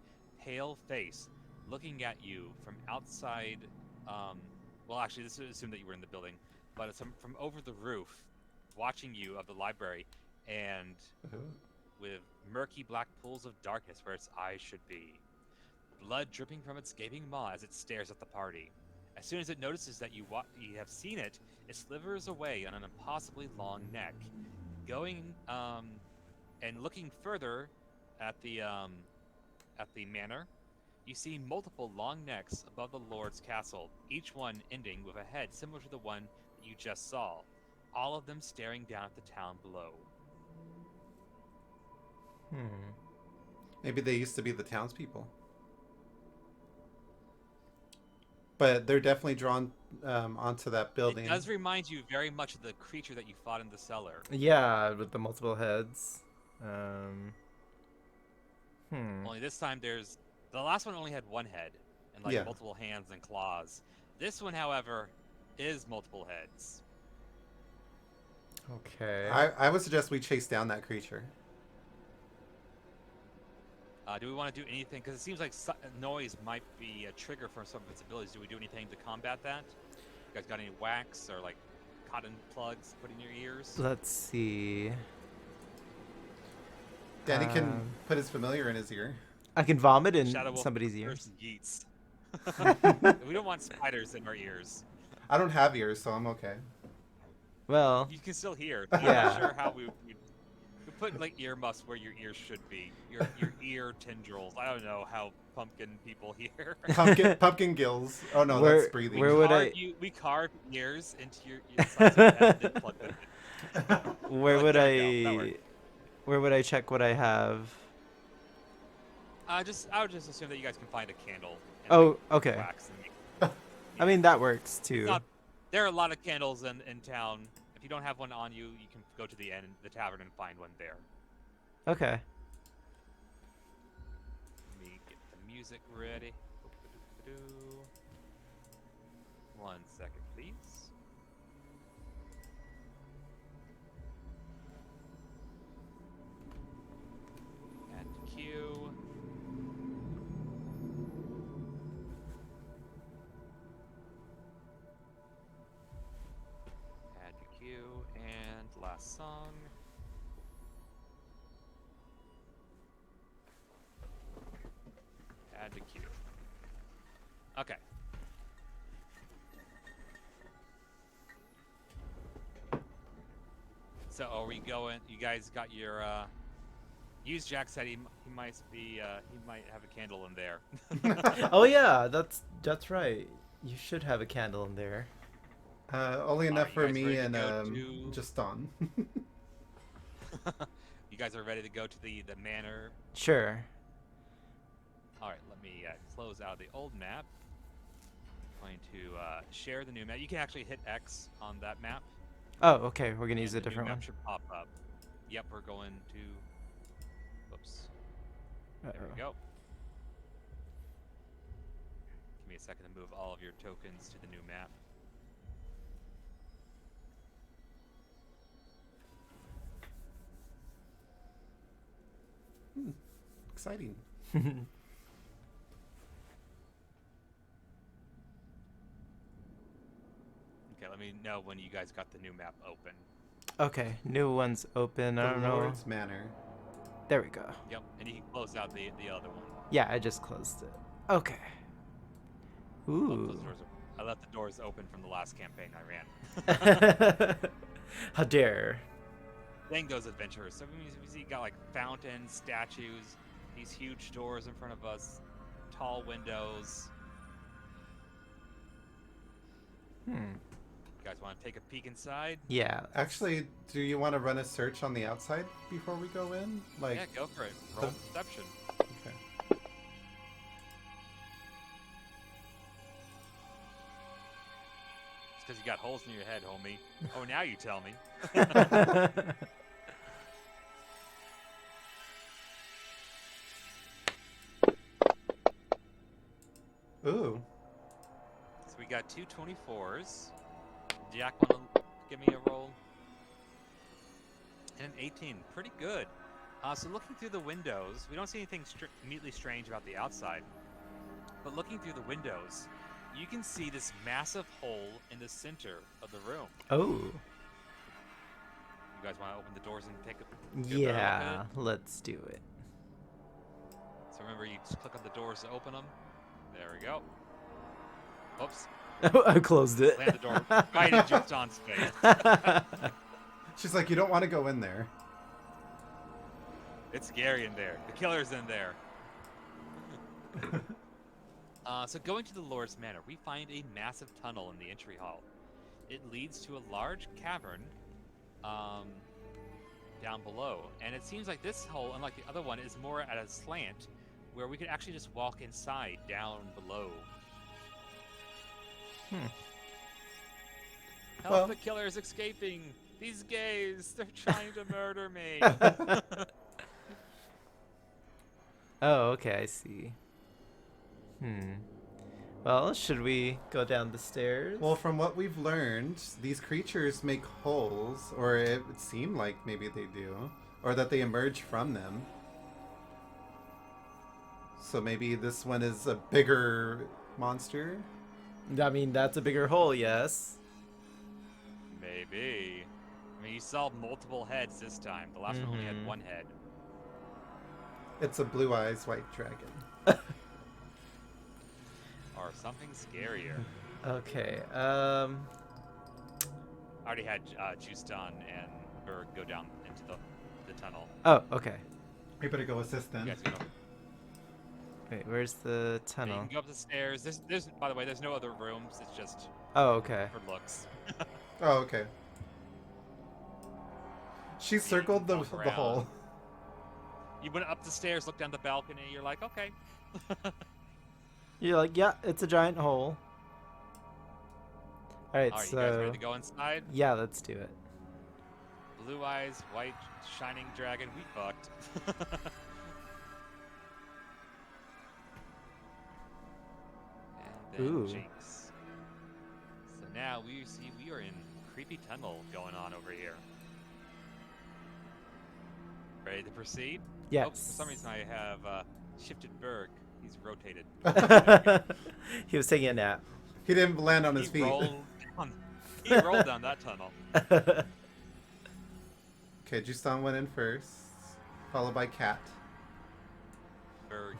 pale face looking at you from outside. Well, actually, this would assume that you were in the building, but it's from over the roof, watching you of the library, and with murky black pools of darkness where its eyes should be. Blood dripping from its gaping maw as it stares at the party. As soon as it notices that you have seen it, it slithers away on an impossibly long neck. Going and looking further at the manor, you see multiple long necks above the Lord's castle, each one ending with a head similar to the one that you just saw, all of them staring down at the town below. Maybe they used to be the townspeople. But they're definitely drawn onto that building. It does remind you very much of the creature that you fought in the cellar. Yeah, with the multiple heads. Only this time the last one only had one head and like Yeah. multiple hands and claws. This one, however, is multiple heads. Okay. I would suggest we chase down that creature. Do we want to do anything? Because it seems like noise might be a trigger for some of its abilities. Do we do anything to combat that? You guys got any wax or like cotton plugs to put in your ears? Let's see. Danny can put his familiar in his ear. I can vomit in Shadow Wolf somebody's ears. versus Yeats. We don't want spiders in our ears. I don't have ears, so I'm okay. Well, You can still hear. Yeah. I'm not sure how we put like earmuffs where your ears should be. Your ear tendrils. I don't know how pumpkin people hear. Pumpkin gills. Oh no, Where- that's breathing. where would I- We carve ears into your sides of your head and then plug them in. where Like, would there we go, that I? worked. Where would I check what I have? I would just assume that you guys can find a candle. And, Oh, like, okay. wax and I mean that works It's too. not- there are a lot of candles in town. If you don't have one on you, you can go to the tavern and find one there. Okay. Let me get the music ready. 1 second, please. Add to queue. Add to queue, and last song. Add to queue. Okay. So are we going? You guys got your use Jack said he might be he might have a candle in there. Oh yeah, that's right. You should have a candle in there. Only enough you for guys me ready to and go to- just on. You guys are ready to go to the manor. Sure. All right, let me close out the old map. Going to share the new map. You can actually hit X on that map. Oh, okay. We're gonna and use a the new different map one. should pop up. Yep, we're going to. Whoops. There we go. Give me a second to move all of your tokens to the new map. Exciting. Okay, let me know when you guys got the new map open. Okay, new one's open. I The don't know. Lord's Manor. There we go. Yep, and you can close out the other one. Yeah, I just closed it. Okay. Oh, Ooh. those doors are, I left the doors open from the last campaign I ran. How dare. Then goes adventurers. So we see you got like fountains, statues, these huge doors in front of us, tall windows. Hmm. You guys want to take a peek inside? Yeah. Actually, do you want to run a search on the outside before we go in? Like, Yeah, go for it. Roll perception. okay. It's because you got holes in your head, homie. Oh, now you tell me. Ooh. So we got two 24s. Jack, want to give me a roll? And an 18. Pretty good. So looking through the windows, we don't see anything immediately strange about the outside. But looking through the windows, you can see this massive hole in the center of the room. Oh. You guys want to open the doors and take a good Yeah, look at it? let's do it. So remember, you just click on the doors to open them. There we go. Oops. I closed it. Slammed the door right in John's face. She's like, you don't want to go in there. It's scary in there. The killer's in there. So going to the Lord's Manor, we find a massive tunnel in the entry hall. It leads to a large cavern down below. And it seems like this hole, unlike the other one, is more at a slant, where we could actually just walk inside down below. Help, Well- the killer is escaping! These gays, they're trying to murder me! Oh, okay, I see. Well, should we go down the stairs? Well, from what we've learned, these creatures make holes, or it would seem like maybe they do, or that they emerge from them. So maybe this one is a bigger monster? I mean, that's a bigger hole, yes. Maybe. I mean, you saw multiple heads this time. The last one only had one head. It's a blue eyes white dragon. Or something scarier. Okay, I already had Justan and Berg go down into the tunnel. Oh, okay. We better go assist You then. guys can go. Wait, where's the You tunnel? can go up the stairs. There's by the way, there's no other rooms. It's just Oh, okay. for looks. Oh, okay. She circled the walk the around. hole. You went up the stairs, looked down the balcony. You're like, okay. You're like, yeah, it's a giant hole. Alright, All right, so... you guys ready to go inside? Yeah, let's do it. blue eyes, white, shining dragon. We fucked. And then Ooh. Jinx. So now we see we are in creepy tunnel going on over here. Ready to proceed? Yes. Oh, for some reason I have shifted Berg. He's rotated. He was taking a nap. He didn't land on his He feet. he rolled down that tunnel. Okay, Justan went in first, followed by Cat. Berg.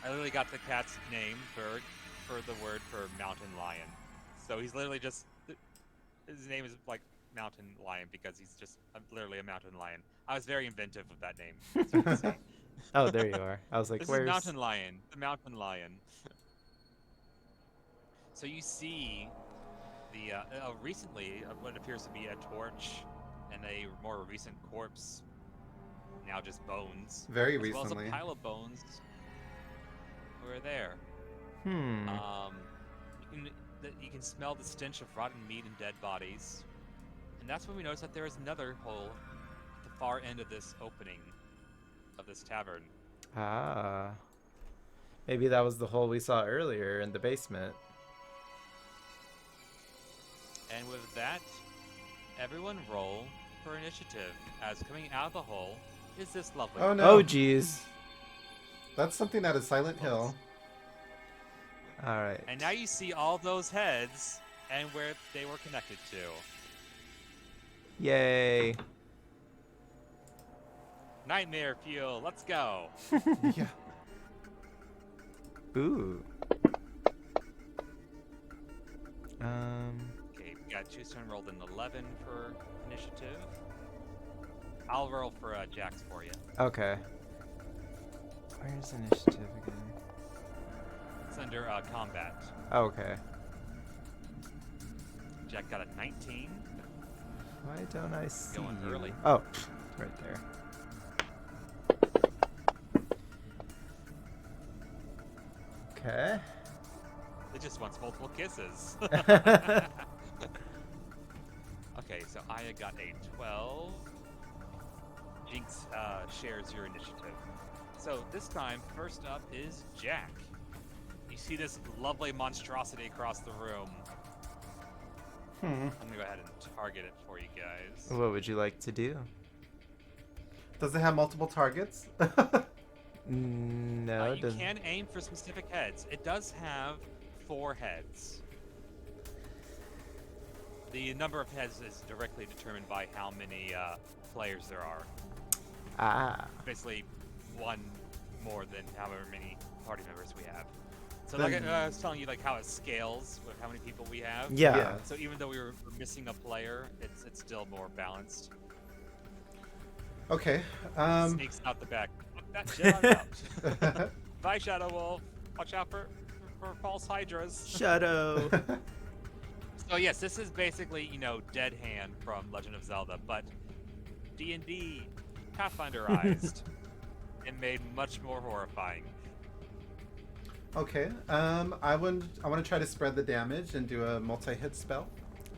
I literally got the cat's name, Berg, for the word for mountain lion. So he's literally just... His name is like mountain lion because he's just literally a mountain lion. I was very inventive with that name, as you can see. Oh, there you are. I was like, This where's... is mountain lion. The mountain lion. So you see the recently what appears to be a torch and a more recent corpse, now just bones. Very as recently. well as a pile of bones over there. Hmm. You can smell the stench of rotten meat and dead bodies, and that's when we notice that there is another hole at the far end of this opening of this tavern. Ah. Maybe that was the hole we saw earlier in the basement. And with that, everyone roll for initiative, as coming out of the hole is this lovely. Oh no. Oh, jeez. That's something out of Silent Hill. All right. And now you see all those heads and where they were connected to. Yay. Nightmare fuel, let's go. Yeah. Ooh. Okay, we got Justin rolled an 11 for initiative. I'll roll for Jax for you. Okay. Where's initiative again? It's under combat. Oh, okay. Jack got a 19. Why don't I see Going you? early. Oh, right there. Okay. It just wants multiple kisses. Okay, so Aya got a 12. Jinx shares your initiative. So this time, first up is Jack. You see this lovely monstrosity across the room. I'm gonna go ahead and target it for you guys. What would you like to do? Does it have multiple targets? No, it You doesn't. can aim for specific heads. It does have 4 heads. The number of heads is directly determined by how many players there are. Ah. Basically, one more than however many party members we have. So Then- like I was telling you, like how it scales with how many people we have. Yeah. Yeah. So even though we're missing a player, it's still more balanced. Okay. Sneaks out the back. Fuck that shit, I'm out. Bye, Shadow Wolf. Watch out for false hydras. Shadow. So yes, this is basically, Dead Hand from Legend of Zelda, but D&D Pathfinderized and made much more horrifying. Okay. I want to try to spread the damage and do a multi-hit spell.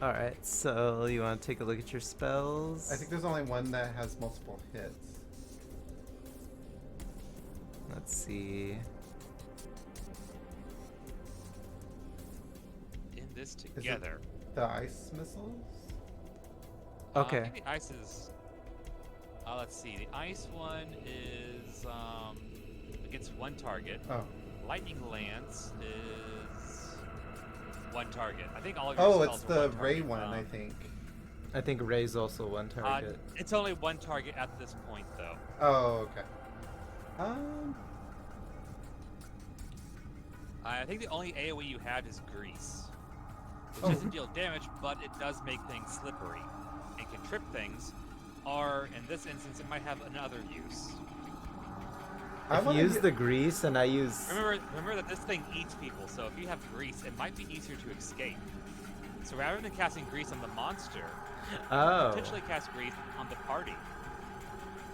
All right. So you want to take a look at your spells? I think there's only one that has multiple hits. Let's see. In this together. The ice missiles? I Okay. think the ice is. Let's see. The ice one is against one target. Oh. Lightning Lance is one target. I think all of your Oh, spells it's are the one Ray target. one, I think. I think Ray's also one target. It's only one target at this point, though. Oh, okay. I think the only AoE you have is Grease, which Oh. doesn't deal damage, but it does make things slippery and can trip things. Or in this instance, it might have another use. I If wanna you use get- the grease and I use... Remember that this thing eats people, so if you have grease, it might be easier to escape. So rather than casting grease on the monster, Oh. potentially cast grease on the party.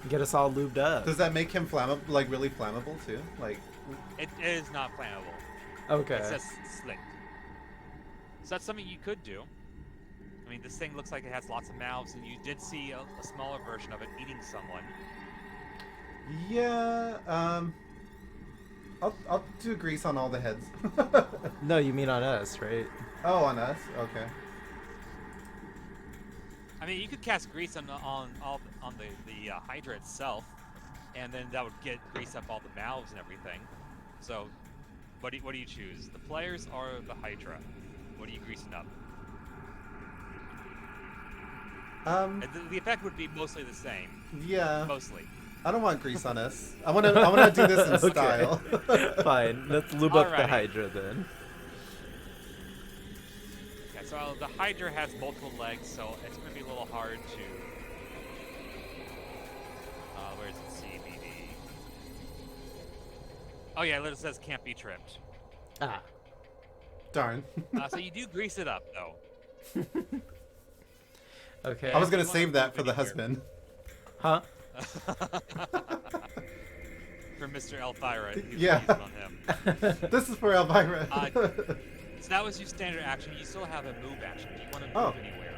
Get us all lubed up. Does that make him flammable, like really flammable too? Like, It is not flammable. Okay. It's just slick. So that's something you could do. I mean, this thing looks like it has lots of mouths, and you did see a smaller version of it eating someone. Yeah. I'll do grease on all the heads. No, you mean on us, right? Oh, on us. Okay. I mean, you could cast grease on the Hydra itself, and then that would get grease up all the mouths and everything. So, what do you choose? The players or the Hydra? What are you greasing up? And the effect would be mostly the same. Yeah. Mostly. I don't want grease on us. I wanna do this in Okay. style. Fine. Let's lube up the Alrighty. Hydra then. Yeah, so the Hydra has multiple legs, so it's going to be a little hard to... where is it? CBD. Oh yeah, it says can't be tripped. Ah. Darn. So you do grease it up, though. Okay. I was gonna You wanna save that move for the anywhere. husband. Huh? For Mr. Elvira, you Yeah. use it on him. This is for Elvira. So that was your standard action. You still have a move action. Do you want to move Oh. anywhere?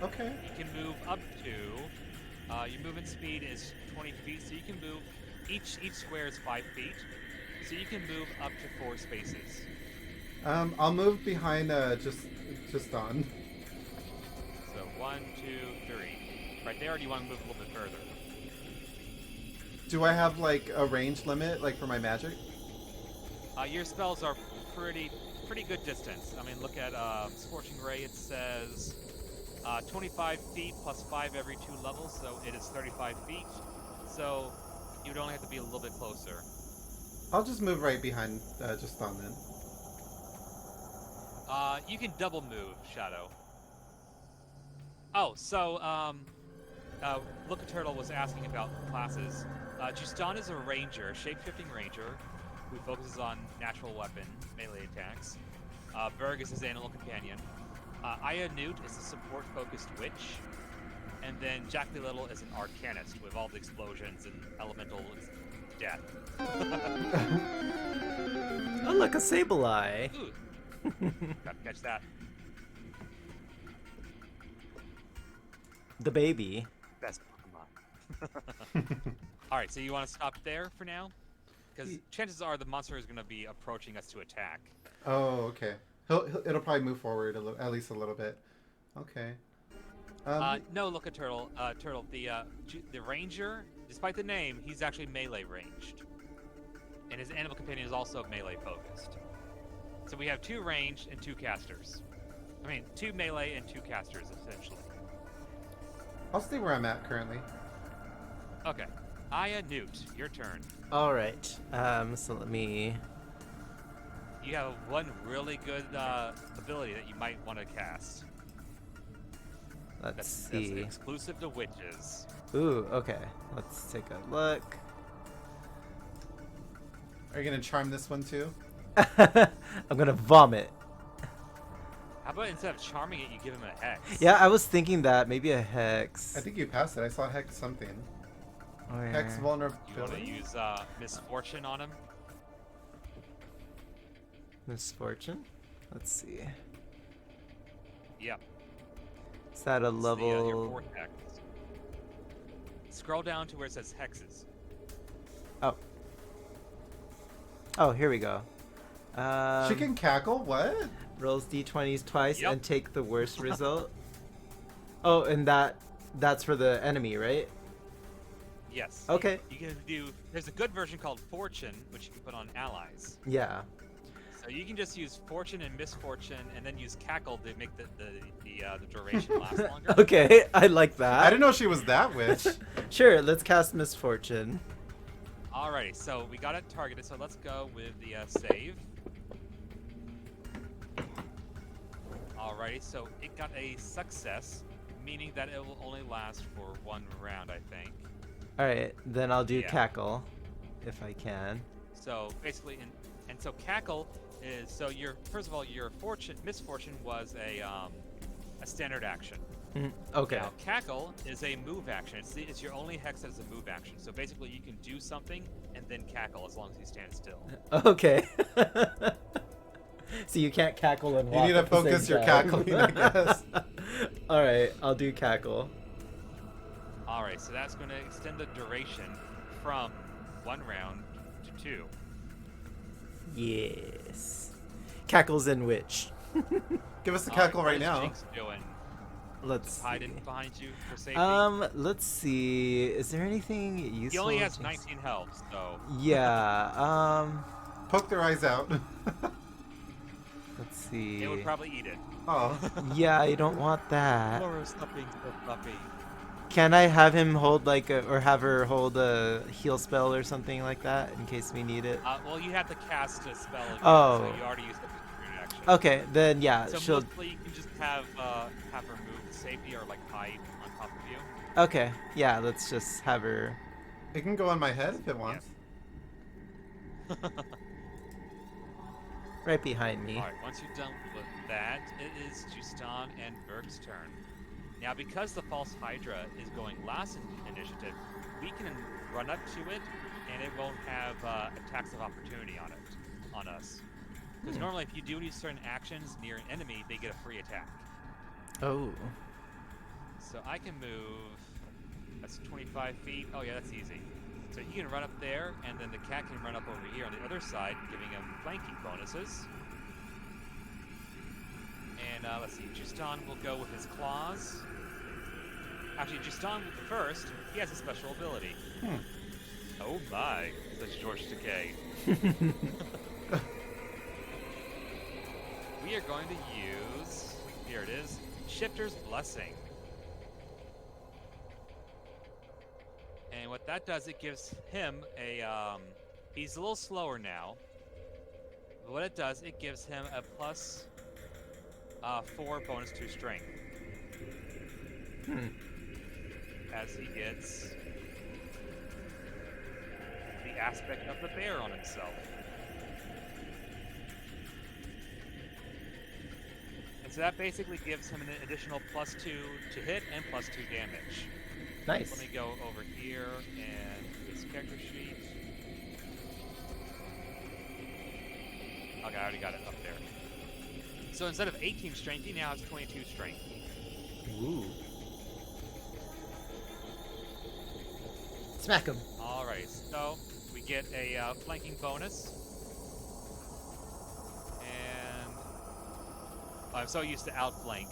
Okay. You can move up to... your movement speed is 20 feet, so you can move... Each square is 5 feet. So you can move up to 4 spaces. I'll move behind just on. So 1, 2, 3. Right there, or do you want to move a little bit further? Do I have like a range limit, like for my magic? Your spells are pretty good distance. I mean, look at Scorching Ray. It says 25 feet plus 5 every 2 levels, so it is 35 feet. So you would only have to be a little bit closer. I'll just move right behind just on then. You can double move, Shadow. Oh, so Look a Turtle was asking about classes. Justan is a ranger, shape-shifting ranger, who focuses on natural weapon melee attacks. Berg is his animal companion. Aya Newt is a support-focused witch. And then Jack the Little is an arcanist with all the explosions and elemental death. Oh, look, a Sableye. Ooh. Gotta catch that. The baby. Best Pokemon. Alright, so you want to stop there for now? Because chances are the monster is going to be approaching us to attack. Oh, okay. It'll probably move forward at least a little bit. Okay. No, look at Turtle. The ranger, despite the name, he's actually melee ranged. And his animal companion is also melee focused. So we have 2 ranged and 2 casters. I mean, 2 melee and 2 casters, essentially. I'll stay where I'm at currently. Okay. Aya Newt, your turn. All right. So let me. You have one really good ability that you might want to cast. Let's That's see. exclusive to witches. Ooh. Okay. Let's take a look. Are you gonna charm this one too? I'm gonna vomit. How about instead of charming it, you give him a hex? Yeah, I was thinking that maybe a hex. I think you passed it. I saw hex something. Where? Hex You want to vulnerability. use misfortune on him? Misfortune. Let's see. Yep. Is that a It's level? your vortex. Scroll down to where it says hexes. Oh, here we go. She can cackle. What? Rolls d20s twice Yep. and take the worst result. Oh, and that's for the enemy, right? Yes. Okay. You can do. There's a good version called fortune, which you can put on allies. Yeah. So you can just use fortune and misfortune, and then use cackle to make the duration last longer. Okay, I like that. I didn't know she was that witch. Sure, let's cast Misfortune. Alrighty, so we got it targeted. So let's go with the save. Alrighty, so it got a success, meaning that it will only last for 1 round, I think. Alright, then I'll do Yeah. Cackle, if I can. So basically, and so cackle is so your first of all your misfortune was a standard action. Okay. Now cackle is a move action. It's your only hex that is a move action. So basically, you can do something and then cackle as long as you stand still. Okay. So you can't cackle and You walk need to at the focus same your time. cackling, I guess. All right, I'll do cackle. All right, so that's going to extend the duration from 1 round to 2. Yes. Cackle's in which? Give us the All right, cackle what right is now. Jinx doing? Let's Hide see. in behind you for safety. Let's see. Is there anything useful? He only has Jinx? 19 health, so Yeah. Poke their eyes out. Let's see. it would probably eat it. Oh. Yeah, I don't want that. Laura, stop being so fluffy. Can I have him hold or have her hold a heal spell or something like that in case we need it? Well, you have to cast a spell again, Oh. so you already used up your action. Okay, then yeah, So she'll. mostly you can just have her move to safety or like hide on top of you. Okay, yeah, let's just have her. It can go on my head if it wants. Right behind me. Alright, once you're done with that, it is Justan and Berg's turn. Now, because the False Hydra is going last in initiative, we can run up to it, and it won't have attacks of opportunity on us. Because normally, if you do any certain actions near an enemy, they get a free attack. Oh. So I can move. That's 25 feet. Oh yeah, that's easy. So he can run up there, and then the cat can run up over here on the other side, giving him flanking bonuses. And let's see, Justan will go with his claws. Actually, Justan first. He has a special ability. Oh my, says George Takei. We are going to use, here it is, Shifter's Blessing. And what that does, it gives him a, he's a little slower now. But what it does, it gives him a plus 4 bonus to strength. As he gets the aspect of the bear on himself. And so that basically gives him an additional +2 to hit and +2 damage. Nice. Let me go over here and his character sheet. Okay, I already got it up there. So instead of 18 strength, he now has 22 strength. Ooh. Smack him. Alright, so we get a flanking bonus. And I'm so used to outflank,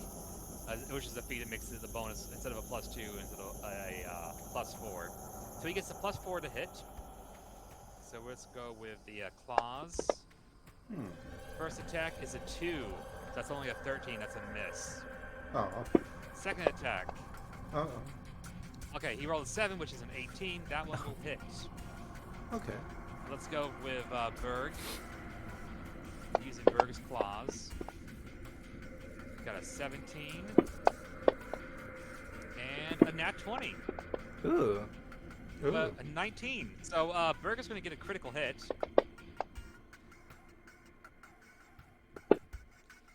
which is a feat that makes it the bonus instead of a +2 instead of a +4. So he gets the +4 to hit. So let's go with the claws. First attack is a 2. So that's only a 13. That's a miss. Oh, okay. Second attack. Uh-oh. Okay, he rolled a 7, which is an 18. That one will hit. Okay. Let's go with Berg. Using Berg's claws. Got a 17. And a nat 20. Ooh. Ooh. A 19. So Berg is going to get a critical hit.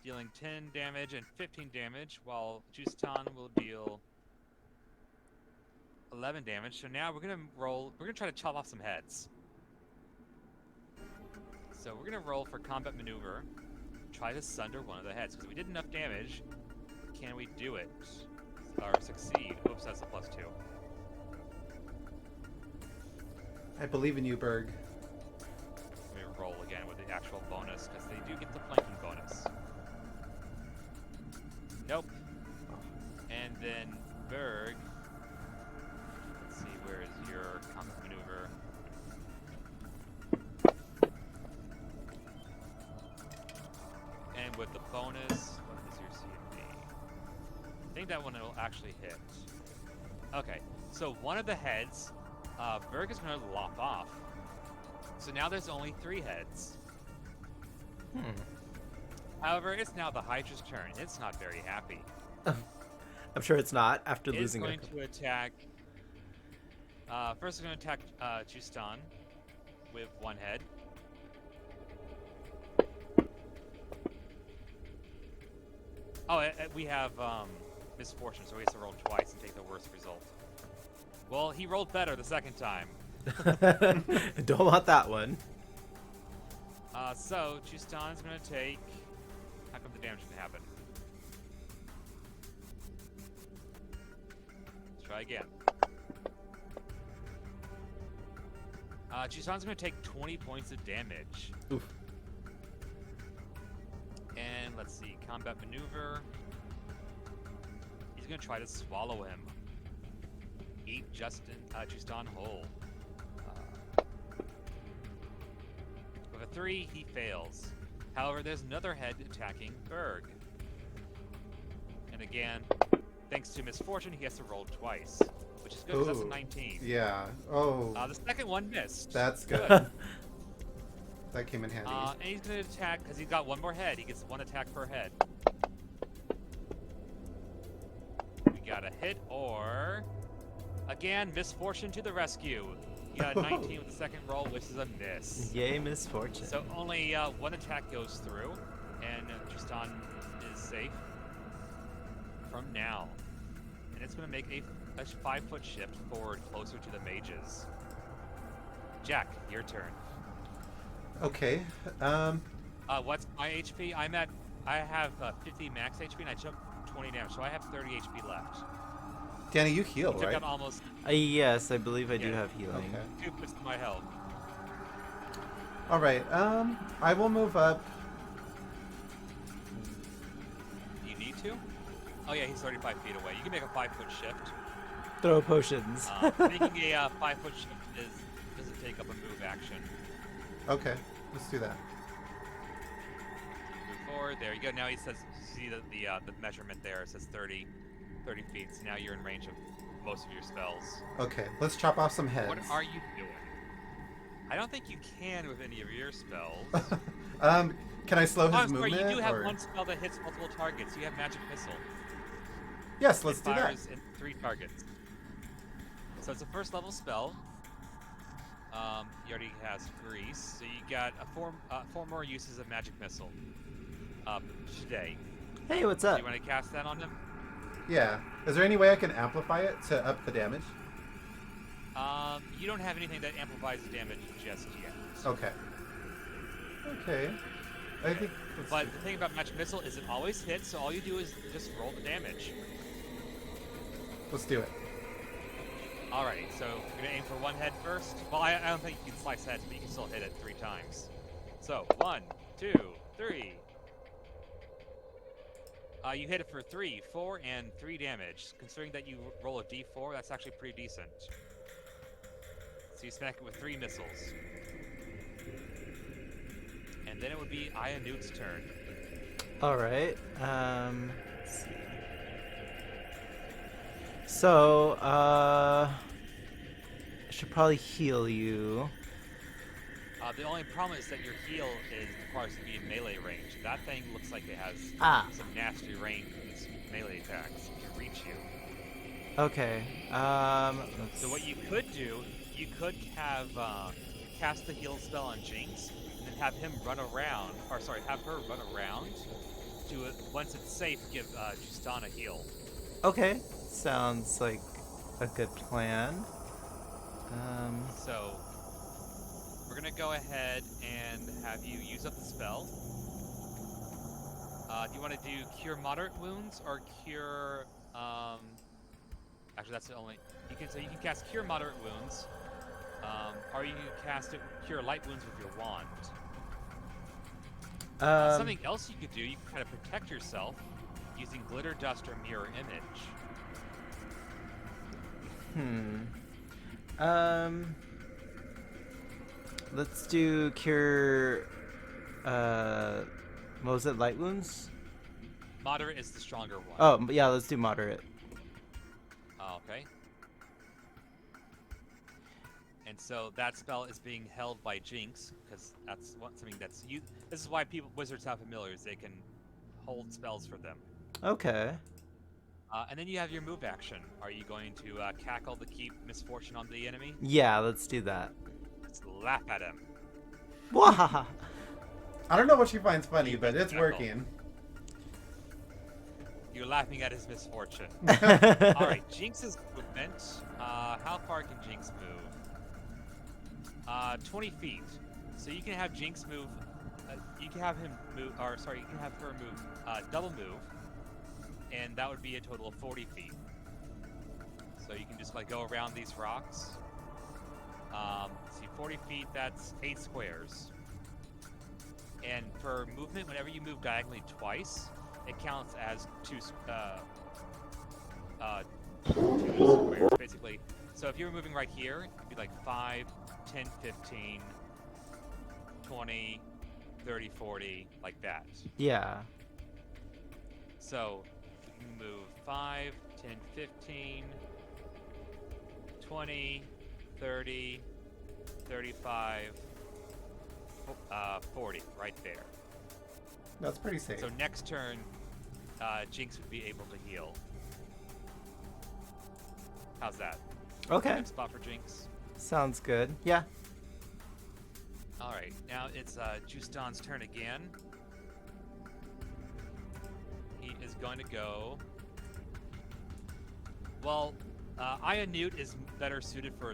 Dealing 10 damage and 15 damage, while Justan will deal 11 damage. So now we're going to roll. We're going to try to chop off some heads. So we're going to roll for combat maneuver. Try to sunder one of the heads. Because we did enough damage. Can we do it? Or succeed? Oops, that's a +2. I believe in you, Berg. Let me roll again with the actual bonus. Because they do get the flanking bonus. Nope. And then Berg. Let's see, where is your combat maneuver? And with the bonus, what is your CMD? I think that one will actually hit. Okay, so one of the heads, Berg is going to lop off. So now there's only 3 heads. However, it's now the Hydra's turn. It's not very happy. I'm sure it's not after It's losing going to attack. First, it's going to attack Justan with 1 head. Oh, we have misfortune, so he has to roll twice and take the worst result. Well, he rolled better the second time. Don't want that one. So Justan's going to take. How come the damage didn't happen? Try again. Jisan's going to take 20 points of damage. Oof. And let's see, combat maneuver. He's going to try to swallow him. Eat Justin whole. With a 3, he fails. However, there's another head attacking Berg. And again, thanks to misfortune, he has to roll twice, which is good because that's a 19. Yeah. Oh. The second one missed. That's good. That came in handy. And he's going to attack because he's got one more head. He gets one attack per head. We got a hit or... Again, misfortune to the rescue. You got a 19 with the second roll, which is a miss. Yay, misfortune. So only one attack goes through, and Tristan is safe from now. And it's going to make a 5-foot shift forward closer to the mages. Jack, your turn. Okay. What's my HP? I have 50 max HP, and I took 20 damage, so I have 30 HP left. Danny, you heal, Took right? out almost Yes, I believe I do Yeah. have healing. Okay. 2 points to my health. All right. I will move up. You need to? Oh yeah, he's 35 feet away. You can make a 5-foot shift. Throw potions. Making a 5-foot shift doesn't take up a move action. Okay. Let's do that. Move forward. There you go. Now he says, see the measurement there. It says 30 feet. So now you're in range of most of your spells. Okay. Let's chop off some heads. What are you doing? I don't think you can with any of your spells. Can I slow his I'm sorry, movement? you do have or- one spell that hits multiple targets. You have Magic Missile. Yes, let's It do that. fires at 3 targets. So it's a first level spell. He already has Grease, so you got four more uses of Magic Missile today. Hey, what's Do up? you want to cast that on him? Yeah. Is there any way I can amplify it to up the damage? You don't have anything that amplifies the damage just yet. Okay. Okay. I think. But the thing about Magic Missile is it always hits, so all you do is just roll the damage. Let's do it. Alrighty, so you're gonna aim for one head first. Well, I don't think you can slice heads, but you can still hit it 3 times. So 1, 2, 3. You hit it for 3, 4, and 3 damage. Considering that you roll a d4, that's actually pretty decent. So you smack it with 3 missiles. And then it would be Ayanute's turn. All right. Let's see. So, I should probably heal you. The only problem is that your heal requires to be in melee range. That thing looks like it has some nasty range with its melee attacks. It can reach you. Okay. So what you could do, you could have cast the heal spell on Jinx, and then have him run around, or sorry, have her run around to once it's safe, give Justin a heal. Okay. Sounds like a good plan. So we're gonna go ahead and have you use up the spell. Do you want to do cure moderate wounds or cure? Actually, that's the only you can. So you can cast cure moderate wounds, or you can cast cure light wounds with your wand. Something else you could do, you can kind of protect yourself using glitter dust or mirror image. Let's do cure. What was it? Light wounds? Moderate is the stronger one. Oh, yeah. Let's do moderate. Okay. And so that spell is being held by Jinx because that's something that's you. This is why wizards have familiars. They can hold spells for them. Okay. And then you have your move action. Are you going to cackle to keep misfortune on the enemy? Yeah, let's do that. Let's laugh at him. Wahaha. I don't know what she finds funny, but it's Knuckle. working. You're laughing at his misfortune. All right, Jinx's movement. How far can Jinx move? 20 feet. So you can have Jinx move. You can have him move, or sorry, you can have her move, double move, and that would be a total of 40 feet. So So you can just like go around these rocks. See, 40 feet, that's 8 squares. And for movement, whenever you move diagonally twice, it counts as two squares, basically. So if you were moving right here, it'd be like 5, 10, 15, 20, 30, 40, like that. Yeah. So you can move 5, 10, 15, 20, 30, 35, 40, right there. That's pretty safe. So next turn, Jinx would be able to heal. How's that? Okay. Good spot for Jinx. Sounds good. Yeah. All right, now it's Justin's turn again. He is going to go. Well, Aya Newt is better suited for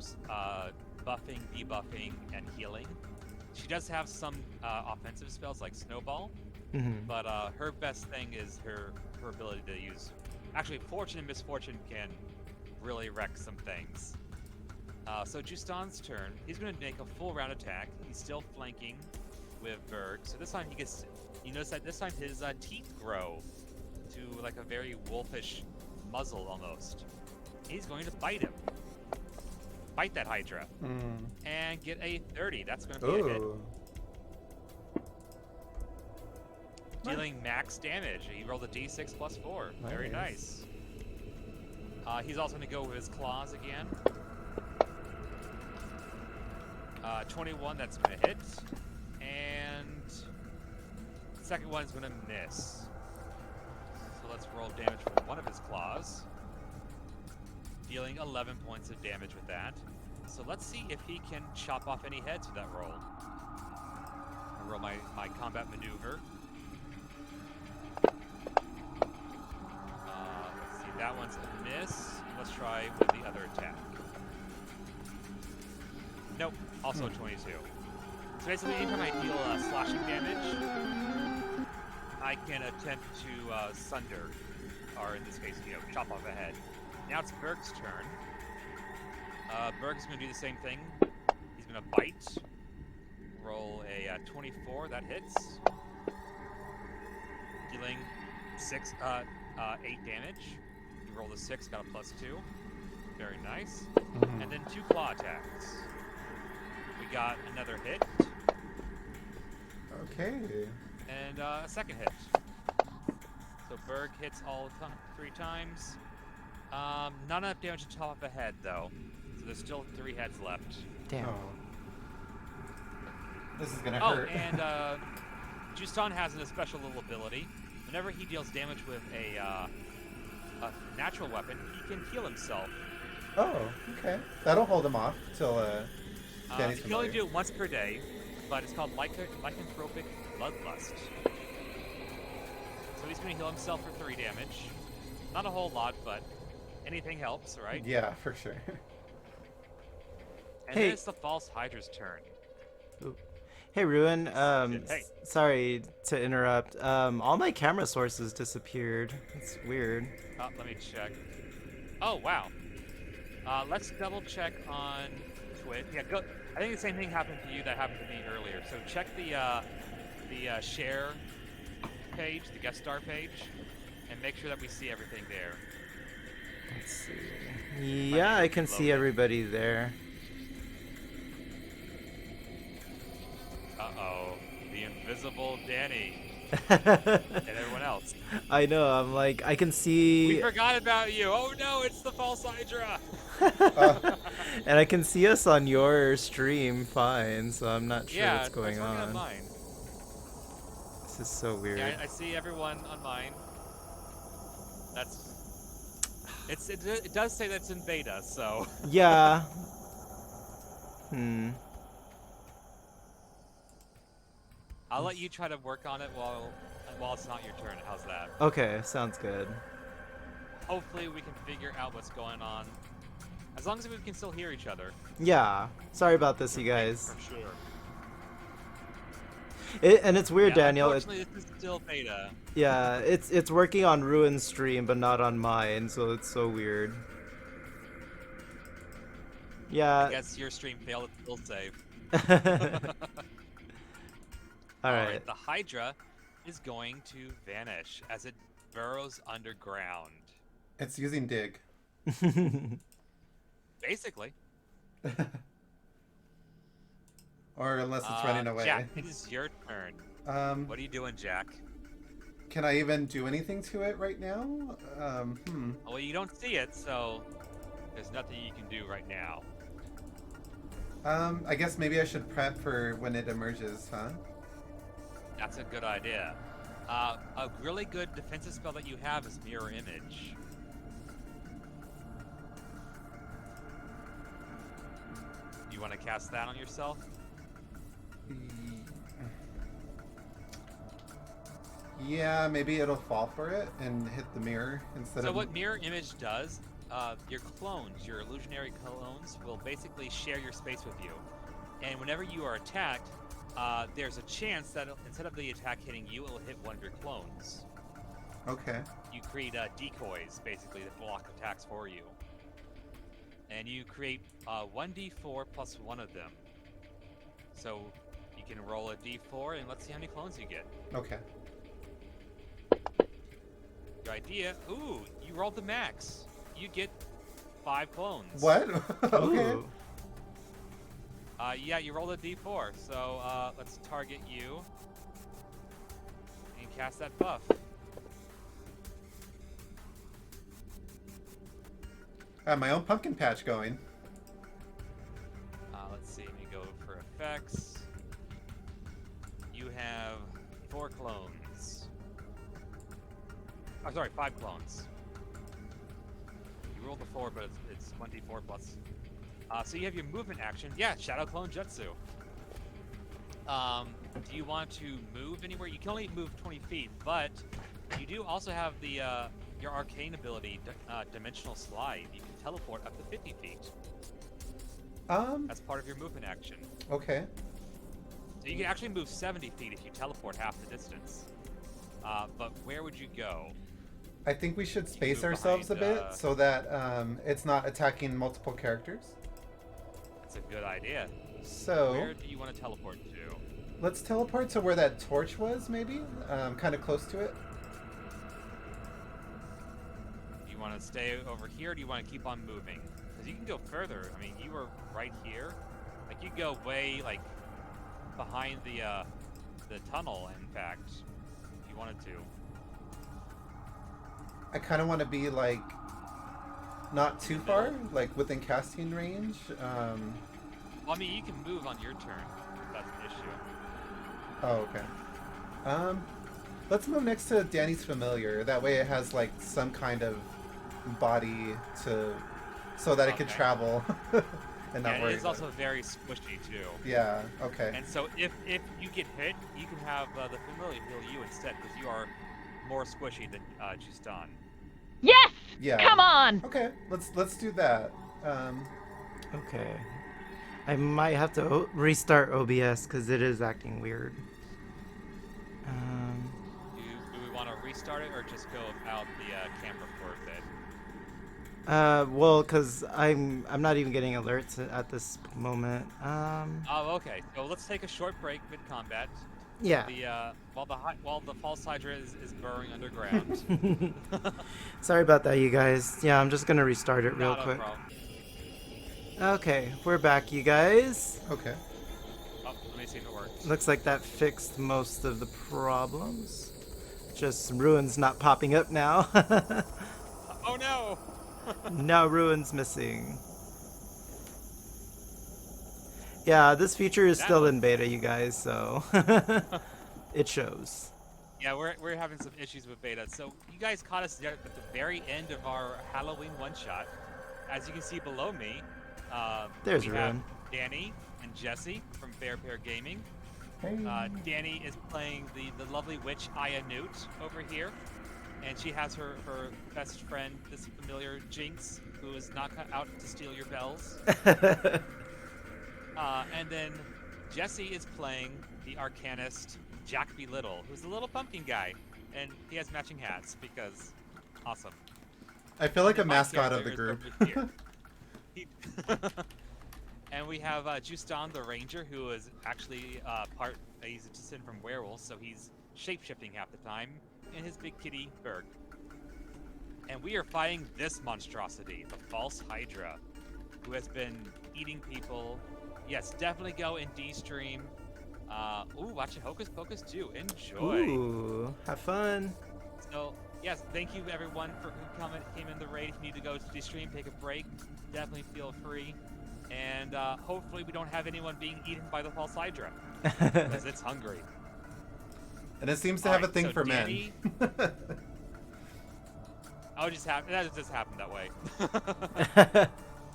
buffing, debuffing, and healing. She does have some offensive spells like Snowball, but her best thing is her ability to use. Actually, Fortune and Misfortune can really wreck some things. So Justin's turn. He's going to make a full round attack. He's still flanking with Berg. So this time he gets. You notice that this time his teeth grow to like a very wolfish muzzle almost. He's going to bite him. Bite that Hydra. And get a 30. That's going to be a hit. Dealing max damage. He rolled a d6 plus 4. Very nice. He's also going to go with his claws again. 21, that's going to hit. And the second one is going to miss. So let's roll damage for one of his claws. Dealing 11 points of damage with that. So let's see if he can chop off any heads with that roll. I'll roll my combat maneuver. Let's see, that one's a miss. Let's try with the other attack. Nope, also 22. So basically, anytime I deal slashing damage, I can attempt to sunder, or in this case, chop off a head. Now it's Berg's turn. Berg's going to do the same thing. He's going to bite. Roll a 24, that hits. Dealing 8 damage. You rolled a 6, got a +2. Very nice. And then 2 claw attacks. We got another hit. Okay. And a second hit. So Berg hits all 3 times. Not enough damage to top up a head, though. So there's still 3 heads left. Damn. Oh. This is gonna hurt. Oh, and Justin has a special little ability. Whenever he deals damage with a natural weapon, he can heal himself. Oh, okay. That'll hold him off till Danny's he can only familiar. do it once per day, but it's called lycanthropic bloodlust. So he's going to heal himself for 3 damage. Not a whole lot, but anything helps, right? Yeah, for sure. And then it's the false Hydra's turn. Hey, Ruin. Hey. Sorry to interrupt. All my camera sources disappeared. It's weird. Let me check. Oh, wow. Let's double check on Twitch. Yeah, go. I think the same thing happened to you that happened to me earlier. So check the share page, the guest star page, and make sure that we see everything there. Let's see. Yeah, I can see everybody there. Uh-oh. The invisible Danny. And everyone else. I know. I'm like, I can see. We forgot about you. Oh no, it's the false Hydra. And I can see us on your stream fine, so I'm not sure what's going it's working on. mine. This is so weird. Yeah, I see everyone on mine. It does say that's in beta, so. Yeah. I'll let you try to work on it while it's not your turn. How's that? Okay, sounds good. Hopefully we can figure out what's going on. As long as we can still hear each other. Yeah. Sorry about this, you guys. For sure. And it's weird, Daniel. Unfortunately, this is still beta. Yeah, it's working on Ruin's stream, but not on mine, so it's so weird. I Yeah. guess your stream failed its will save. All right. The Hydra is going to vanish as it burrows underground. It's using dig. Basically. Or unless it's running away. Jack, it is your turn. What are you doing, Jack? Can I even do anything to it right now? Well, you don't see it, so there's nothing you can do right now. I guess maybe I should prep for when it emerges, huh? That's a good idea. A really good defensive spell that you have is Mirror Image. You want to cast that on yourself? Yeah, maybe it'll fall for it and hit the mirror instead So of... what Mirror Image does, your clones, your illusionary clones, will basically share your space with you. And whenever you are attacked, there's a chance that instead of the attack hitting you, it will hit one of your clones. Okay. You create decoys, basically, that block attacks for you. And you create 1d4 plus one of them. So you can roll a d4 and let's see how many clones you get. Okay. Your idea, ooh, you rolled the max. You get 5 clones. What? Okay. Ooh. Yeah, you rolled a d4. So let's target you and cast that buff. I have my own pumpkin patch going. Let's see, let me go for effects. You have 4 clones. Oh, sorry, 5 clones. You rolled the 4, but it's 1d4 plus. So you have your movement action. Yeah, Shadow Clone Jutsu. Do you want to move anywhere? You can only move 20 feet, but you do also have the your arcane ability, Dimensional Slide. You can teleport up to 50 feet. That's part of your movement action. Okay. So you can actually move 70 feet if you teleport half the distance. But where would you go? I think we should space move ourselves behind, a bit so that it's not attacking multiple characters. That's a good idea. So Where do you want to teleport to? let's teleport to where that torch was, maybe? Kind of close to it. Do you want to stay over here, or do you want to keep on moving? Because you can go further. I mean, you were right here. Like, you go way, like, behind the tunnel, in fact, if you wanted to. I kind of want to be, like, not too far, like, within casting range. Well, I mean, you can move on your turn, if that's an issue. Oh, okay. Let's move next to Danny's familiar. That way it has, like, some kind of body to... so that it could Okay. travel and not And worry it is about also very squishy, too. Yeah, okay. And so if you get hit, you can have the familiar heal you instead, because you are more squishy than Justan. Yes! Yeah. Come on! Okay, let's do that. Okay. I might have to restart OBS because it is acting weird. Do we want to restart it or just go without the camera for a bit? Well, because I'm not even getting alerts at this moment. Oh, okay. So let's take a short break mid-combat. Yeah. The while the false hydra is burrowing underground. Sorry about that, you guys. Yeah, I'm just gonna restart it real Not a quick. problem. Okay, we're back, you guys. Okay. Oh, let me see if it works. Looks like that fixed most of the problems. Just ruins not popping up now. Oh no! No ruins missing. Yeah, this feature is still in beta, you guys, so it shows. Yeah, we're having some issues with beta. So you guys caught us there at the very end of our Halloween one-shot. As you can see below me, There's we Ruin. have Danny and Jesse from bearpeargayming. Hey. Danny is playing the lovely witch Aya Newt over here. And she has her best friend, this familiar Jinx, who is not out to steal your bells. And then Jesse is playing the Arcanist Jack B. Little, who's the little pumpkin guy. And he has matching hats because awesome. I feel like a And my mascot of the character group. is over here. And we have Justan the Ranger, who is actually he's a descendant from werewolves, so he's shape-shifting half the time, and his big kitty, Berg. And we are fighting this monstrosity, the False Hydra, who has been eating people. Yes, definitely go in D-Stream. Ooh, watch it, Hocus Pocus too. Enjoy. Ooh, have fun. So, yes, thank you everyone for who came in the raid. If you need to go to D-Stream, take a break, definitely feel free. And hopefully we don't have anyone being eaten by the False Hydra, because it's hungry. And it seems to have a thing so for Danny, men. that just happened that way.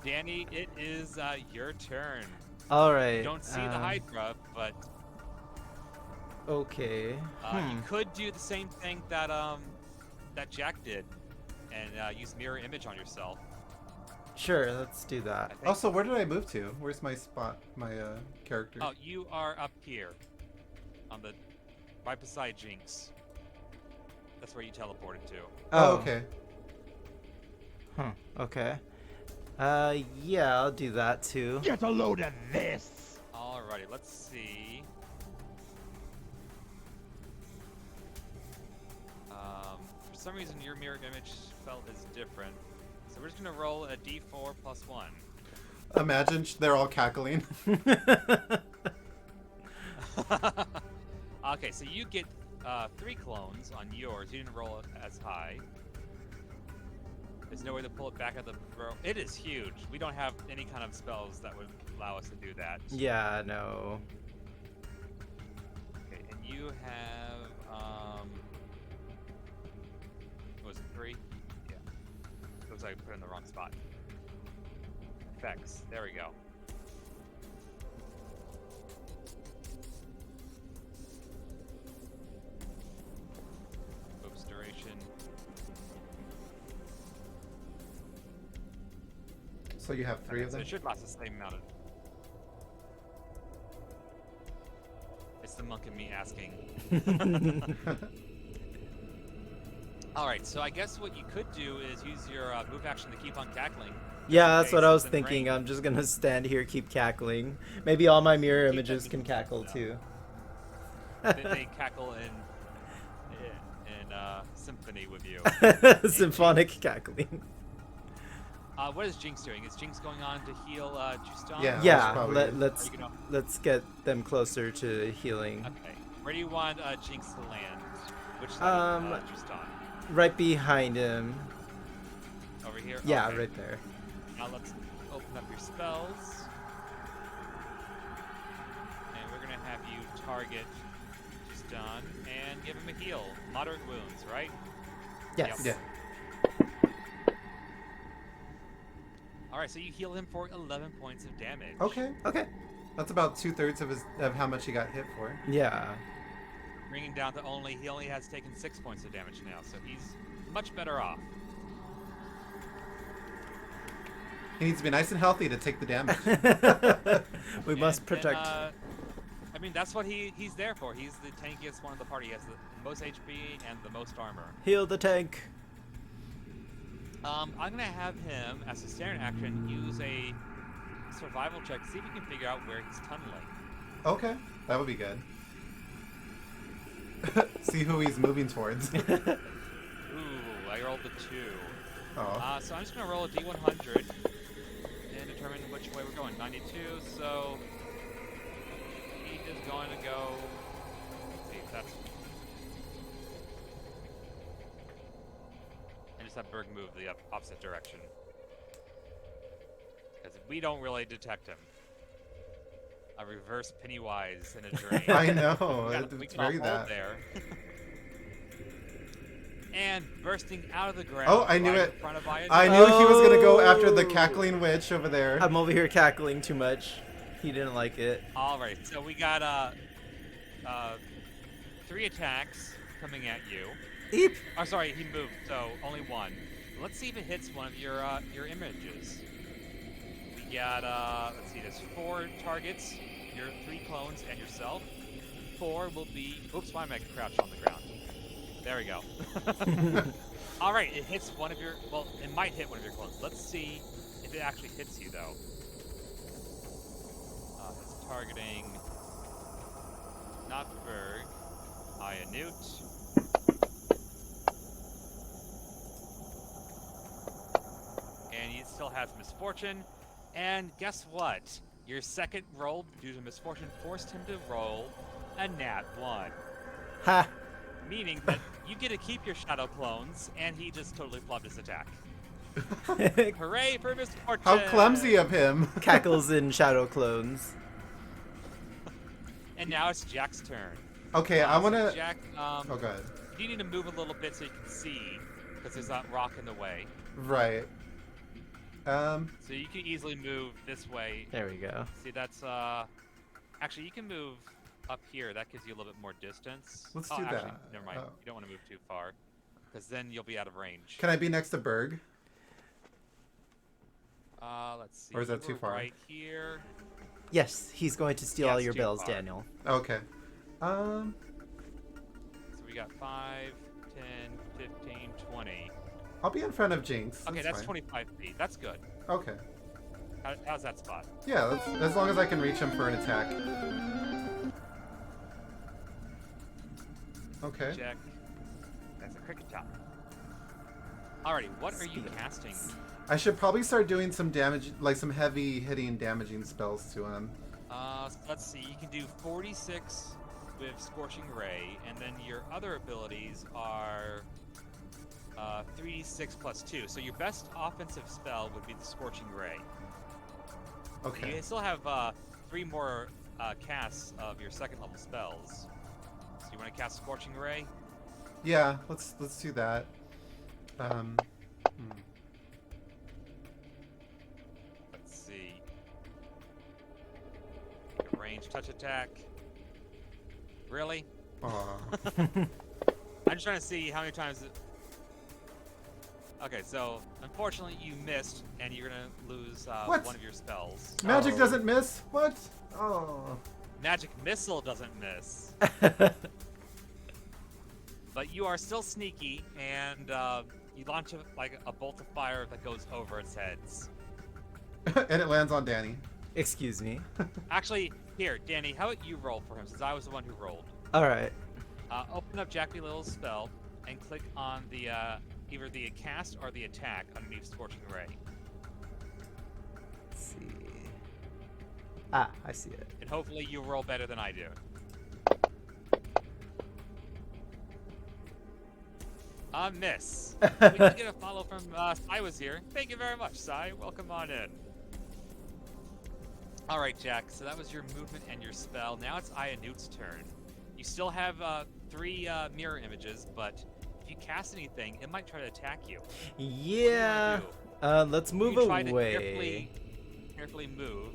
Danny, it is your turn. All right. You don't see the Hydra, but Okay. you could do the same thing that that Jack did, and use mirror image on yourself. Sure, let's do that. Also, where did I move to? Where's my spot? My character? Oh, you are up here, on the right beside Jinx. That's where you teleported to. Oh, okay. Okay. Yeah, I'll do that too. Get a load of this! Alrighty, let's see. For some reason, your mirror image felt is different. So we're just gonna roll a d4 plus 1. Imagine they're all cackling. Okay, so you get 3 clones on yours. You didn't roll it as high. There's no way to pull it back at the row. It is huge. We don't have any kind of spells that would allow us to do that. Yeah, no. Okay, and you have what was it, 3? Yeah. Looks like I put it in the wrong spot. Effects. There we go. Oops, duration. So you have 3 of So them? it should last the same amount of. It's the monk in me asking. Alright, so I guess what you could do is use your move action to keep on cackling. Yeah, that's what I was It's in thinking. range. I'm just gonna stand here, keep cackling. Maybe all my mirror Keep images that can cackle yeah. too. They cackle in symphony with you. Symphonic cackling. What is Jinx doing? Is Jinx going on to heal Justan? Yeah. Yeah, probably- let's Are you gonna- let's get them closer to healing. Okay. Where do you want Jinx to land? Which side of Justan? Right behind him. Over here? Yeah, Okay. right there. Now let's open up your spells. And we're going to have you target Justan and give him a heal. Moderate wounds, right? Yes. Yeah. Alright, so you heal him for 11 points of damage. Okay. Okay. That's about 2/3 of how much he got hit for. Yeah. Bringing down to he only has taken 6 points of damage now, so he's much better off. He needs to be nice and healthy to take the damage. We must And- protect. I mean, that's what he's there for. He's the tankiest one of the party. He has the most HP and the most armor. Heal the tank. I'm gonna have him, as a standard action, use a survival check, see if he can figure out where he's tunneling. Okay, that would be good. See who he's moving towards. Ooh, I rolled a 2. Oh. So I'm just gonna roll a d100 and determine which way we're going. 92, so he is going to go. Let's see, that's. And just have Berg move the opposite direction. Because we don't really detect him. A reverse Pennywise in a drain. I know. We It's can all very hold that. there. And bursting out of the ground. Oh, I knew right it. In front of Ian. I knew he was gonna go after the Oh. cackling witch over there. I'm over here cackling too much. He didn't like it. All right, so we got 3 attacks coming at you. Eep. Oh, sorry, he moved, so only 1. Let's see if it hits one of your images. We got let's see, there's 4 targets, your 3 clones and yourself. 4 will be. Oops, why am I crouched on the ground? There we go. All right, it hits one of your. Well, it might hit one of your clones. Let's see if it actually hits you though. targeting not Berg, Newt. And he still has misfortune. And guess what? Your second roll due to misfortune forced him to roll a nat 1. Ha! Meaning that you get to keep your shadow clones, and he just totally flubbed his attack. Hooray for misfortune! How clumsy of him. Cackles and shadow clones. And now it's Jack's turn. Okay, I want to... So Jack, Oh, go ahead. you need to move a little bit so you can see, because there's that rock in the way. Right. So you can easily move this way. There we go. See, that's, actually, you can move up here. That gives you a little bit more distance. Let's oh, do actually, that. Never mind. Oh. You don't want to move too far, because then you'll be out of range. Can I be next to Berg? Let's see. Or is that You too were far? Right here. Yes, he's going to steal Yeah, all it's your too bells, far. Daniel. Okay. So we got 5, 10, 15, 20. I'll be in front of Jinx. Okay, that's fine. 25 feet. That's good. Okay. How's that spot? Yeah, as long as I can reach him for an attack. Okay. Check. That's a cricket top. Alrighty, what are you casting? I should probably start doing some damage, like some heavy hitting damaging spells to him. So let's see. You can do 46 with Scorching Ray, and then your other abilities are 3d6 plus 2. So your best offensive spell would be the Scorching Ray. Okay. You still have 3 more casts of your second level spells. So you want to cast Scorching Ray? Yeah, let's do that. Let's see. A range touch attack. Really? Aw. I'm just trying to see how many times. Okay, so unfortunately you missed, and you're gonna lose What? one of your spells. Magic Oh. doesn't miss? What? Oh. Magic Missile doesn't miss, but you are still sneaky, and you launch a bolt of fire that goes over its heads. And it lands on Danny. Excuse me. Actually, here, Danny, how about you roll for him, since I was the one who rolled. All right. Open up Jack B. Little's spell and click on the either the cast or the attack underneath Scorching Ray. Let's see. Ah, I see it. And hopefully you roll better than I do. Miss. We can get a follow from Sai was here. Thank you very much, Sai. Welcome on in. Alright, Jack, so that was your movement and your spell. Now it's Newt's turn. You still have 3 mirror images, but if you cast anything, it might try to attack you. Yeah. Let's move You try away. to carefully move.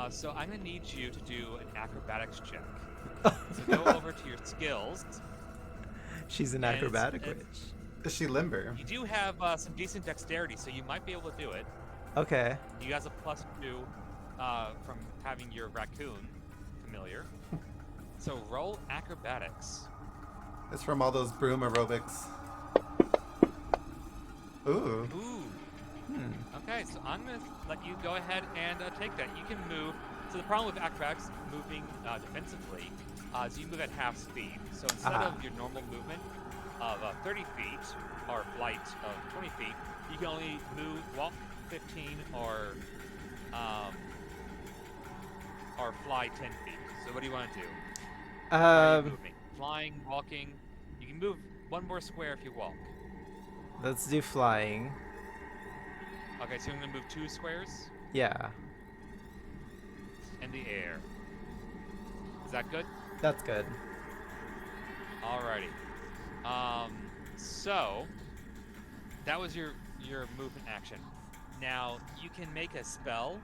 So I'm gonna need you to do an acrobatics check. So go over to your skills. She's an And acrobatic it's- witch. Is she limber? You do have some decent dexterity, so you might be able to do it. Okay. You guys a +2 from having your raccoon familiar. So roll acrobatics. It's from all those broom aerobics. Ooh. Ooh. Okay, so I'm gonna let you go ahead and take that. You can move. So the problem with acrobatics moving defensively is you move at half speed. So instead of your normal movement of 30 feet or flight of 20 feet, you can only walk 15 or fly 10 feet. So what do you want to do? How are you moving? Flying, walking. You can move one more square if you walk. Let's do flying. Okay, so I'm gonna move 2 squares Yeah, in the air. Is that good? that's good. Alrighty. So that was your movement action. Now you can make a spell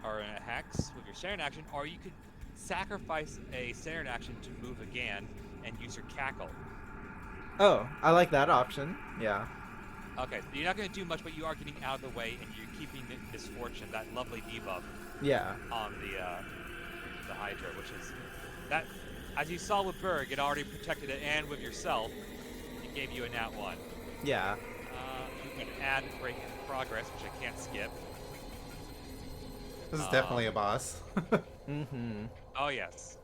or a hex with your standard action, or you could sacrifice a standard action to move again and use your cackle. Oh, I like that option. Yeah. Okay, so you're not going to do much, but you are getting out of the way, and you're keeping the misfortune, that lovely debuff, Yeah. on the Hydra, which is that. As you saw with Berg, it already protected it, and with yourself, it gave you a nat 1. Yeah. You can add break in progress, which I can't skip. This is definitely a boss. Mm-hmm. Oh yes,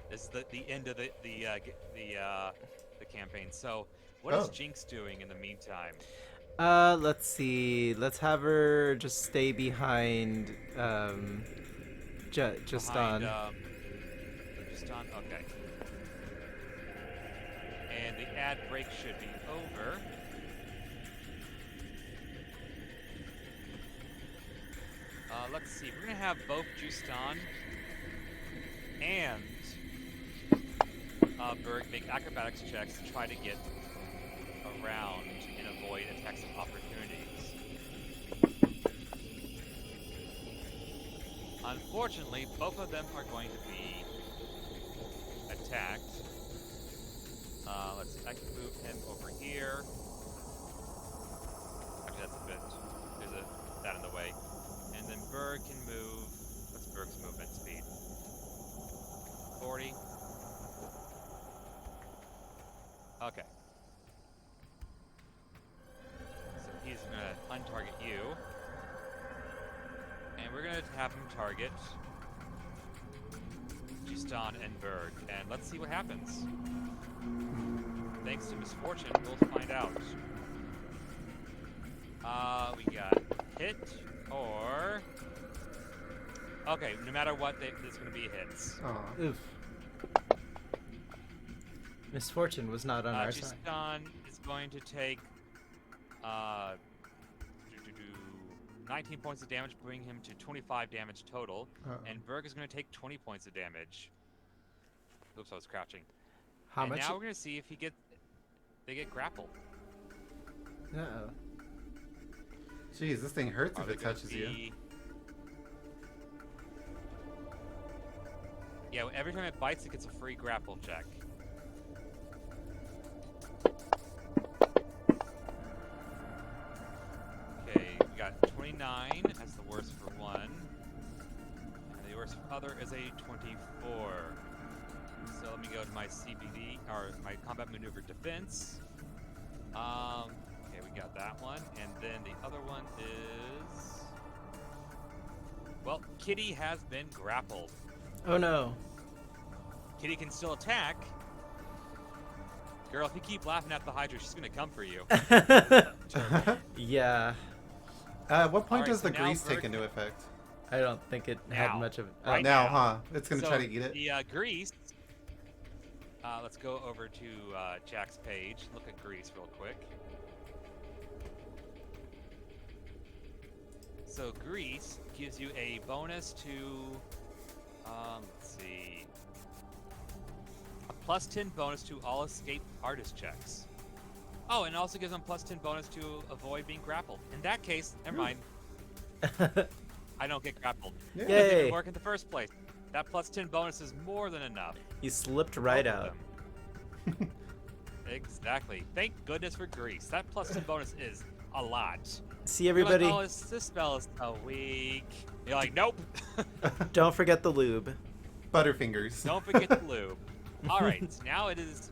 this is the end of the campaign. So, what is Oh. Jinx doing in the meantime? Let's see. Let's have her just stay behind, just Behind on. just on. Okay, and the ad break should be over. Let's see. We're gonna have both Justan and Berg make acrobatics checks to try to get around and avoid attacks of opportunities. Unfortunately, both of them are going to be attacked. Let's see. I can move him over here. Actually, that's a bit. There's that in the way. And then Berg can move. What's Berg's movement speed? 40. Okay. So he's gonna untarget you. And we're gonna have him target Justan and Berg. And let's see what happens. Thanks to misfortune, we'll find out. We got hit or... Okay, no matter what, there's gonna be hits. Aw. Oof. Misfortune was not on our side. Justan is going to take 19 points of damage, bring him to 25 damage total. And Berg is going to take 20 points of damage. Oops, I was crouching. How and much? now we're going to see if they get grappled. Uh-oh. Jeez, this thing hurts Are if they it gonna touches you. Yeah, every time it bites, it gets a free grapple check. Okay, we got 29. That's the worst for one. And the worst for other is a 24. So let me go to my CBD, or my combat maneuver defense. Okay, we got that one. And then the other one is... Well, Kitty has been grappled. Oh no. Kitty can still attack. Girl, if you keep laughing at the Hydra, she's gonna come for you. Yeah. At what point Alright, does so the now grease take Berg- into effect? I don't think it had Now. much of. Right now, now. huh? It's gonna So try to eat it. The grease. Let's go over to Jack's page. Look at grease real quick. So grease gives you a bonus to, let's see, a plus 10 bonus to all escape artist checks. Oh, and it also gives them plus 10 bonus to avoid being grappled. In that case, never mind. I don't get grappled. Yeah. It didn't Yay. work in the first place. That plus 10 bonus is more than enough. You slipped right Both of out. them. Exactly. Thank goodness for grease. That plus 10 bonus is a lot. See You're everybody. like, oh, this spell is so weak. You're like, nope. Don't forget the lube. Butterfingers. Don't forget the lube. All right, so now it is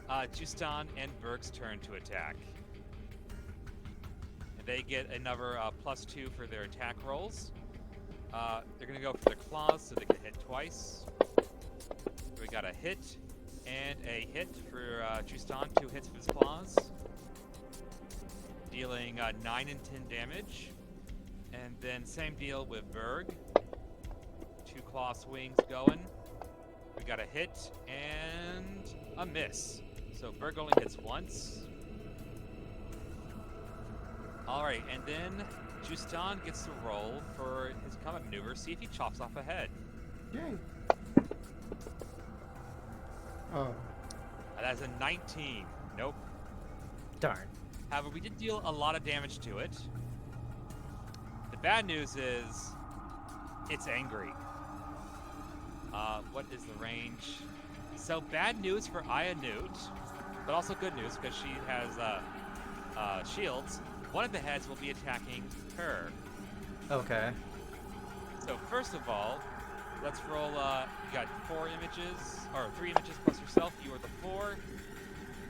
Justan and Berg's turn to attack. And they get another +2 for their attack rolls. They're going to go for their claws so they can hit twice. We got a hit and a hit for Justan, 2 hits for his claws. Dealing 9 and 10 damage. And then same deal with Berg. 2 claw swings going. We got a hit and a miss. So Berg only hits once. Alright, and then Justan gets to roll for his combat maneuver, see if he chops off a head. Yay. Oh. That's a 19. Nope. Darn. However, we did deal a lot of damage to it. The bad news is it's angry. What is the range? So bad news for Aya Newt, but also good news because she has shields. One of the heads will be attacking her. Okay. So first of all, let's roll. You got 4 images, or 3 images plus yourself. You are the 4.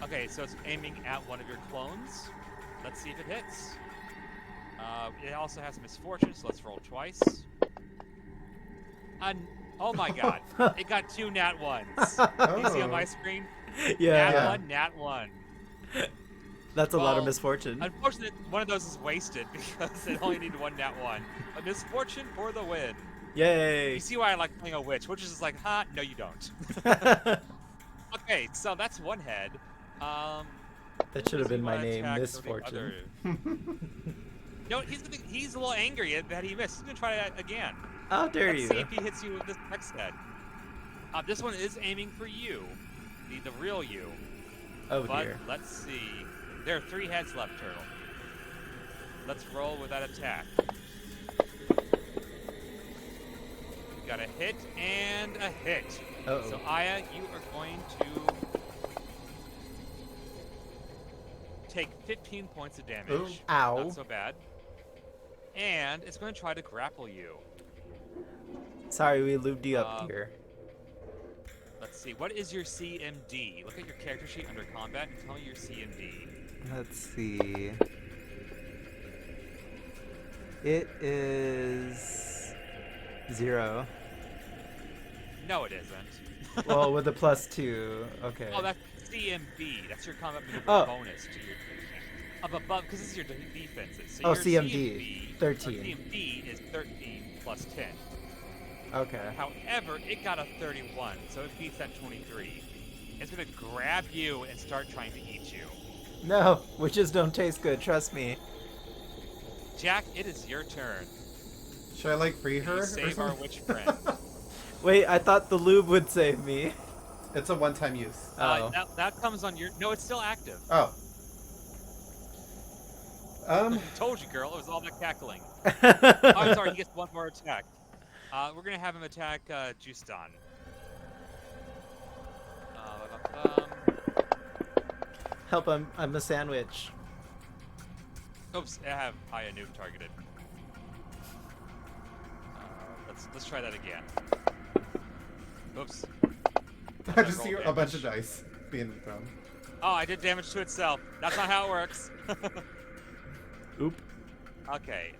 Okay, so it's aiming at one of your clones. Let's see if it hits. It also has misfortune, so let's roll twice. Oh my god. It got 2 nat 1s. You see on my screen? Yeah, Nat 1, nat 1. that's a lot of Well, misfortune. Unfortunately, one of those is wasted because it only needed 1 nat 1. A misfortune for the win. Yay! You see why I like playing a witch. Witch is just like, huh? No, you don't. Okay, so that's one head. That should have who does he been my wanna name, attack for the Misfortune. other- No, he's a little angry that he missed. He's gonna try that again. How dare Let's you? see if he hits you with this next head. This one is aiming for you, the real you. Oh But dear. let's see. There are 3 heads left, Turtle. Let's roll with that attack. We got a hit and a hit. Uh-oh. So Aya, you are going to take 15 points of damage. Ooh. Ow. Not so bad. And it's going to try to grapple you. Sorry, we lubed you up, dear. Let's see. What is your CMD? Look at your character sheet under combat and tell me your CMD. Let's see. It is 0. No, it isn't. Well, with a +2. Okay. Oh, that's CMB. That's your combat maneuver Oh. bonus to your up above because this is your defenses. So Oh, your CMD, 13. CMD is 13 plus 10. Okay. However, it got a 31, so it beats that 23. It's gonna grab you and start trying to eat you. No, witches don't taste good. Trust me. Jack, it is your turn. Should I like free her? You or save our something? witch friend. Wait, I thought the lube would save me. It's a one-time use. Oh. That comes on your. No, it's still active. Oh. Told you, girl. It was all that cackling. Oh, I'm sorry. He gets 1 more attack. We're gonna have him attack Justan. Help! I'm a sandwich. Oops, I have Aya Noob targeted. Let's try that again. Oops. I just roll see a damage. bunch of dice being thrown. Oh, I did damage to itself. That's not how it works. Oop. Okay,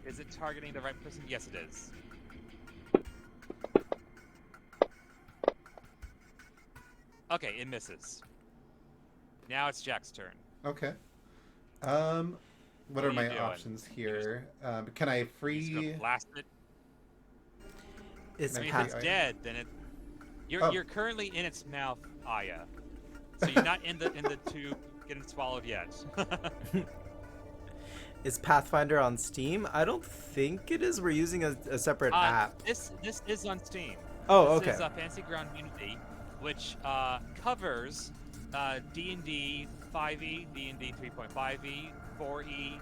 is it targeting the right person? Yes, it is. Okay, it misses. Now it's Jack's turn. Okay. What What are are my you doing? options here? Can I He's free? gonna blast it. It's I mean, if Pat- it's past. dead, then it. Oh. You're currently in its mouth, Aya. So you're not in the tube getting swallowed yet. Is Pathfinder on Steam? I don't think it is. We're using a separate app. This is on Steam. Oh, This okay. is Fantasy Ground Unity, which covers D&D 5e, D&D 3.5e, 4e,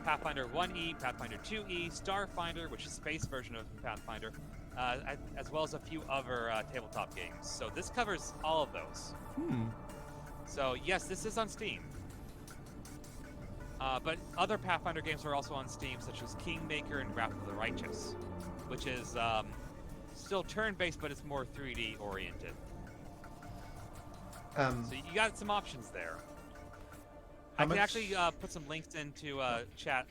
Pathfinder 1e, Pathfinder 2e, Starfinder, which is space version of Pathfinder, as well as a few other tabletop games. So this covers all of those. So yes, this is on Steam. But other Pathfinder games are also on Steam, such as Kingmaker and Wrath of the Righteous, which is still turn-based, but it's more 3D oriented. So you got some options there. I can actually put some links into chat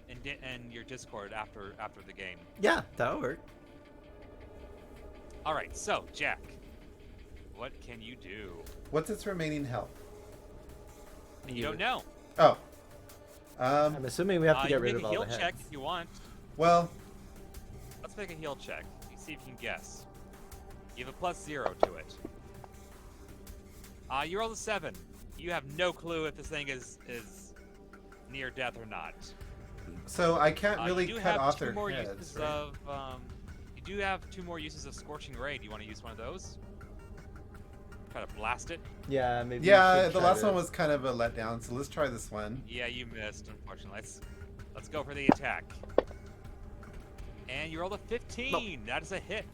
in your Discord after the game. Yeah, that'll work. All right, so Jack, what can you do? What's its remaining health? You don't know. Oh. I'm assuming we have to You get rid make of a all heal the heads. check if you want. Well, Let's make a heal check. You see if you can guess. You have a +0 to it. You rolled a 7. You have no clue if this thing is near death or not. so I can't really you do cut have off two their more heads, uses right? of you do have 2 more uses of Scorching Ray. Do you want to use one of those? Try to blast it. Yeah, maybe. we Yeah, should the try last to- one was kind of a letdown, so let's try this one. Yeah, you missed, unfortunately. Let's go for the attack. And you rolled a 15. That is a hit.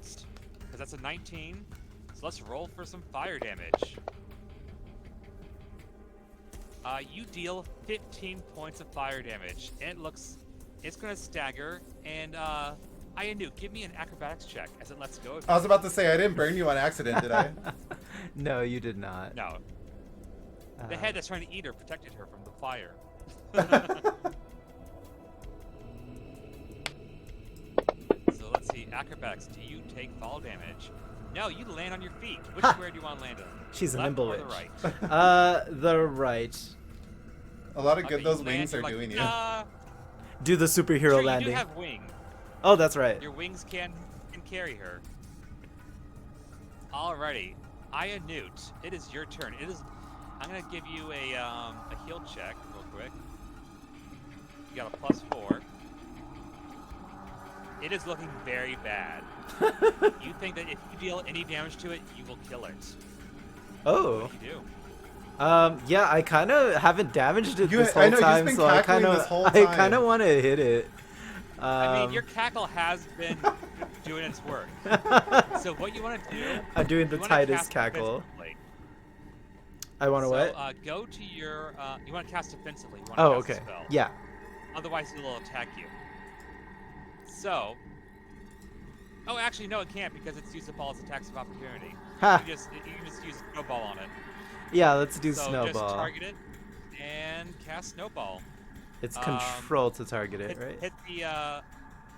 Because that's a 19. So let's roll for some fire damage. You deal 15 points of fire damage. It's going to stagger. And Ayanu, give me an acrobatics check as it lets go of I was about to say, I didn't burn you on accident, did I? No, you did not. No. The head that's trying to eat her protected her from the fire. So let's see, acrobatics. Do you take fall damage? No, you land on your feet. Which square do you want to land on? She's a Left nimble or the witch. right? The right. A lot of Okay, good you those land, wings you're are like, doing you. "Nah." Do the superhero Sure, landing. you do have wings. Oh, that's right. Your wings can carry her. Alrighty, Aya Newt, it is your turn. I'm gonna give you a heal check real quick. You got a +4. It is looking very bad. You think that if you deal any damage to it, you will kill it. Oh. What do you do? Yeah, I kind of haven't damaged it this I whole know, you've time, been so I cackling kind this whole of, I kind time. of want to hit it. I mean, your cackle has been doing its work. So what you want to do? I'm doing the you wanna tightest cast cackle. defensively. I want to So, what? go to your. You want to cast defensively. You want Oh, to cast okay. a spell. Yeah. Otherwise, it'll attack you. So. Oh, actually, no, it can't because it's used up all its attacks of opportunity. Ha. You can just use snowball on it. Yeah, let's do So snowball. just target it and cast snowball. It's control to target it, right? Hit the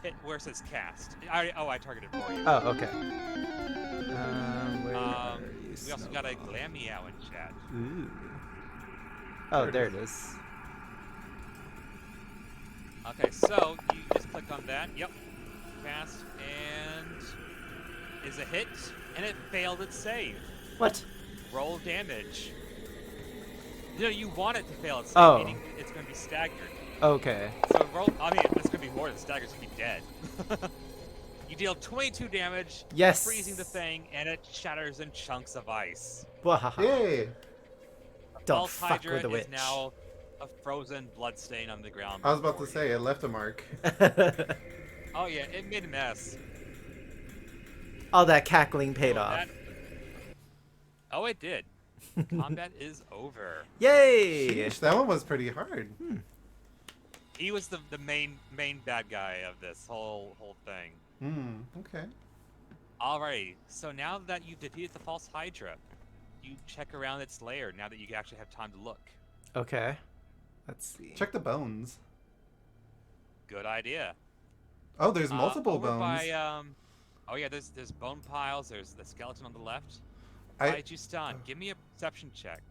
hit where it says cast. I targeted for you. Oh, okay. Where are you? We also got a Snowball? Glammeow in chat. Ooh. Oh, there it is. Okay, so you just click on that. Yep. Cast and is a hit, and it failed its save. What? Roll damage. No, you want it to fail its save, Oh. meaning it's going to be staggered. Okay. So roll. I mean, it's going to be more than staggered. It's going to be dead. You deal 22 damage, Yes. freezing the thing, and it shatters in chunks of ice. Wahaha. Yay! Don't False fuck Hydra with the witch. is now a frozen blood stain on the ground. I was about to before say, it left a mark. Oh yeah, it made a mess. All that cackling paid So off. Oh, it did. Combat is over. Yay! Sheesh, that one was pretty hard. He was the main bad guy of this whole thing. Okay. Alrighty, so now that you've defeated the False Hydra, you check around its lair now that you actually have time to look. Okay. Let's see. Check the bones. Good idea. Oh, there's multiple over bones. By, oh yeah, there's bone piles. There's the skeleton on the left. By Justan, give me a perception check.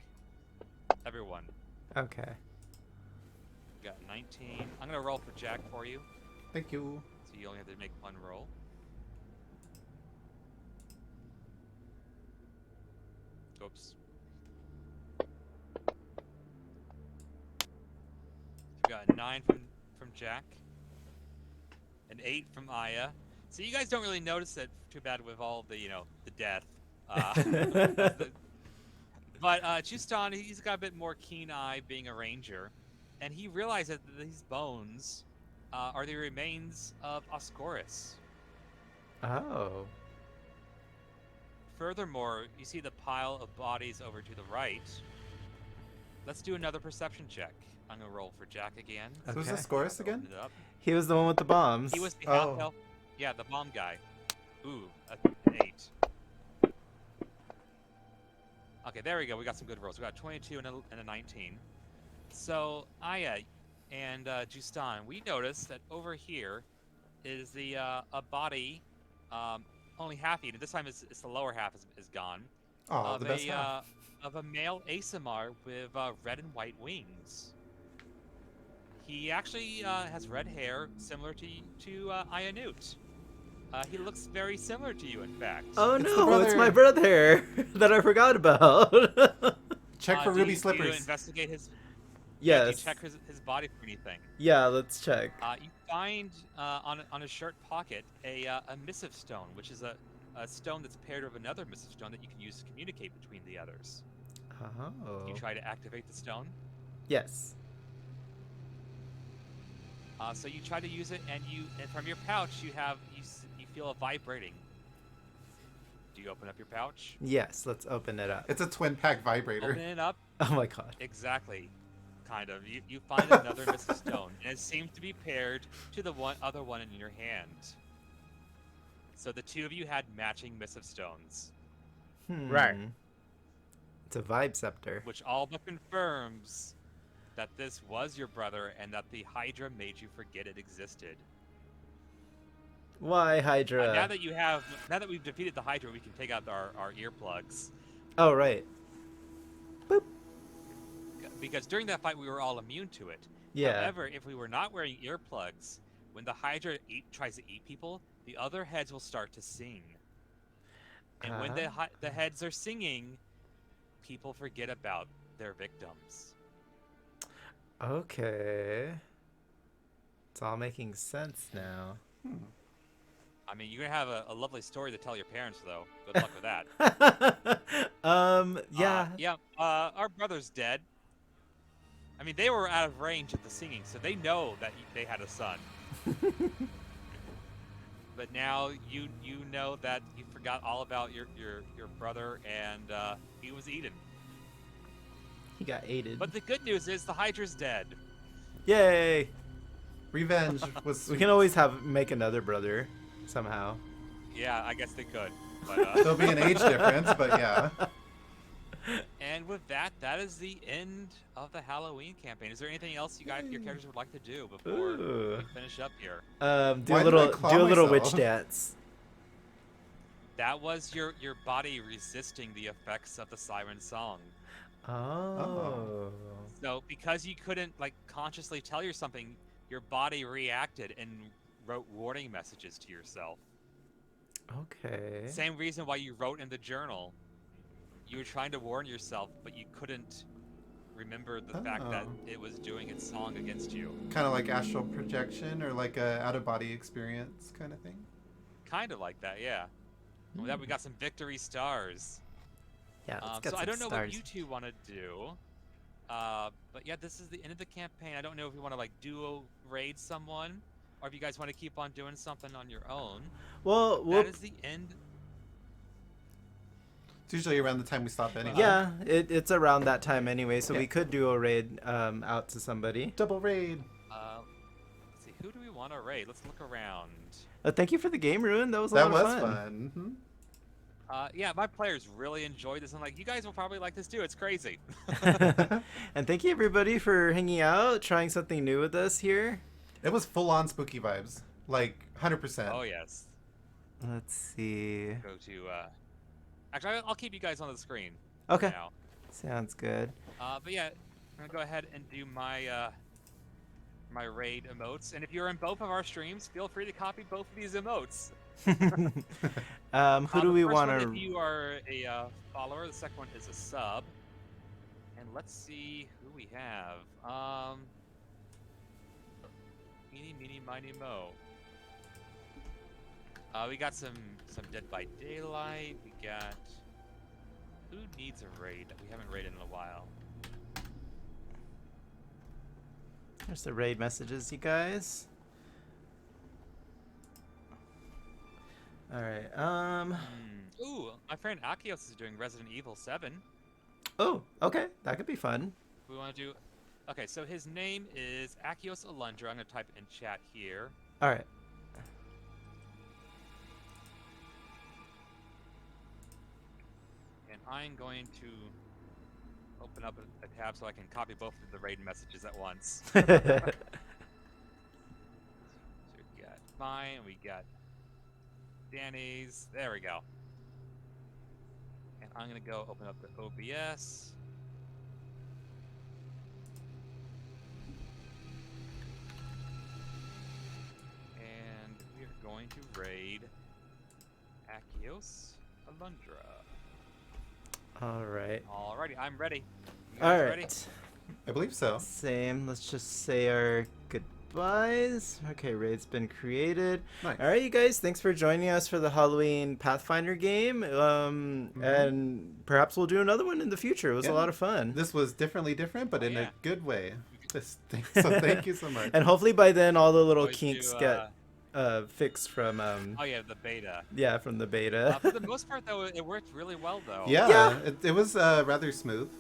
Everyone. Okay. You got 19. I'm gonna roll for Jack for you, Thank you. so you only have to make one roll. Oops. You got a 9 from Jack, an 8 from Aya. So you guys don't really notice it too bad with all the the death. But Justan, he's got a bit more keen eye being a ranger, and he realized that these bones are the remains of Oscorus. Oh. Furthermore, you see the pile of bodies over to the right. Let's do another perception check. I'm gonna roll for Jack again. Who's Okay. the Scorus again? Open it up. He was the one with the bombs. He was the Oh. elf. Yeah, the bomb guy. Ooh, an 8. Okay, there we go. We got some good rolls. We got 22 and a 19. So, Aya and Justan, we noticed that over here is the a body, only half eaten. This time it's the lower half is gone. Oh, of the best half. Of a male ASMR with red and white wings. He actually has red hair, similar to Aya Newt. He looks very similar to you, in fact. Oh It's the no, it's brother. my brother that I forgot about. Check for Do ruby you slippers. investigate his? Do Yes. you check his body for anything? Yeah, let's check. You find on his shirt pocket a missive stone, which is a stone that's paired with another missive stone that you can use to communicate between the others. Oh. You try to activate the stone. Yes. So you try to use it, and from your pouch you feel it vibrating. Do you open up your pouch? Yes, let's open it up. It's a twin pack vibrator. Open it up. Oh my god. Exactly. Kind of. You find another missive stone, and it seems to be paired to the other one in your hand. So the two of you had matching missive stones, Right. It's a vibe scepter. which all but confirms that this was your brother and that the Hydra made you forget it existed. Why Hydra? Now that we've defeated the Hydra, we can take out our earplugs. Oh, right. Boop. Because during that fight, we were all immune to it. Yeah. However, if we were not wearing earplugs, when the Hydra tries to eat people, the other heads will start to sing. And when the heads are singing, people forget about their victims. Okay. It's all making sense now. I mean, you're gonna have a lovely story to tell your parents, though. Good luck with that. Yeah. Our brother's dead. I mean, they were out of range of the singing, so they know that they had a son. But now you know that you forgot all about your brother, and he was eaten. He got aided. But the good news is the Hydra's dead. Yay! Revenge was. We can always make another brother somehow. Yeah, I guess they could. But, There'll be an age difference, but yeah. And with that is the end of the Halloween campaign. Is there anything else your characters would like to do before we finish up here? Do Why a did I little claw witch myself? dance. That was your body resisting the effects of the siren song. Oh. So because you couldn't consciously tell yourself something, your body reacted and wrote warning messages to yourself. Okay. Same reason why you wrote in the journal. You were trying to warn yourself, but you couldn't remember the fact that it was doing its song against you. Kind of like astral projection or like a out-of-body experience kind of thing. Kind of like that, yeah. With that, we got some victory stars. Yeah, let's get So some I don't know stars. what you two want to do. But yeah, this is the end of the campaign. I don't know if you want to duo raid someone, or if you guys want to keep on doing something on your own. Well, That is the end. It's usually around the time we stop anyway. yeah, it's around that time anyway, so Yeah. we could do a raid out to somebody. Double raid. Let's see, who do we want to raid? Let's look around. Thank you for the game, Ruin. That was a That lot was of fun. Mhm. Yeah, my players really enjoyed this. I'm like, you guys will probably like this too. It's crazy. And thank you everybody for hanging out, trying something new with us here. It was full-on spooky vibes, like 100%. Oh yes. Let's see. Go to. Actually, I'll keep you guys on the screen. Okay. Now. Sounds good. But yeah, I'm gonna go ahead and do my my raid emotes. And if you're in both of our streams, feel free to copy both of these emotes. Who do we The first want one, to? if you are a follower, the second one is a sub. And let's see who we have. Eeny, meeny, miny, mo. We got some Dead by Daylight. We got. Who needs a raid that we haven't raided in a while? There's the raid messages, you guys. All right. Ooh, my friend Akios is doing Resident Evil 7. Oh, okay. That could be fun. We want to do. Okay, so his name is Akios Alundra. I'm gonna type it in chat here. All right. And I'm going to open up a tab so I can copy both of the raid messages at once. So we got mine, we got Danny's. There we go. And I'm gonna go open up the OBS. And we are going to raid Akios Alundra. All right. Alrighty, I'm ready. You All guys right. ready? I believe so. Same. Let's just say our goodbyes. Okay, raid's been created. Nice. All right, you guys. Thanks for joining us for the Halloween Pathfinder game. And perhaps we'll do another one in the future. It was a Yeah. lot of fun. This was differently different, but Oh, in yeah. a good way. So thank you so much. And hopefully by then all the little Always kinks do, get fixed from Oh yeah, the beta. from the beta. For the most part, though, it worked really well, though. Yeah, Yeah. It was rather smooth.